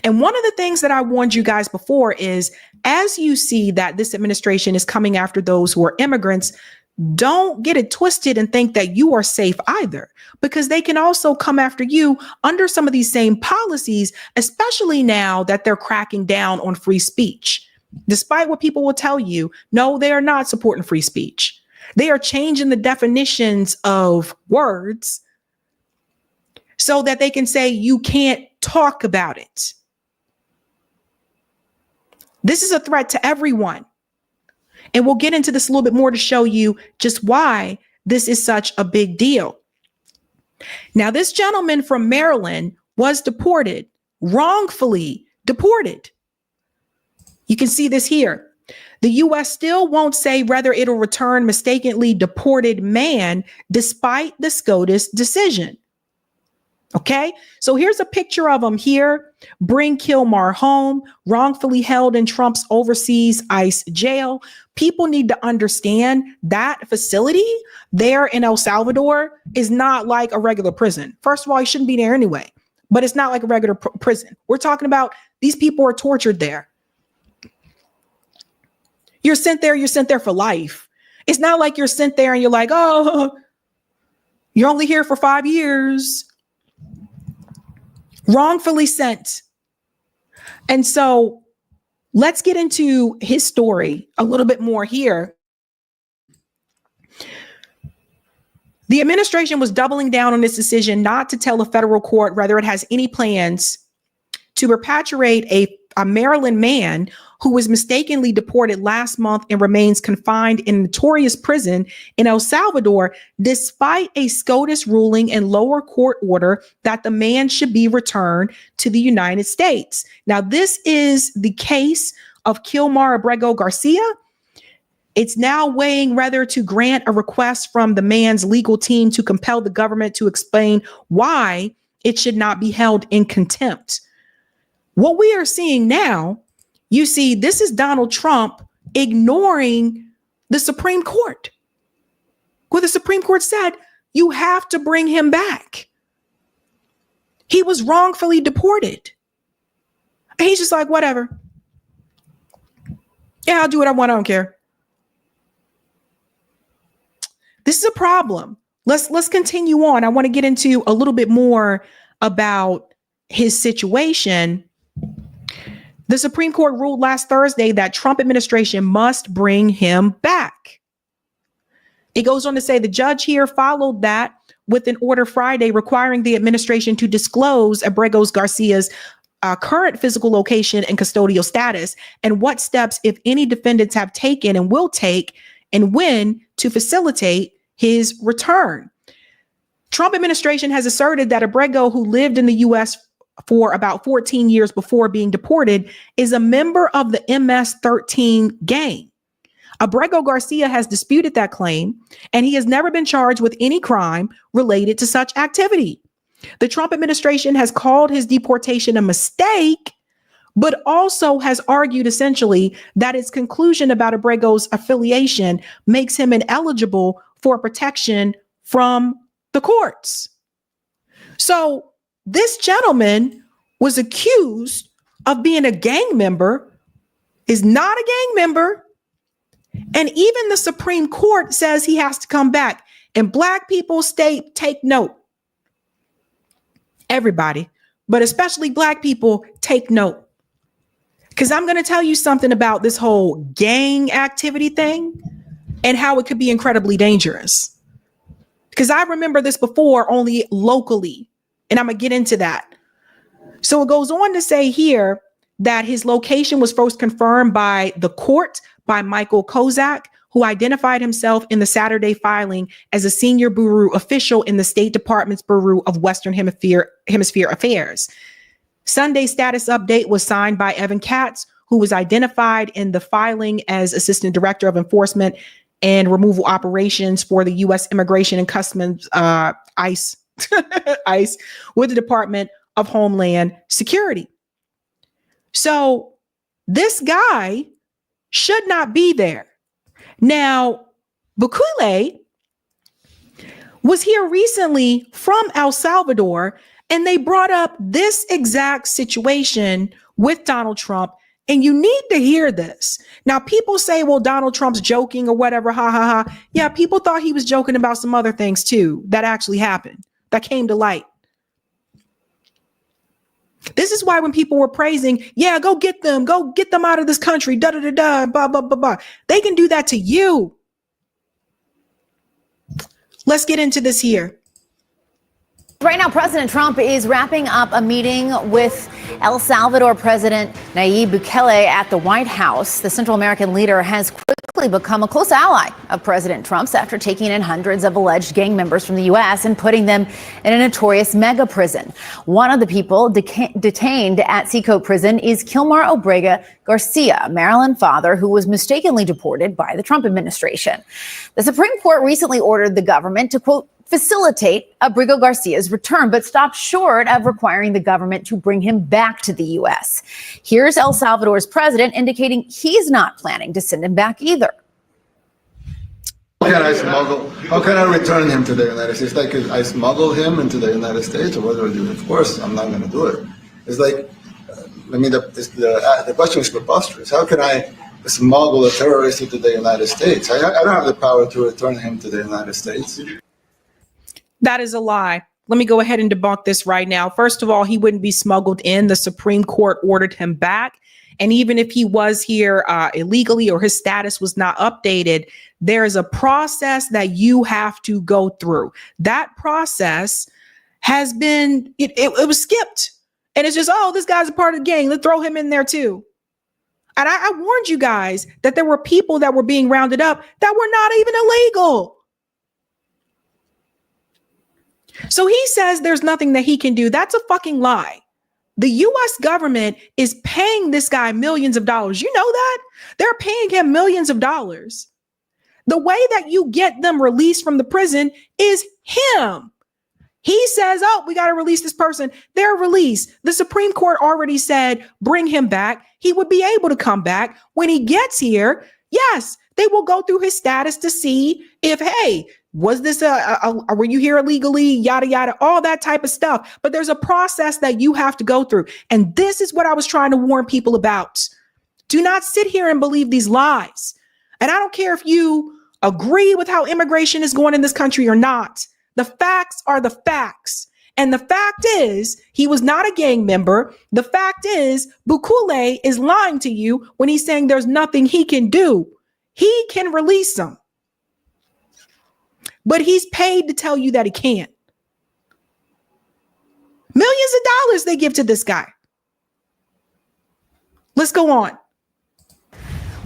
And one of the things that I warned you guys before is, as you see that this administration is coming after those who are immigrants, don't get it twisted and think that you are safe either, because they can also come after you under some of these same policies, especially now that they're cracking down on free speech. Despite what people will tell you, no, they are not supporting free speech. They are changing the definitions of words so that they can say you can't talk about it. This is a threat to everyone. And we'll get into this a little bit more to show you just why this is such a big deal. Now, this gentleman from Maryland was deported, wrongfully deported. You can see this here. The U.S. still won't say whether it'll return mistakenly deported man despite the SCOTUS decision. Okay, so here's a picture of him here. Bring Kilmar home, wrongfully held in Trump's overseas ICE jail. People need to understand that facility there in El Salvador is not like a regular prison. First of all, he shouldn't be there anyway, but it's not like a regular prison. We're talking about these people are tortured there. You're sent there for life. It's not like you're sent there and you're like, oh, you're only here for 5 years. Wrongfully sent. And so let's get into his story a little bit more here. The administration was doubling down on its decision not to tell a federal court whether it has any plans to repatriate a Maryland man who was mistakenly deported last month and remains confined in a notorious prison in El Salvador, despite a SCOTUS ruling and lower court order that the man should be returned to the United States. Now, this is the case of Kilmar Abrego Garcia. It's now weighing whether to grant a request from the man's legal team to compel the government to explain why it should not be held in contempt. What we are seeing now, you see, this is Donald Trump ignoring the Supreme Court. Where the Supreme Court said, you have to bring him back. He was wrongfully deported. And he's just like, whatever. Yeah, I'll do what I want. I don't care. This is a problem. Let's continue on. I want to get into a little bit more about his situation. The Supreme Court ruled last Thursday that Trump administration must bring him back. It goes on to say the judge here followed that with an order Friday requiring the administration to disclose Abrego Garcia's current physical location and custodial status, and what steps, if any, defendants have taken and will take, and when, to facilitate his return. Trump administration has asserted that Abrego, who lived in the U.S. for about 14 years before being deported, is a member of the MS-13 gang. Abrego Garcia has disputed that claim, and he has never been charged with any crime related to such activity. The Trump administration has called his deportation a mistake, but also has argued essentially that its conclusion about Abrego's affiliation makes him ineligible for protection from the courts. So this gentleman was accused of being a gang member, is not a gang member, and even the Supreme Court says he has to come back. And Black people take note. Everybody, but especially Black people, take note. Because I'm going to tell you something about this whole gang activity thing and how it could be incredibly dangerous. Because I remember this before only locally, and I'm going to get into that. So it goes on to say here that his location was first confirmed by the court by Michael Kozak, who identified himself in the Saturday filing as a senior bureau official in the State Department's Bureau of Western Hemisphere Affairs. Sunday's status update was signed by Evan Katz, who was identified in the filing as Assistant Director of Enforcement and Removal Operations for the U.S. Immigration and Customs, ICE, ICE, with the Department of Homeland Security. So this guy should not be there. Now, Bukele was here recently from El Salvador, and they brought up this exact situation with Donald Trump. And you need to hear this. Now, people say, well, Donald Trump's joking or whatever. Ha, ha, ha. Yeah, people thought he was joking about some other things, too, that actually happened, that came to light. This is why when people were praising, yeah, go get them out of this country, da da da da, blah, blah, blah, blah. They can do that to you. Let's get into this here. Right now, President Trump is wrapping up a meeting with El Salvador President Nayib Bukele at the White House. The Central American leader has quickly become a close ally of President Trump's after taking in hundreds of alleged gang members from the U.S. and putting them in a notorious mega prison. One of the people detained at Seacoast Prison is Kilmar Abrego Garcia, a Maryland father who was mistakenly deported by the Trump administration. The Supreme Court recently ordered the government to, quote, facilitate Abrego Garcia's return, but stopped short of requiring the government to bring him back to the U.S. Here's El Salvador's president indicating he's not planning to send him back either. How can I return him to the United States? Like, I smuggle him into the United States, or what do I do? Of course, I'm not going to do it. It's like, the question is preposterous. How can I smuggle a terrorist into the United States? I don't have the power to return him to the United States. That is a lie. Let me go ahead and debunk this right now. First of all, he wouldn't be smuggled in. The Supreme Court ordered him back. And even if he was here illegally or his status was not updated, there is a process that you have to go through. That process has been, it was skipped. And it's just, oh, this guy's a part of the gang. Let's throw him in there too. And I warned you guys that there were people that were being rounded up that were not even illegal. So he says there's nothing that he can do. That's a fucking lie. The US government is paying this guy millions of dollars. You know that? They're paying him millions of dollars. The way that you get them released from the prison is him. He says, oh, we got to release this person. They're released. The Supreme Court already said, bring him back. He would be able to come back. When he gets here, yes, they will go through his status to see if, hey, was this were you here illegally? Yada, yada, all that type of stuff. But there's a process that you have to go through. And this is what I was trying to warn people about. Do not sit here and believe these lies. And I don't care if you agree with how immigration is going in this country or not. The facts are the facts. And the fact is, he was not a gang member. The fact is, Bukele is lying to you when he's saying there's nothing he can do. He can release them. But he's paid to tell you that he can't. Millions of dollars they give to this guy. Let's go on.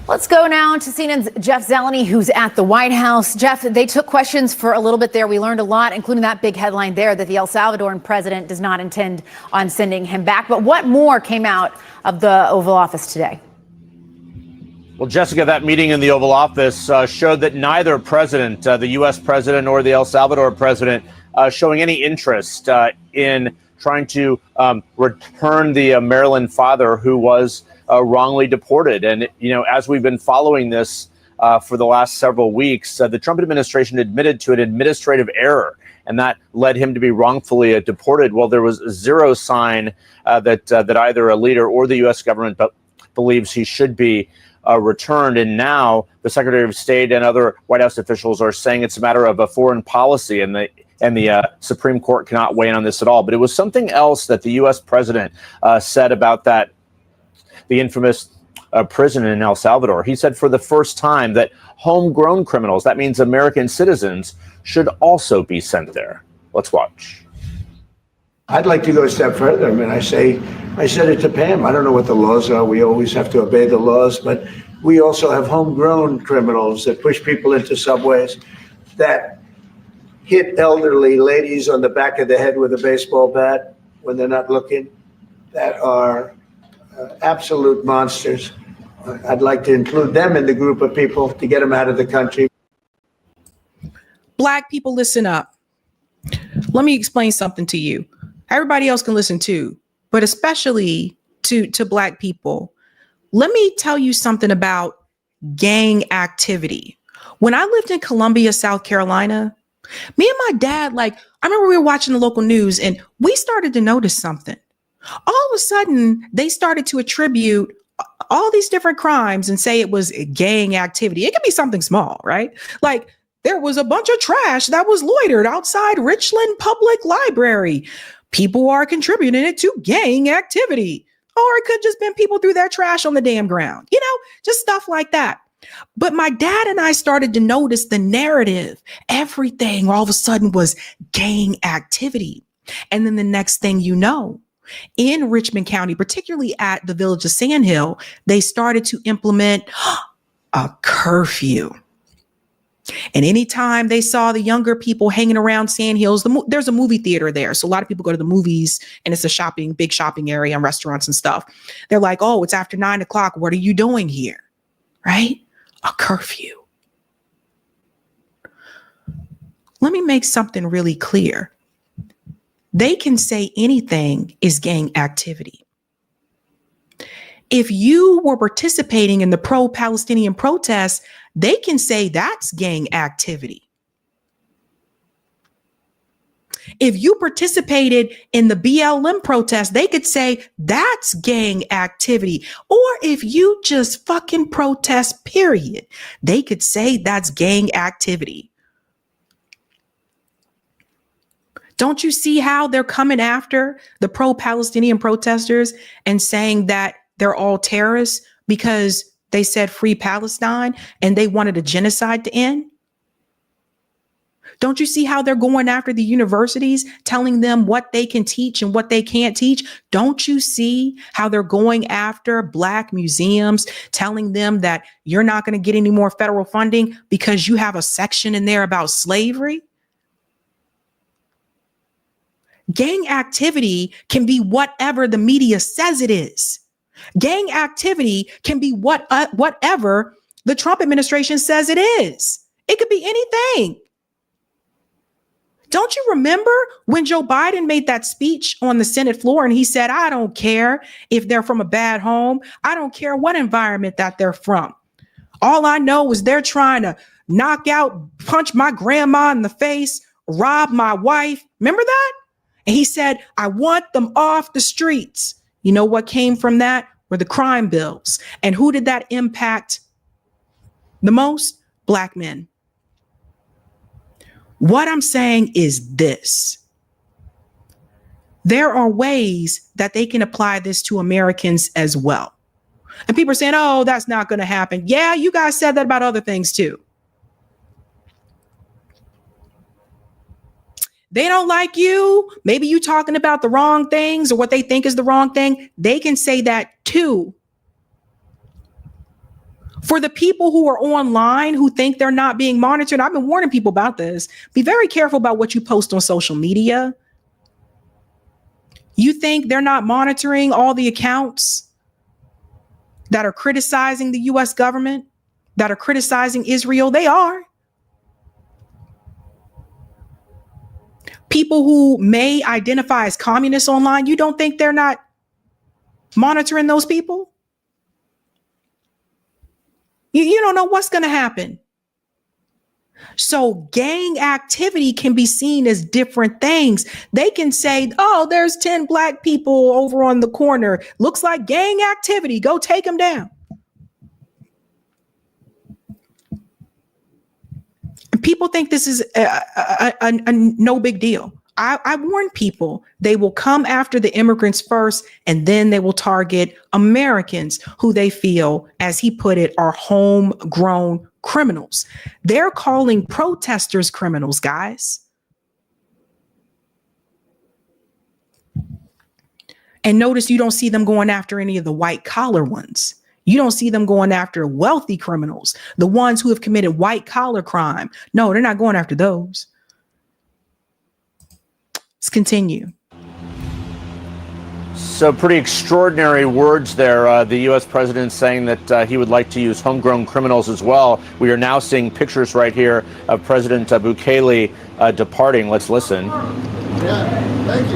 Let's go now to CNN's Jeff Zeleny, who's at the White House. Jeff, they took questions for a little bit there. We learned a lot, including that big headline there that the El Salvadoran president does not intend on sending him back. But what more came out of the Oval Office today? Well, Jessica, that meeting in the Oval Office showed that neither president, the U.S. president or the El Salvador president, showing any interest in trying to return the Maryland father who was wrongly deported. And, you know, as we've been following this for the last several weeks, the Trump administration admitted to an administrative error, and that led him to be wrongfully deported. Well, there was zero sign that either a leader or the U.S. government believes he should be returned. And now the Secretary of State and other White House officials are saying it's a matter of a foreign policy, and the Supreme Court cannot weigh in on this at all. But it was something else that the U.S. president said about the infamous prison in El Salvador. He said for the first time that homegrown criminals, that means American citizens, should also be sent there. Let's watch. I'd like to go a step further. I mean, I said it to Pam. I don't know what the laws are. We always have to obey the laws, but we also have homegrown criminals that push people into subways, that hit elderly ladies on the back of the head with a baseball bat when they're not looking, that are absolute monsters. I'd like to include them in the group of people to get them out of the country. Black people, listen up. Let me explain something to you. Everybody else can listen too, but especially to Black people. Let me tell you something about gang activity. When I lived in Columbia, South Carolina, me and my dad, I remember we were watching the local news and we started to notice something. All of a sudden, they started to attribute all these different crimes and say it was gang activity. It could be something small, right? Like there was a bunch of trash that was loitered outside Richland Public Library. People are contributing it to gang activity. Or it could just been people threw their trash on the damn ground, just stuff like that. But my dad and I started to notice the narrative. Everything all of a sudden was gang activity. And then the next thing you know, in Richmond County, particularly at the village of Sandhill, they started to implement a curfew. And anytime they saw the younger people hanging around Sandhills, there's a movie theater there. So a lot of people go to the movies and it's a big shopping area and restaurants and stuff. They're like, oh, it's after 9 o'clock. What are you doing here? Right? A curfew. Let me make something really clear. They can say anything is gang activity. If you were participating in the pro-Palestinian protests, they can say that's gang activity. If you participated in the BLM protest, they could say that's gang activity. Or if you just fucking protest, period, they could say that's gang activity. Don't you see how they're coming after the pro-Palestinian protesters and saying that they're all terrorists because they said free Palestine and they wanted a genocide to end? Don't you see how they're going after the universities, telling them what they can teach and what they can't teach? Don't you see how they're going after Black museums, telling them that you're not going to get any more federal funding because you have a section in there about slavery? Gang activity can be whatever the media says it is. Gang activity can be whatever the Trump administration says it is. It could be anything. Don't you remember when Joe Biden made that speech on the Senate floor and he said, I don't care if they're from a bad home. I don't care what environment that they're from. All I know is they're trying to knock out, punch my grandma in the face, rob my wife. Remember that? And he said, I want them off the streets. You know what came from that? Were the crime bills. And who did that impact the most? Black men. What I'm saying is this. There are ways that they can apply this to Americans as well. And people are saying, oh, that's not going to happen. Yeah, you guys said that about other things too. They don't like you. Maybe you talking about the wrong things or what they think is the wrong thing. They can say that too. For the people who are online who think they're not being monitored, I've been warning people about this. Be very careful about what you post on social media. You think they're not monitoring all the accounts that are criticizing the US government, that are criticizing Israel? They are. People who may identify as communists online, you don't think they're not monitoring those people? You don't know what's going to happen. So gang activity can be seen as different things. They can say, oh, there's 10 Black people over on the corner. Looks like gang activity. Go take them down. And people think this is a no big deal. I warn people, they will come after the immigrants first, and then they will target Americans who they feel, as he put it, are homegrown criminals. They're calling protesters criminals, guys. And notice you don't see them going after any of the white collar ones. You don't see them going after wealthy criminals, the ones who have committed white collar crime. No, they're not going after those. Let's continue. So pretty extraordinary words there. The U.S. president saying that he would like to use homegrown criminals as well. We are now seeing pictures right here of President Bukele departing. Let's listen. Yeah, thank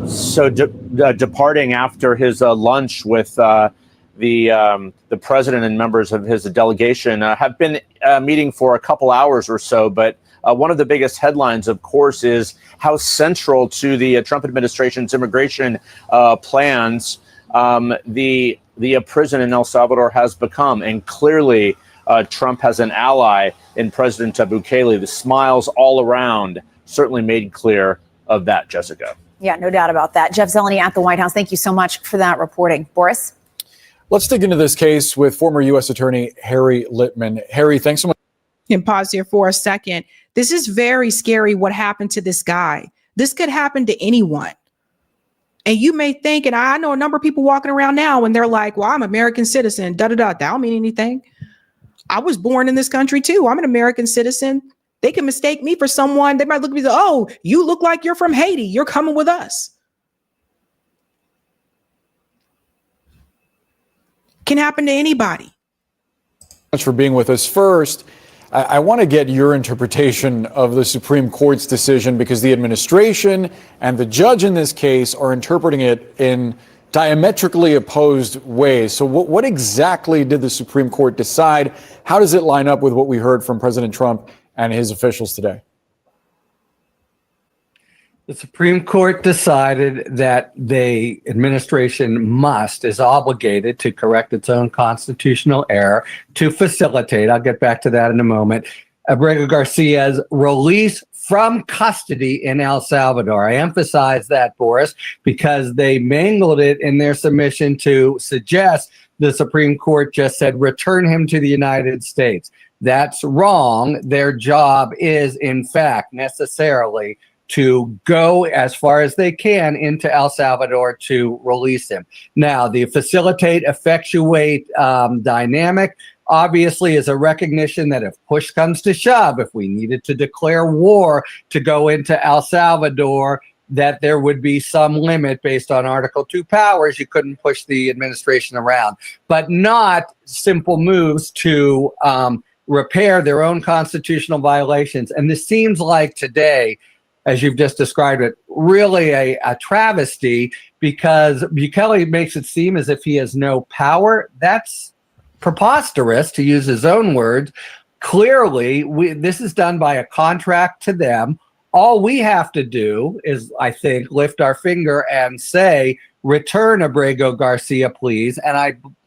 you. So departing after his lunch with the president and members of his delegation have been meeting for a couple hours or so. But one of the biggest headlines, of course, is how central to the Trump administration's immigration plans the prison in El Salvador has become. And clearly, Trump has an ally in President Bukele. The smiles all around certainly made clear of that, Jessica. Yeah, no doubt about that. Jeff Zeleny at the White House. Thank you so much for that reporting. Boris? Let's dig into this case with former U.S. Attorney Harry Litman. Harry, thanks so much. You can pause here for a second. This is very scary what happened to this guy. This could happen to anyone. And you may think, and I know a number of people walking around now and they're like, well, I'm an American citizen, That don't mean anything. I was born in this country too. I'm an American citizen. They can mistake me for someone. They might look at me and say, oh, you look like you're from Haiti. You're coming with us. Can happen to anybody. Thanks for being with us. First, I want to get your interpretation of the Supreme Court's decision, because the administration and the judge in this case are interpreting it in diametrically opposed ways. So what exactly did the Supreme Court decide? How does it line up with what we heard from President Trump and his officials today? The Supreme Court decided that the administration is obligated to correct its own constitutional error to facilitate, I'll get back to that in a moment, Abrego Garcia's release from custody in El Salvador. I emphasize that, Boris, because they mangled it in their submission to suggest the Supreme Court just said, return him to the United States. That's wrong. Their job is, in fact, necessarily to go as far as they can into El Salvador to release him. Now, the facilitate, effectuate dynamic obviously is a recognition that if push comes to shove, if we needed to declare war to go into El Salvador, that there would be some limit based on Article 2 powers. You couldn't push the administration around, but not simple moves to repair their own constitutional violations. And this seems like today, as you've just described it, really a travesty, because Bukele makes it seem as if he has no power. That's preposterous, to use his own words. Clearly, this is done by a contract to them. All we have to do is, I think, lift our finger and say, return Abrego Garcia, please. And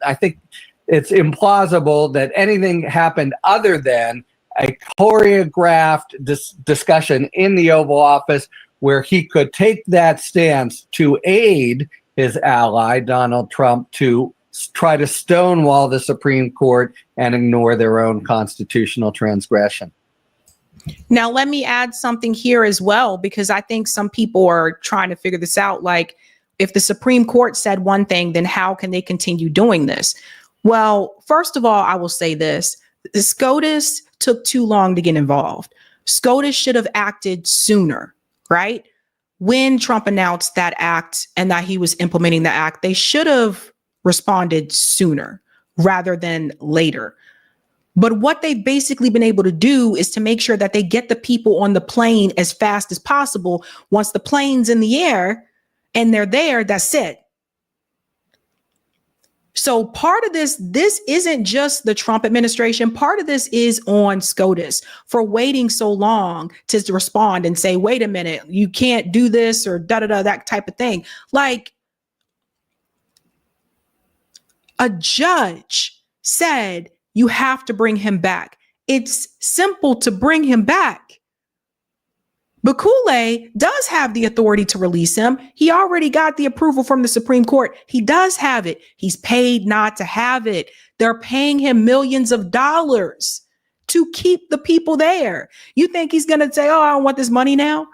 I think it's implausible that anything happened other than a choreographed discussion in the Oval Office where he could take that stance to aid his ally, Donald Trump, to try to stonewall the Supreme Court and ignore their own constitutional transgression. Now, let me add something here as well, because I think some people are trying to figure this out. Like, if the Supreme Court said one thing, then how can they continue doing this? Well, first of all, I will say this. The SCOTUS took too long to get involved. SCOTUS should have acted sooner, right? When Trump announced that act and that he was implementing the act, they should have responded sooner rather than later. But what they've basically been able to do is to make sure that they get the people on the plane as fast as possible. Once the plane's in the air and they're there, that's it. So part of this isn't just the Trump administration. Part of this is on SCOTUS for waiting so long to respond and say, wait a minute, you can't do this or da-da-da, that type of thing. Like, a judge said, you have to bring him back. It's simple to bring him back. Bukele does have the authority to release him. He already got the approval from the Supreme Court. He does have it. He's paid not to have it. They're paying him millions of dollars to keep the people there. You think he's going to say, oh, I don't want this money now?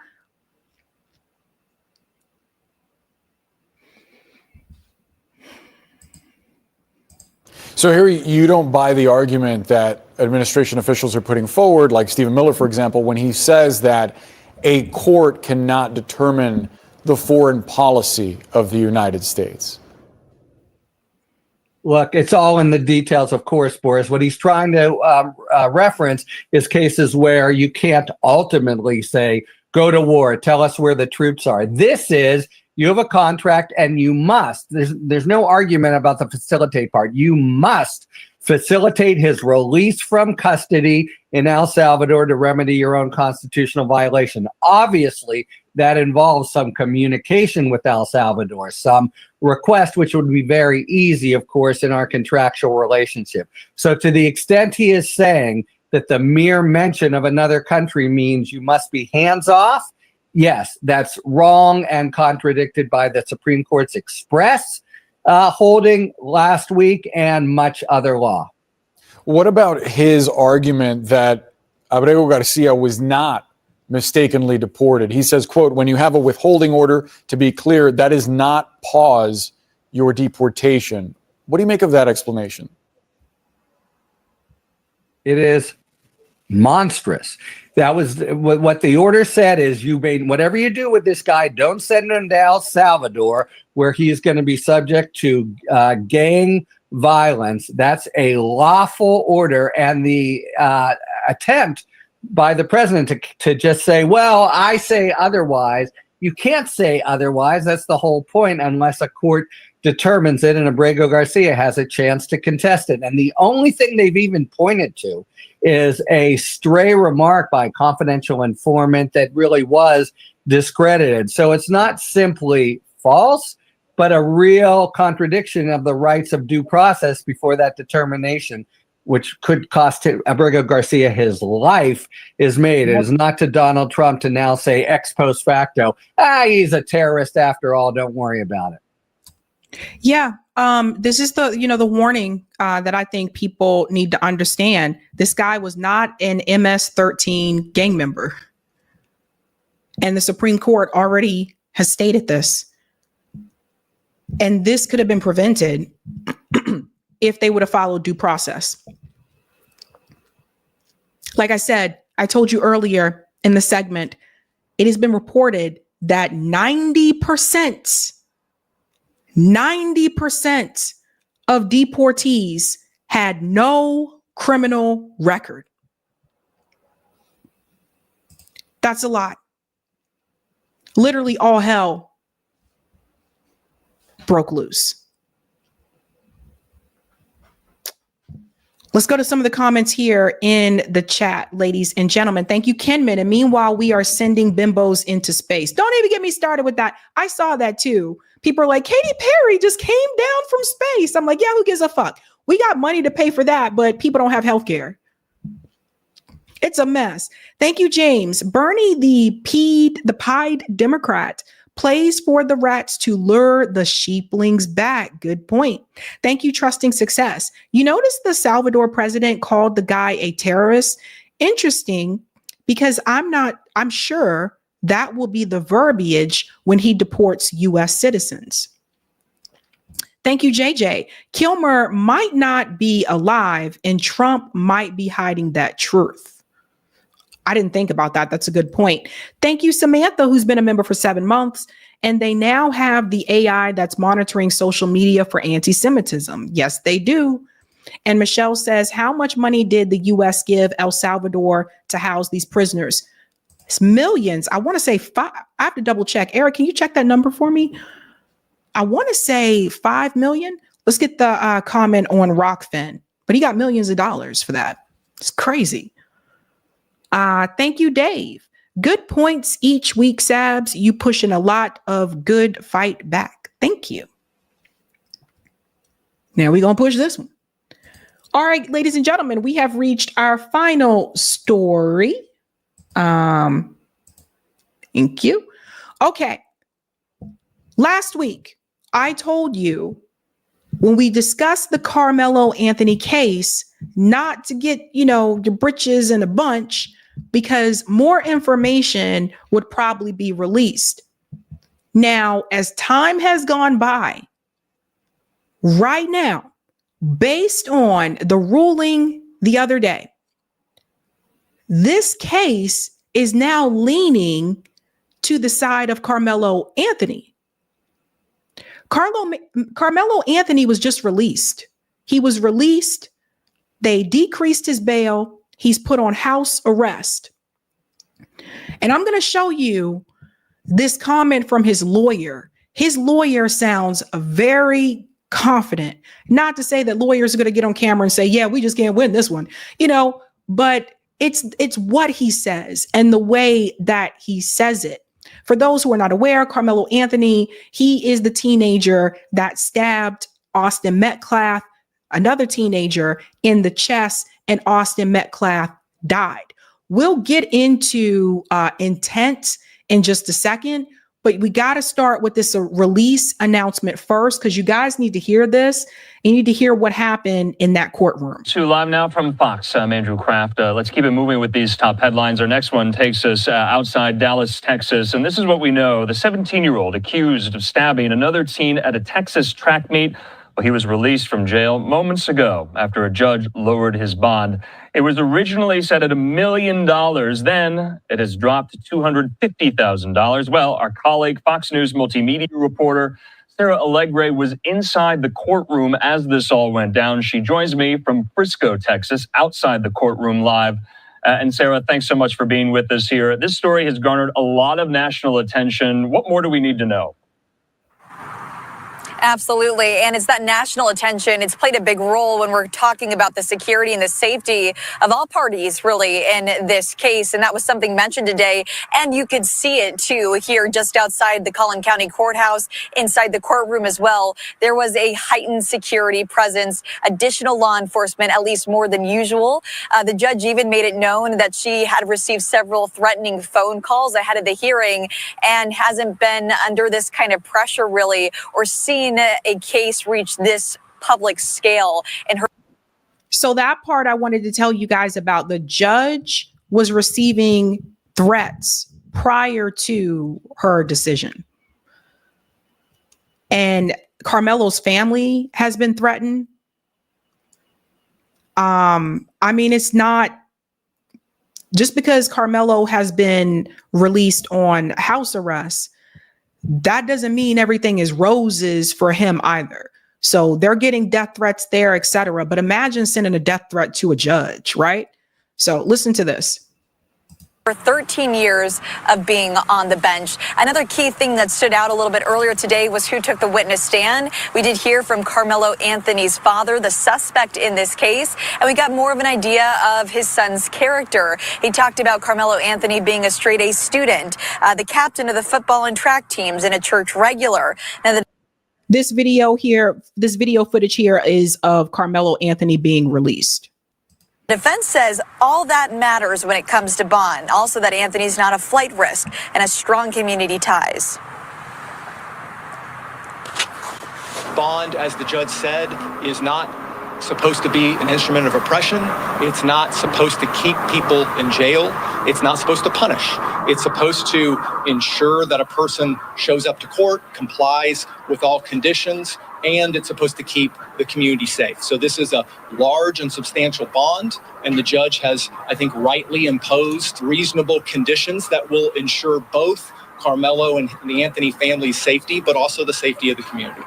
So Harry, you don't buy the argument that administration officials are putting forward, like Stephen Miller, for example, when he says that a court cannot determine the foreign policy of the United States? Look, it's all in the details, of course, Boris. What he's trying to reference is cases where you can't ultimately say, go to war, tell us where the troops are. This is, you have a contract and you must, there's no argument about the facilitate part. You must facilitate his release from custody in El Salvador to remedy your own constitutional violation. Obviously, that involves some communication with El Salvador, some request, which would be very easy, of course, in our contractual relationship. So to the extent he is saying that the mere mention of another country means you must be hands off, yes, that's wrong and contradicted by the Supreme Court's express holding last week and much other law. What about his argument that Abrego Garcia was not mistakenly deported? He says, quote, when you have a withholding order, to be clear, that is not pause your deportation. What do you make of that explanation? It is monstrous. That was what the order said is, you made whatever you do with this guy, don't send him to El Salvador where he is going to be subject to gang violence. That's a lawful order. And the attempt by the president to just say, well, I say otherwise. You can't say otherwise. That's the whole point, unless a court determines it and Abrego Garcia has a chance to contest it. And the only thing they've even pointed to is a stray remark by a confidential informant that really was discredited. So it's not simply false, but a real contradiction of the rights of due process before that determination, which could cost Abrego Garcia his life, is made. It is not to Donald Trump to now say ex post facto, he's a terrorist after all, don't worry about it. Yeah. This is the warning that I think people need to understand. This guy was not an MS-13 gang member. And the Supreme Court already has stated this. And this could have been prevented if they would have followed due process. Like I said, I told you earlier in the segment, it has been reported that 90% of deportees had no criminal record. That's a lot. Literally all hell broke loose. Let's go to some of the comments here in the chat, ladies and gentlemen. Thank you, Kenman. And meanwhile, we are sending bimbos into space. Don't even get me started with that. I saw that too. People are like, Katy Perry just came down from space. I'm like, yeah, who gives a fuck? We got money to pay for that, but people don't have health care. It's a mess. Thank you, James. Bernie, the pied Democrat, plays for the rats to lure the sheeplings back. Good point. Thank you, Trusting Success. You notice the Salvador president called the guy a terrorist? Interesting, because I'm sure that will be the verbiage when he deports U.S. citizens. Thank you, JJ. Kilmer might not be alive and Trump might be hiding that truth. I didn't think about that. That's a good point. Thank you, Samantha, who's been a member for 7 months. And they now have the AI that's monitoring social media for anti-Semitism. Yes, they do. And Michelle says, how much money did the U.S. give El Salvador to house these prisoners? It's millions. I want to say 5. I have to double check. Eric, can you check that number for me? I want to say 5 million. Let's get the comment on Rockfin. But he got millions of dollars for that. It's crazy. Thank you, Dave. Good points each week, Sabs. You pushing a lot of good fight back. Thank you. Now we're going to push this one. All right, ladies and gentlemen, we have reached our final story. Thank you. Okay. Last week, I told you when we discussed the Carmelo Anthony case, not to get, your britches in a bunch, because more information would probably be released. Now, as time has gone by, right now, based on the ruling the other day, this case is now leaning to the side of Carmelo Anthony. Carmelo Anthony was just released. He was released. They decreased his bail. He's put on house arrest. And I'm going to show you this comment from his lawyer. His lawyer sounds very confident. Not to say that lawyers are going to get on camera and say, yeah, we just can't win this one, but it's what he says and the way that he says it. For those who are not aware, Carmelo Anthony, he is the teenager that stabbed Austin Metcalf, another teenager, in the chest, and Austin Metcalf died. We'll get into intent in just a second, but we got to start with this release announcement first, because you guys need to hear this. You need to hear what happened in that courtroom. To live now from Fox, I'm Andrew Kraft. Let's keep it moving with these top headlines. Our next one takes us outside Dallas, Texas. And this is what we know. The 17-year-old accused of stabbing another teen at a Texas track meet. Well, he was released from jail moments ago after a judge lowered his bond. It was originally set at $1 million. Then it has dropped to $250,000. Well, our colleague, Fox News multimedia reporter Sarah Allegre was inside the courtroom as this all went down. She joins me from Frisco, Texas, outside the courtroom live. And Sarah, thanks so much for being with us here. This story has garnered a lot of national attention. What more do we need to know? Absolutely. And it's that national attention. It's played a big role when we're talking about the security and the safety of all parties, really, in this case. And that was something mentioned today. And you could see it, too, here just outside the Collin County Courthouse, inside the courtroom as well. There was a heightened security presence, additional law enforcement, at least more than usual. The judge even made it known that she had received several threatening phone calls ahead of the hearing and hasn't been under this kind of pressure, really, or seen seen a case reach this public scale in her. So that part I wanted to tell you guys about. The judge was receiving threats prior to her decision. And Carmelo's family has been threatened. I mean, it's not just because Carmelo has been released on house arrest, that doesn't mean everything is roses for him either. So they're getting death threats there, etc. But imagine sending a death threat to a judge, right? So listen to this. For 13 years of being on the bench. Another key thing that stood out a little bit earlier today was who took the witness stand. We did hear from Carmelo Anthony's father, the suspect in this case, and we got more of an idea of his son's character. He talked about Carmelo Anthony being a straight-A student, the captain of the football and track teams, and a church regular. Now, this video footage here is of Carmelo Anthony being released. Defense says all that matters when it comes to bond. Also that Anthony's not a flight risk and has strong community ties. Bond, as the judge said, is not supposed to be an instrument of oppression. It's not supposed to keep people in jail. It's not supposed to punish. It's supposed to ensure that a person shows up to court, complies with all conditions, and it's supposed to keep the community safe. So this is a large and substantial bond, and the judge has, I think, rightly imposed reasonable conditions that will ensure both Carmelo and the Anthony family's safety, but also the safety of the community.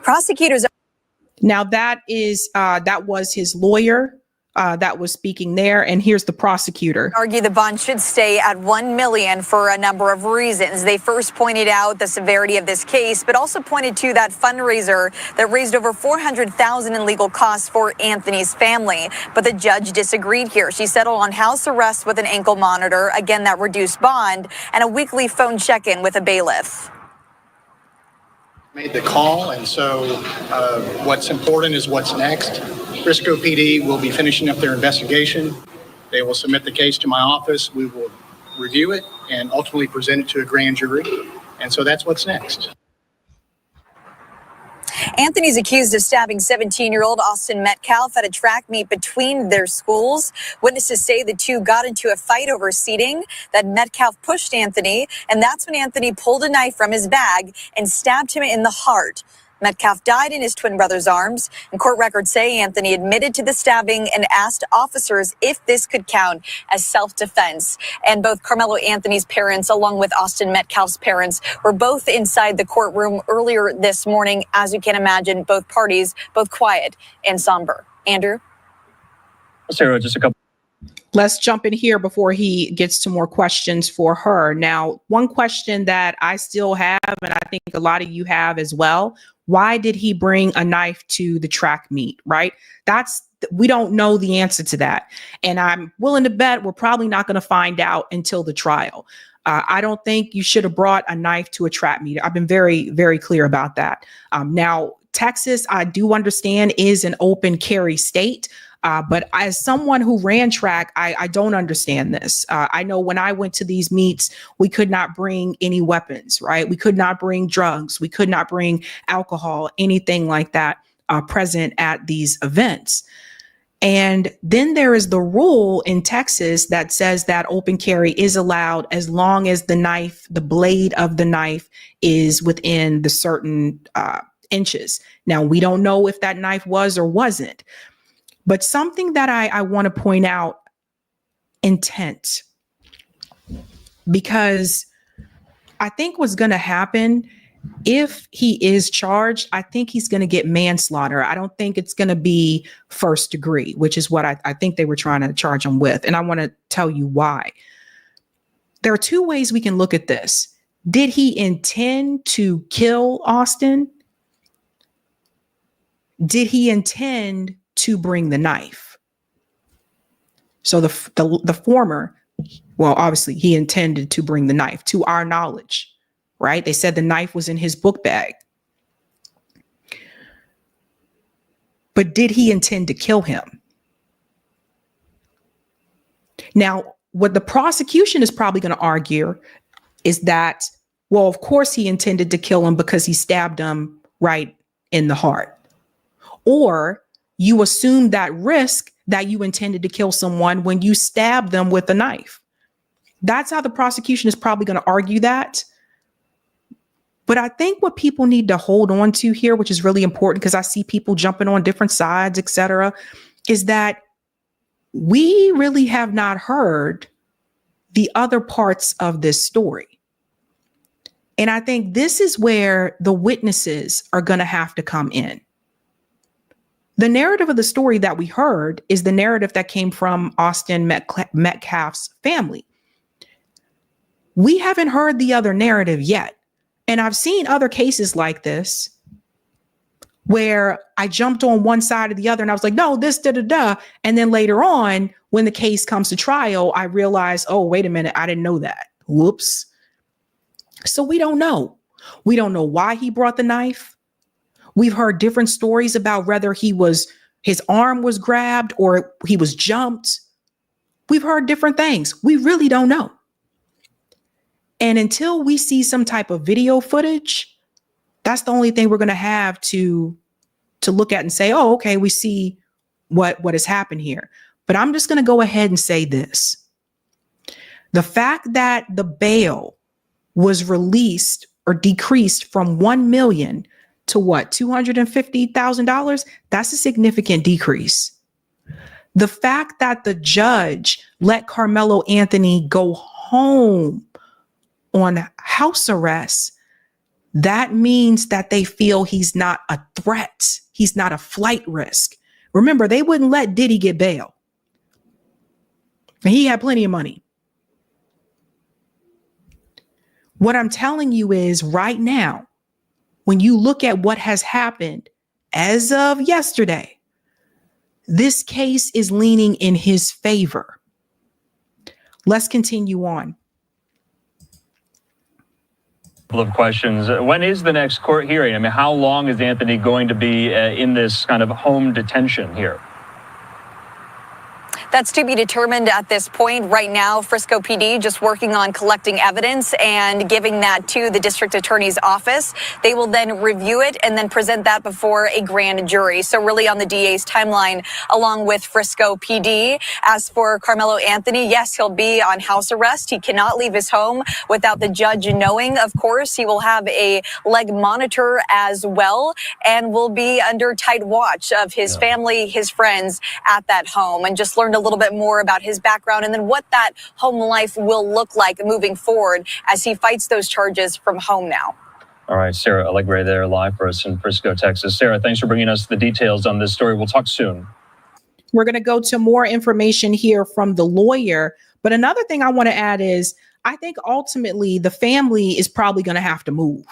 Prosecutors. Now that was his lawyer that was speaking there, and here's the prosecutor. Argue the bond should stay at $1 million for a number of reasons. They first pointed out the severity of this case, but also pointed to that fundraiser that raised over $400,000 in legal costs for Anthony's family. But the judge disagreed here. She settled on house arrest with an ankle monitor, again that reduced bond, and a weekly phone check-in with a bailiff. Made the call, and so what's important is what's next. Frisco PD will be finishing up their investigation. They will submit the case to my office. We will review it and ultimately present it to a grand jury. And so that's what's next. Anthony's accused of stabbing 17-year-old Austin Metcalf at a track meet between their schools. Witnesses say the two got into a fight over seating, that Metcalf pushed Anthony, and that's when Anthony pulled a knife from his bag and stabbed him in the heart. Metcalf died in his twin brother's arms, and court records say Anthony admitted to the stabbing and asked officers if this could count as self-defense. And both Carmelo Anthony's parents, along with Austin Metcalf's parents, were both inside the courtroom earlier this morning. As you can imagine, both parties, both quiet and somber. Andrew? Sarah, just a couple. Let's jump in here before he gets to more questions for her. Now, one question that I still have, and I think a lot of you have as well, why did he bring a knife to the track meet, right? We don't know the answer to that. And I'm willing to bet we're probably not going to find out until the trial. I don't think you should have brought a knife to a track meet. I've been very, very clear about that. Now, Texas, I do understand, is an open carry state. But as someone who ran track, I don't understand this. I know when I went to these meets, we could not bring any weapons, right? We could not bring drugs. We could not bring alcohol, anything like that present at these events. And then there is the rule in Texas that says that open carry is allowed as long as the knife, the blade of the knife is within the certain inches. Now, we don't know if that knife was or wasn't. But something that I want to point out, intent, because I think what's going to happen if he is charged, I think he's going to get manslaughter. I don't think it's going to be first degree, which is what I think they were trying to charge him with. And I want to tell you why. There are two ways we can look at this. Did he intend to kill Austin? Did he intend to bring the knife? So the former, well, obviously he intended to bring the knife, to our knowledge, right? They said the knife was in his book bag. But did he intend to kill him? Now, what the prosecution is probably going to argue is that well, of course he intended to kill him because he stabbed him right in the heart. Or you assume that risk that you intended to kill someone when you stabbed them with a knife. That's how the prosecution is probably going to argue that. But I think what people need to hold on to here, which is really important because I see people jumping on different sides, et cetera, is that we really have not heard the other parts of this story. And I think this is where the witnesses are going to have to come in. The narrative of the story that we heard is the narrative that came from Austin Metcalf's family. We haven't heard the other narrative yet. And I've seen other cases like this where I jumped on one side or the other and I was like, no, this, da-da-da. And then later on, when the case comes to trial, I realized, oh, wait a minute, I didn't know that. Whoops. So we don't know. We don't know why he brought the knife. We've heard different stories about whether his arm was grabbed or he was jumped. We've heard different things. We really don't know. And until we see some type of video footage, that's the only thing we're going to have to look at and say, oh, okay, we see what has happened here. But I'm just going to go ahead and say this. The fact that the bail was released or decreased from $1 million to what, $250,000, that's a significant decrease. The fact that the judge let Carmelo Anthony go home on house arrest, that means that they feel he's not a threat. He's not a flight risk. Remember, they wouldn't let Diddy get bail. And he had plenty of money. What I'm telling you is right now, when you look at what has happened as of yesterday, this case is leaning in his favor. Let's continue on. Couple of questions. When is the next court hearing? I mean, how long is Anthony going to be in this kind of home detention here? That's to be determined at this point. Right now, Frisco PD just working on collecting evidence and giving that to the district attorney's office. They will then review it and then present that before a grand jury. So really on the DA's timeline, along with Frisco PD. As for Carmelo Anthony, yes, he'll be on house arrest. He cannot leave his home without the judge knowing. Of course, he will have a leg monitor as well and will be under tight watch of his family, his friends at that home, and just learned a little bit more about his background and then what that home life will look like moving forward as he fights those charges from home now. All right, Sarah Allegre there live for us in Frisco, Texas. Sarah, thanks for bringing us the details on this story. We'll talk soon. We're going to go to more information here from the lawyer. But another thing I want to add is I think ultimately the family is probably going to have to move,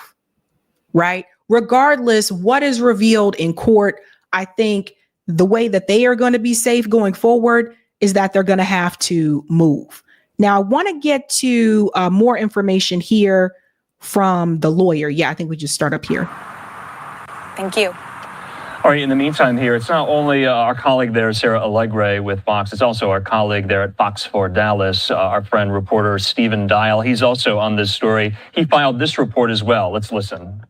right? Regardless what is revealed in court, I think the way that they are going to be safe going forward is that they're going to have to move. Now, I want to get to more information here from the lawyer. Yeah, I think we just start up here. Thank you. All right, in the meantime here, it's not only our colleague there, Sarah Allegre with Fox, it's also our colleague there at Fox 4 Dallas, our friend reporter Stephen Dial. He's also on this story. He filed this report as well. Let's listen.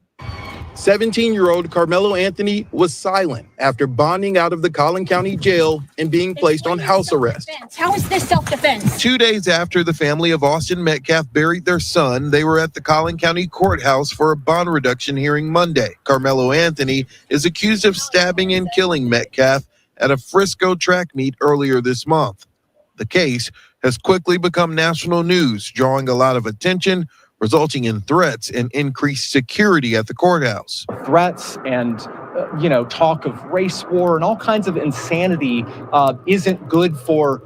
17-year-old Carmelo Anthony was silent after bonding out of the Collin County Jail and being placed on house arrest. How is this self-defense? 2 days after the family of Austin Metcalf buried their son, they were at the Collin County Courthouse for a bond reduction hearing Monday. Carmelo Anthony is accused of stabbing and killing Metcalf at a Frisco track meet earlier this month. The case has quickly become national news, drawing a lot of attention, resulting in threats and increased security at the courthouse. Threats and, talk of race war and all kinds of insanity isn't good for,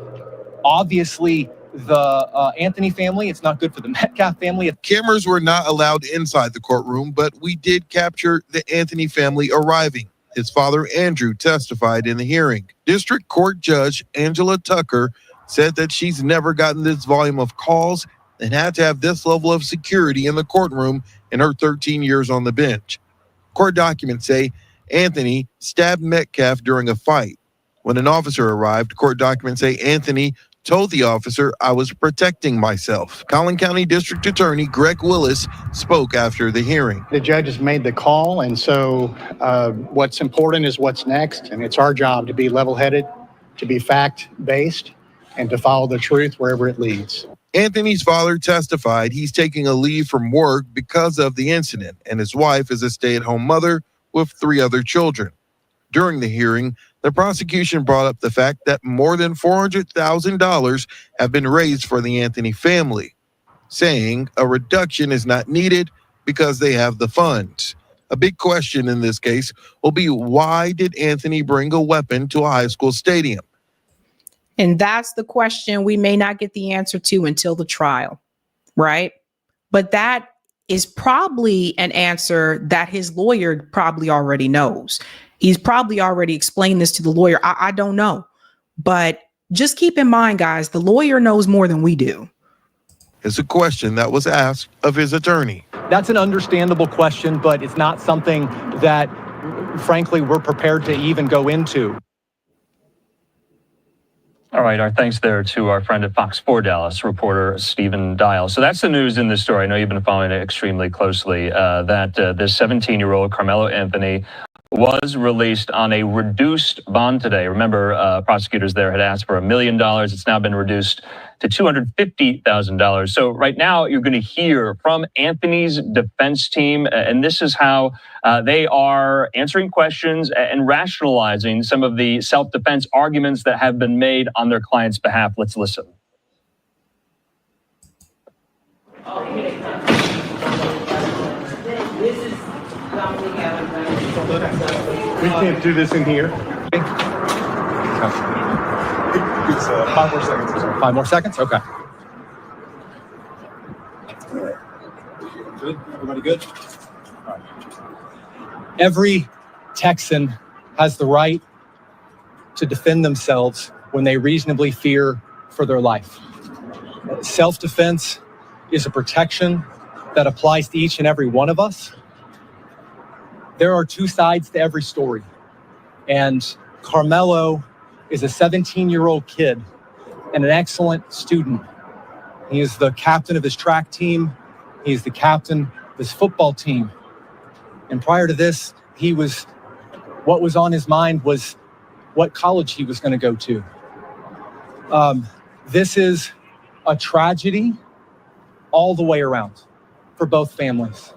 obviously, the Anthony family. It's not good for the Metcalf family. Cameras were not allowed inside the courtroom, but we did capture the Anthony family arriving. His father, Andrew, testified in the hearing. District Court Judge Angela Tucker said that she's never gotten this volume of calls and had to have this level of security in the courtroom in her 13 years on the bench. Court documents say Anthony stabbed Metcalf during a fight. When an officer arrived, court documents say Anthony told the officer I was protecting myself. Collin County District Attorney Greg Willis spoke after the hearing. The judge has made the call, and so what's important is what's next, and it's our job to be level-headed, to be fact-based, and to follow the truth wherever it leads. Anthony's father testified he's taking a leave from work because of the incident, and his wife is a stay-at-home mother with 3 other children. During the hearing, the prosecution brought up the fact that more than $400,000 have been raised for the Anthony family, saying a reduction is not needed because they have the funds. A big question in this case will be, why did Anthony bring a weapon to a high school stadium? And that's the question we may not get the answer to until the trial, right? But that is probably an answer that his lawyer probably already knows. He's probably already explained this to the lawyer. I don't know. But just keep in mind, guys, the lawyer knows more than we do. It's a question that was asked of his attorney. That's an understandable question, but it's not something that, frankly, we're prepared to even go into. All right, our thanks there to our friend at Fox 4 Dallas, reporter Stephen Dial. So that's the news in this story. I know you've been following it extremely closely, that this 17-year-old Carmelo Anthony was released on a reduced bond today. Remember, prosecutors there had asked for $1 million. It's now been reduced to $250,000. So right now you're going to hear from Anthony's defense team, and this is how they are answering questions and rationalizing some of the self-defense arguments that have been made on their client's behalf. Let's listen. We can't do this in here. It's 5 more seconds. 5 more seconds? Okay. Good? Everybody good? All right. Every Texan has the right to defend themselves when they reasonably fear for their life. Self-defense is a protection that applies to each and every one of us. There are 2 sides to every story. And Carmelo is a 17-year-old kid and an excellent student. He is the captain of his track team. He's the captain of his football team. And prior to this, what was on his mind was what college he was going to go to. This is a tragedy all the way around for both families.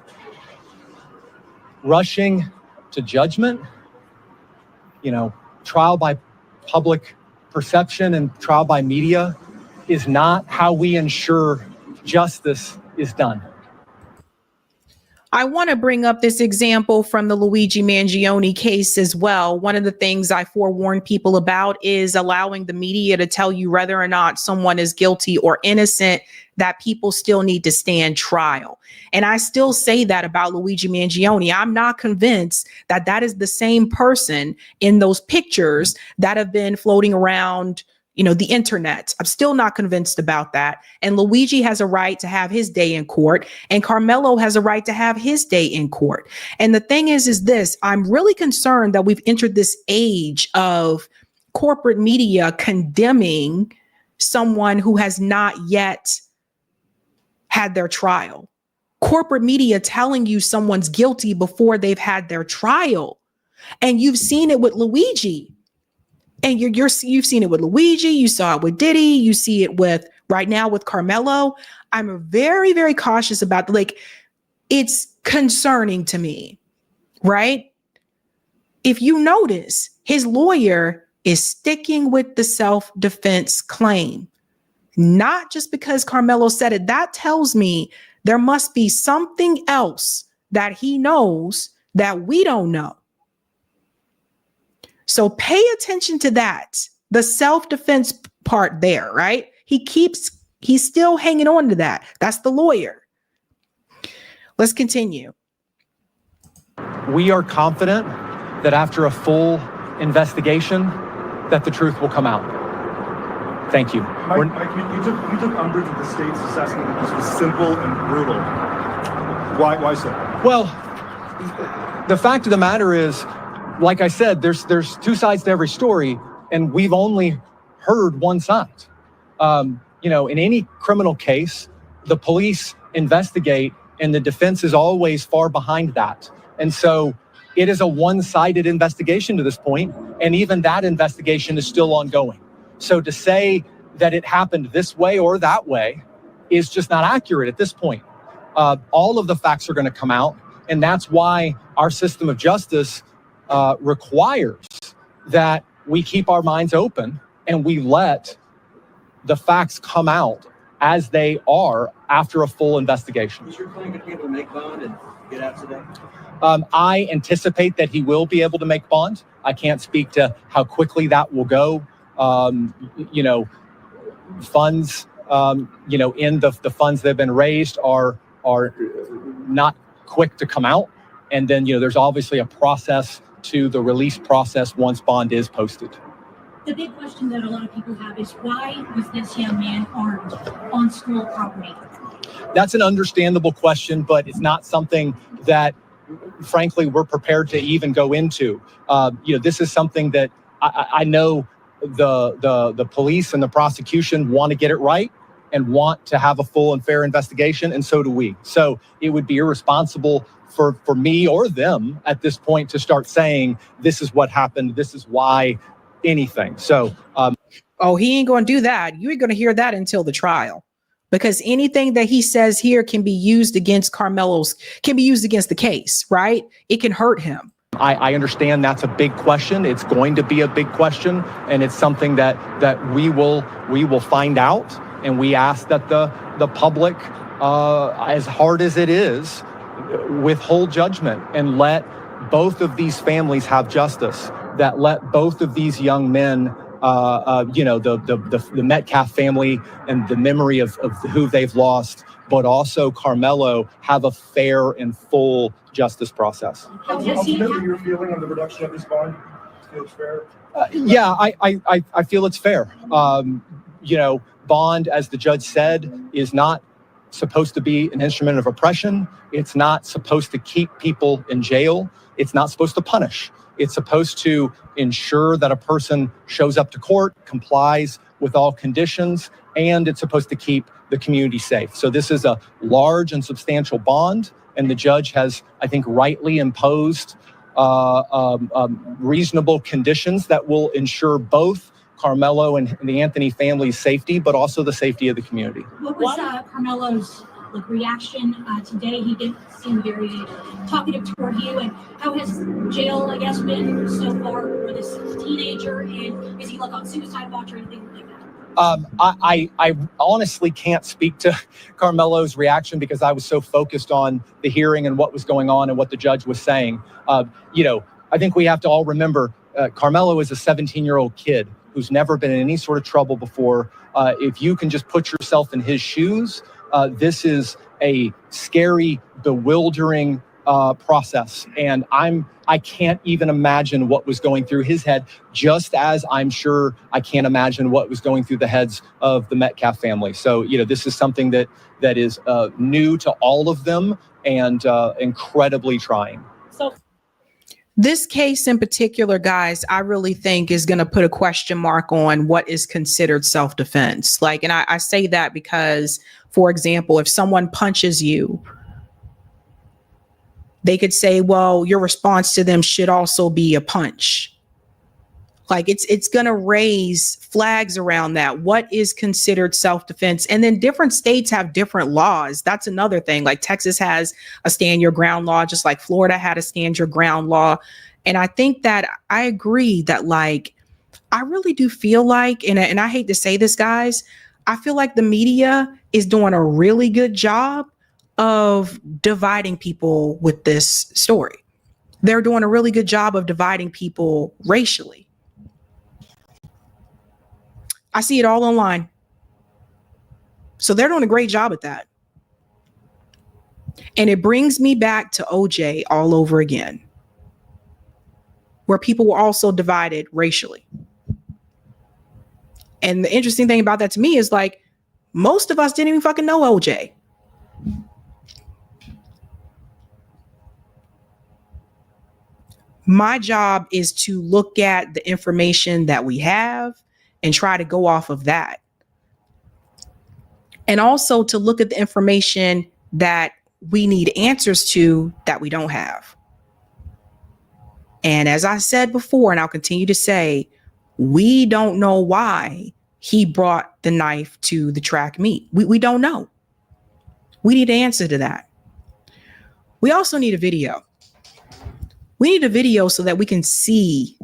Rushing to judgment, trial by public perception and trial by media is not how we ensure justice is done. I want to bring up this example from the Luigi Mangione case as well. One of the things I forewarn people about is allowing the media to tell you whether or not someone is guilty or innocent, that people still need to stand trial. And I still say that about Luigi Mangione. I'm not convinced that that is the same person in those pictures that have been floating around the internet. I'm still not convinced about that. And Luigi has a right to have his day in court, and Carmelo has a right to have his day in court. And the thing is this, I'm really concerned that we've entered this age of corporate media condemning someone who has not yet had their trial. Corporate media telling you someone's guilty before they've had their trial. And you've seen it with Luigi. And you've seen it with Luigi, you saw it with Diddy, you see it with right now with Carmelo. I'm very, very cautious about it's concerning to me, right? If you notice, his lawyer is sticking with the self-defense claim, not just because Carmelo said it. That tells me there must be something else that he knows that we don't know. So pay attention to that, the self-defense part there, right? He's still hanging on to that. That's the lawyer. Let's continue. We are confident that after a full investigation, that the truth will come out. Thank you. Mike, you took umbrage with the state's assessment that this was simple and brutal. Why so? Well, the fact of the matter is, like I said, there's 2 sides to every story, and we've only heard one side. In any criminal case, the police investigate and the defense is always far behind that. And so it is a one-sided investigation to this point, and even that investigation is still ongoing. So to say that it happened this way or that way is just not accurate at this point. All of the facts are going to come out, and that's why our system of justice requires that we keep our minds open and we let the facts come out as they are after a full investigation. Is your client going to be able to make bond and get out today? I anticipate that he will be able to make bond. I can't speak to how quickly that will go. Funds, in the funds that have been raised are not quick to come out. And then, there's obviously a process to the release process once bond is posted. The big question that a lot of people have is, why was this young man armed on school property? That's an understandable question, but it's not something that, frankly, we're prepared to even go into. This is something that I know the police and the prosecution want to get it right and want to have a full and fair investigation, and so do we. So it would be irresponsible for me or them at this point to start saying, this is what happened, this is why, anything. So, he ain't going to do that. You ain't going to hear that until the trial, because anything that he says here can be used against can be used against the case, right? It can hurt him. I understand that's a big question. It's going to be a big question, and it's something that we will find out. And we ask that the public, as hard as it is, withhold judgment and let both of these families have justice. That let both of these young men, the Metcalf family and the memory of who they've lost, but also Carmelo, have a fair and full justice process. Ultimately, your feeling on the reduction of this bond feels fair? I feel it's fair. Bond, as the judge said, is not supposed to be an instrument of oppression. It's not supposed to keep people in jail. It's not supposed to punish. It's supposed to ensure that a person shows up to court, complies with all conditions, and it's supposed to keep the community safe. So this is a large and substantial bond, and the judge has, I think, rightly imposed reasonable conditions that will ensure both Carmelo and the Anthony family's safety, but also the safety of the community. What was Carmelo's reaction today? He didn't seem very talkative toward you. And how has jail, I guess, been so far for this teenager? And is he on suicide watch or anything like that? I honestly can't speak to Carmelo's reaction because I was so focused on the hearing and what was going on and what the judge was saying. I think we have to all remember Carmelo is a 17-year-old kid who's never been in any sort of trouble before. If you can just put yourself in his shoes, this is a scary, bewildering process. And I can't even imagine what was going through his head, just as I'm sure I can't imagine what was going through the heads of the Metcalf family. So, this is something that is new to all of them and incredibly trying. So this case in particular, guys, I really think is going to put a question mark on what is considered self-defense. And I say that because, for example, if someone punches you, they could say, well, your response to them should also be a punch. It's going to raise flags around that. What is considered self-defense? And then different states have different laws. That's another thing. Texas has a stand your ground law, just like Florida had a stand your ground law. And I think that I agree that I really do feel and I hate to say this, guys, I feel like the media is doing a really good job of dividing people with this story. They're doing a really good job of dividing people racially. I see it all online. So they're doing a great job at that. And it brings me back to OJ all over again, where people were also divided racially. And the interesting thing about that to me is most of us didn't even fucking know OJ. My job is to look at the information that we have and try to go off of that. and also to look at the information that we need answers to that we don't have. And as I said before, and I'll continue to say, we don't know why he brought the knife to the track meet. We don't know. We need an answer to that. We also need a video. We need a video so that we can see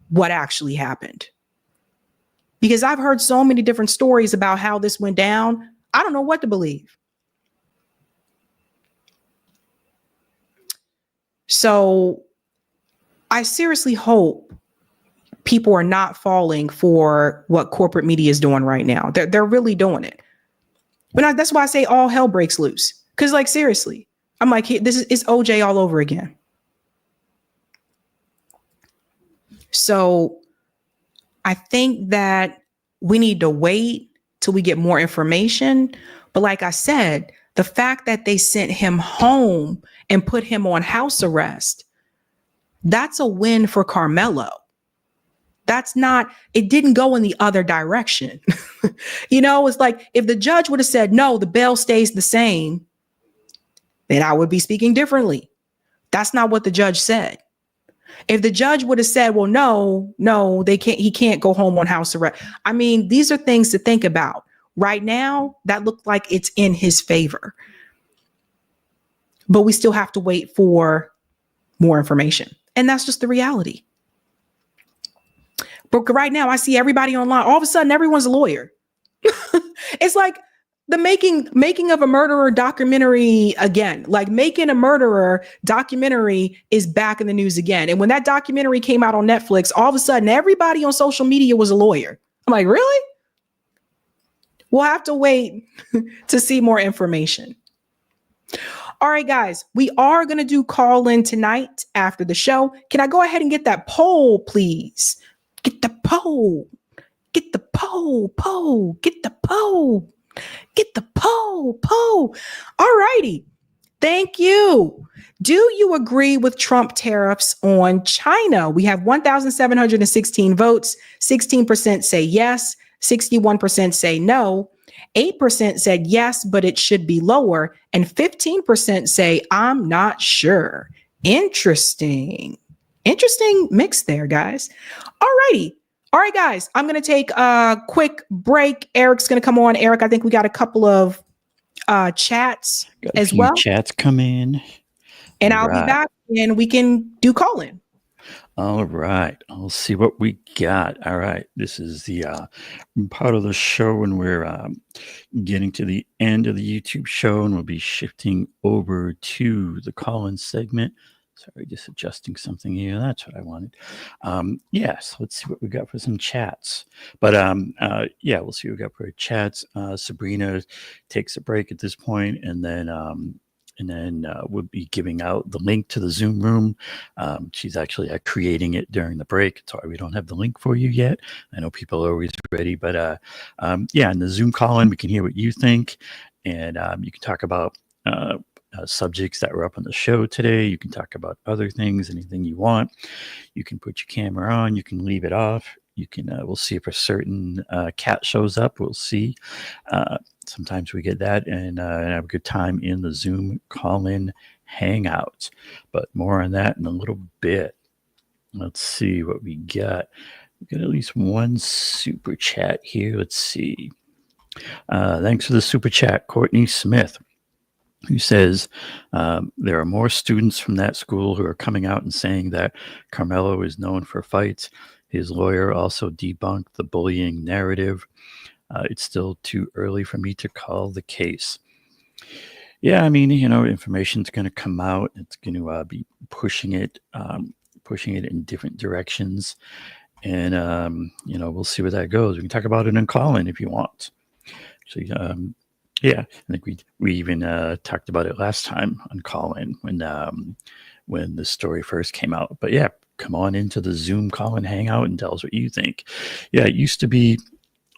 what actually happened. Because I've heard so many different stories about how this went down. I don't know what to believe. So I seriously hope people are not falling for what corporate media is doing right now. They're really doing it. But that's why I say all hell breaks loose. Because, like, seriously, I'm like, it's OJ all over again. So I think that we need to wait till we get more information. But like I said, the fact that they sent him home and put him on house arrest, that's a win for Karmelo. That's not, it didn't go in the other direction. You know, it's like if the judge would have said, no, the bail stays the same, then I would be speaking differently. That's not what the judge said. If the judge would have said, well, no, he can't go home on house arrest. I mean, these are things to think about. Right now, that looked like it's in his favor. But we still have to wait for more information. And that's just the reality. But right now, I see everybody online. All of a sudden, everyone's a lawyer. It's like the making of a murderer documentary again. Like Making a Murderer documentary is back in the news again. And when that documentary came out on Netflix, all of a sudden, everybody on social media was a lawyer. I'm like, really? We'll have to wait to see more information. All right, guys, we are going to do call in tonight after the show. Can I go ahead and get that poll, please? Get the poll. Get the poll. Get the poll. Get the poll. All righty. Thank you. Do you agree with Trump tariffs on China? We have 1,716 votes. 16% say yes. 61% say no. 8% said yes, but it should be lower. And 15% say, I'm not sure. Interesting mix there, guys. All righty. All right, guys, I'm going to take a quick break. Eric's going to come on. Eric, I think we got a couple of chats as well. Chats come in. And I'll be back and we can do call in. All right. I'll see what we got. All right. This is the part of the show when we're getting to the end of the YouTube show, and we'll be shifting over to the call-in segment. Sorry, just adjusting something here. That's what I wanted. Yes, let's see what we got for some chats. But yeah, we'll see what we got for chats. Sabrina takes a break at this point, and then we'll be giving out the link to the Zoom room. She's actually creating it during the break. Sorry, we don't have the link for you yet. I know people are always ready, but yeah, in the Zoom call-in, we can hear what you think, and you can talk about subjects that were up on the show today. You can talk about other things, anything you want. You can put your camera on. You can leave it off. You can. We'll see if a certain cat shows up. We'll see. Sometimes we get that and have a good time in the Zoom call-in hangout. But more on that in a little bit. Let's see what we got. We got at least one super chat here. Let's see. Thanks for the super chat, Courtney Smith, who says there are more students from that school who are coming out and saying that Carmelo is known for fights. His lawyer also debunked the bullying narrative. It's still too early for me to call the case. Yeah, I mean, you know, information's going to come out. It's going to be pushing it in different directions. And, you know, we'll see where that goes. We can talk about it in call-in if you want. So, yeah, I think we even talked about it last time on call-in when the story first came out. But yeah, come on into the Zoom call-in hangout and tell us what you think. Yeah, it used to be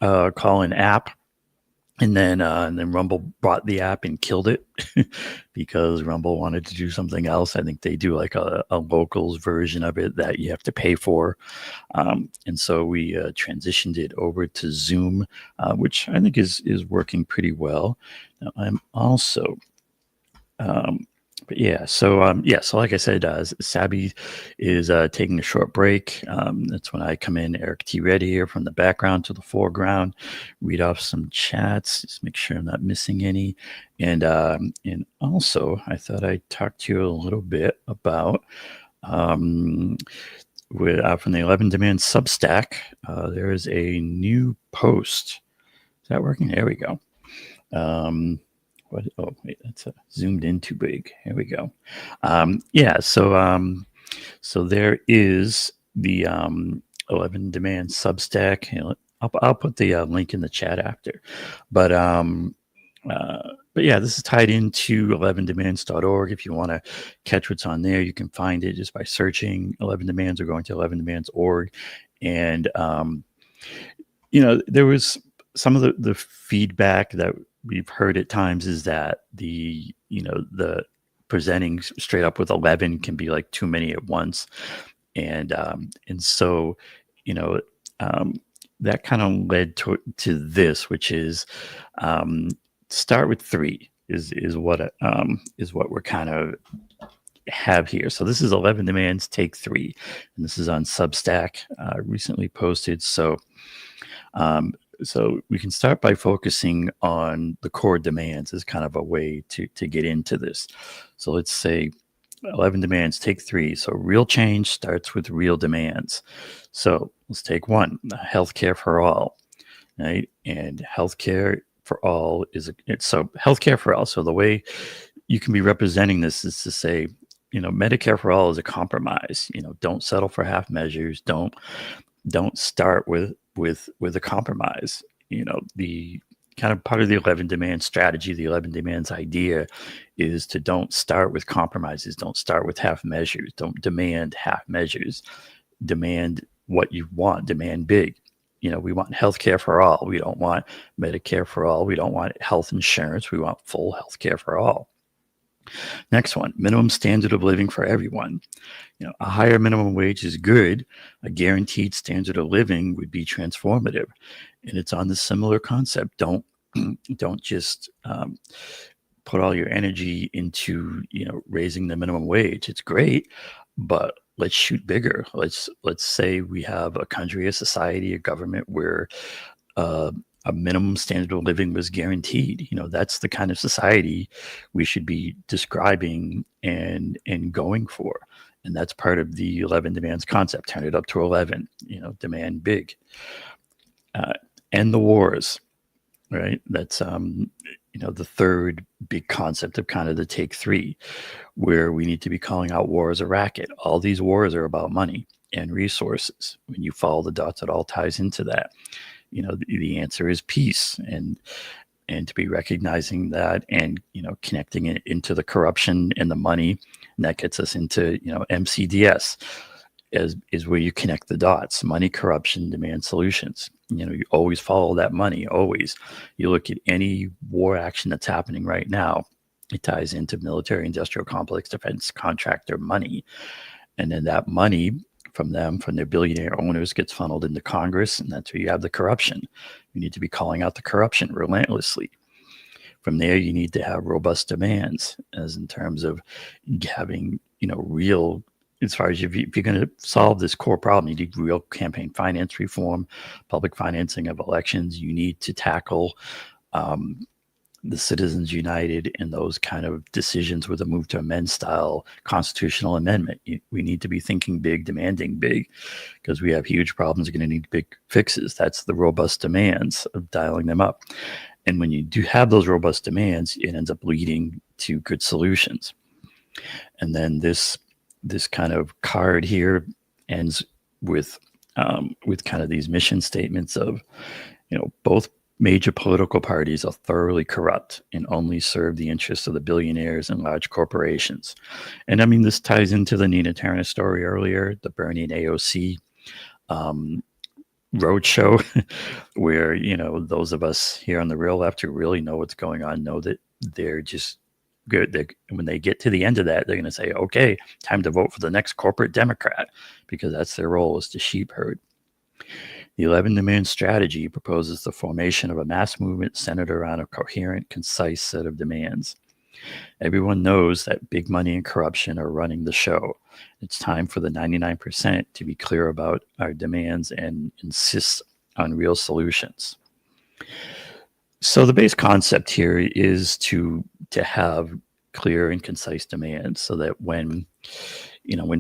a call-in app, And then Rumble bought the app and killed it because Rumble wanted to do something else. I think they do like a locals version of it that you have to pay for. And so we transitioned it over to Zoom, which I think is working pretty well. Now, I'm also but yeah, so like I said, Sabby is taking a short break. That's when I come in, Eric T. Red here, from the background to the foreground, read off some chats, just make sure I'm not missing any. And also, I thought I'd talk to you a little bit about from the 11 Demand Substack. There is a new post. Is that working? There we go. Oh wait, that's zoomed in too big. Here we go. So there is the 11 Demand Substack. I'll put the link in the chat after. But yeah, this is tied into 11demands.org. If you want to catch what's on there, you can find it just by searching 11 Demands or going to 11demands.org. And there was some of the feedback that we've heard at times is that the presenting straight up with 11 can be like too many at once. And so, that kind of led to this, which is start with 3 is what we're kind of have here. So this is 11 Demands Take 3, and this is on Substack, recently posted. So we can start by focusing on the core demands as kind of a way to get into this. So let's say 11 Demands Take 3. So real change starts with real demands. So let's take 1, healthcare for all, right? And healthcare for all healthcare for all. So the way you can be representing this is to say, Medicare for all is a compromise. Don't settle for half measures. Don't start with a compromise. The kind of part of the 11 Demands strategy, the 11 Demands idea is to don't start with compromises. Don't start with half measures. Don't demand half measures. Demand what you want. Demand big. We want healthcare for all. We don't want Medicare for all. We don't want health insurance. We want full healthcare for all. Next one, minimum standard of living for everyone. A higher minimum wage is good. A guaranteed standard of living would be transformative. And it's on the similar concept. Don't just put all your energy into, raising the minimum wage. It's great, but let's shoot bigger. Let's say we have a country, a society, a government where a minimum standard of living was guaranteed. That's the kind of society we should be describing and going for. And that's part of the 11 Demands concept. Turn it up to 11, demand big. End the wars, right? That's, the third big concept of kind of the Take 3, where we need to be calling out war as a racket. All these wars are about money and resources. When you follow the dots, it all ties into that. The answer is peace, and to be recognizing that and, connecting it into the corruption and the money. And that gets us into, MCDS is where you connect the dots: money, corruption, demand, solutions. You always follow that money, always. You look at any war action that's happening right now, it ties into military industrial complex, defense contractor money. And then that money from their billionaire owners gets funneled into Congress, and that's where you have the corruption. You need to be calling out the corruption relentlessly. From there, you need to have robust demands, as in terms of having, real, as far as if you're going to solve this core problem, you need real campaign finance reform, public financing of elections. You need to tackle the Citizens United and those kind of decisions with a move to amend style constitutional amendment. We need to be thinking big, demanding big, because we have huge problems. We're going to need big fixes. That's the robust demands of dialing them up. And when you do have those robust demands, it ends up leading to good solutions. And then this kind of card here ends with kind of these mission statements of, both major political parties are thoroughly corrupt and only serve the interests of the billionaires and large corporations. And I mean, this ties into the Nina Turner story earlier, the Bernie and AOC, roadshow where, those of us here on the real left who really know what's going on know that they're just good. When they get to the end of that, they're going to say, okay, time to vote for the next corporate Democrat, because that's their role, is to sheep herd. The 11 demand strategy proposes the formation of a mass movement centered around a coherent, concise set of demands. Everyone knows that big money and corruption are running the show. It's time for the 99% to be clear about our demands and insist on real solutions. So the base concept here is to have clear and concise demands, so that when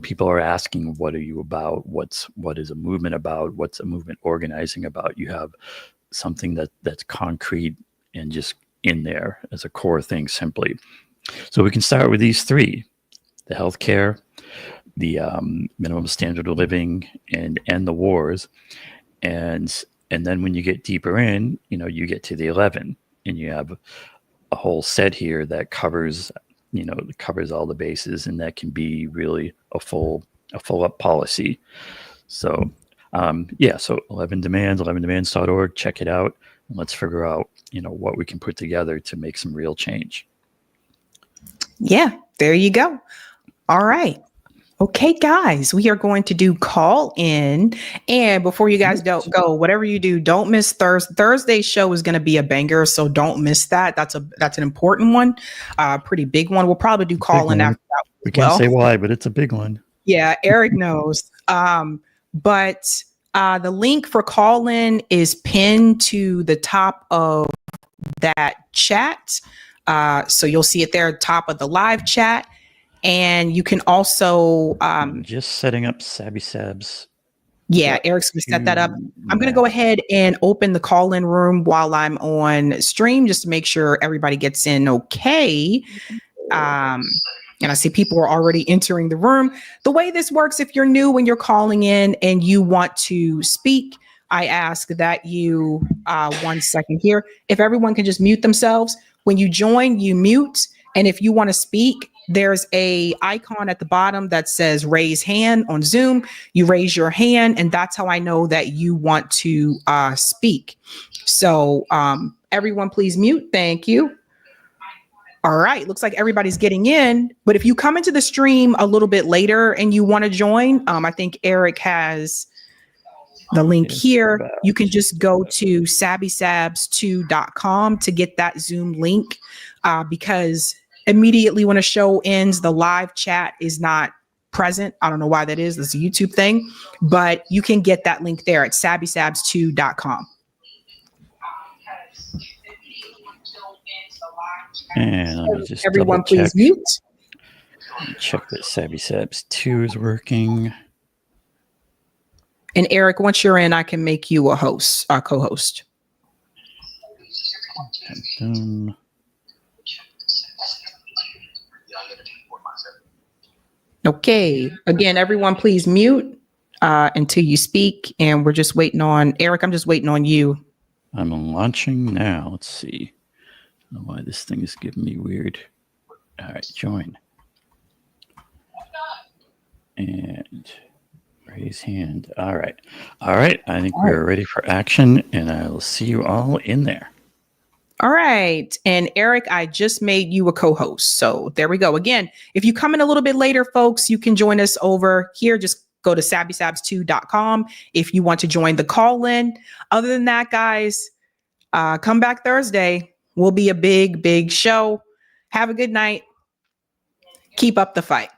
people are asking, what are you about? What is a movement about? What's a movement organizing about? You have something that's concrete and just in there as a core thing simply. So we can start with these three: the healthcare, the minimum standard of living, and end the wars. And then when you get deeper in, you get to the 11, and you have a whole set here that covers all the bases, and that can be really a full up policy. So so 11 demands, 11demands.org, check it out, and let's figure out what we can put together to make some real change. Yeah, there you go. All right. Okay, guys, we are going to do call in. And before you guys don't go, whatever you do, don't miss Thursday's show is going to be a banger. So don't miss that. That's an important one, pretty big one. We'll probably do call in after that. We can't say why, but it's a big one. Yeah, Eric knows. But the link for call in is pinned to the top of that chat. So you'll see it there at the top of the live chat. And you can also just setting up Sabby Sabs. Yeah, Eric's going to set that up. I'm going to go ahead and open the call-in room while I'm on stream, just to make sure everybody gets in okay. And I see people are already entering the room. The way this works, if you're new when you're calling in and you want to speak, I ask that you, 1 second here, if everyone can just mute themselves. When you join, you mute. And if you want to speak, there's a icon at the bottom that says raise hand on Zoom. You raise your hand, and that's how I know that you want to speak. So everyone, please mute. Thank you. All right. Looks like everybody's getting in. But if you come into the stream a little bit later and you want to join, I think Eric has the link here. You can just go to sabrinasalvati.com to get that Zoom link, because immediately when a show ends, the live chat is not present. I don't know why that is. That's a YouTube thing, but you can get that link there at sabrinasalvati.com. And let me just everyone please mute. Check that Sabby Sabs 2 is working. And Eric, once you're in, I can make you a host, a co-host. Okay. Again, everyone, please mute until you speak. And we're just waiting on Eric. I'm just waiting on you. I'm launching now. Let's see. I don't know why this thing is giving me weird. All right, join. And raise hand. All right. All right. I think we're ready for action, and I will see you all in there. All right. And Eric, I just made you a co-host. So there we go. Again, if you come in a little bit later, folks, you can join us over here. Just go to sabrinasalvati.com if you want to join the call in. Other than that, guys, come back Thursday. Will be a big, big show. Have a good night. Keep up the fight.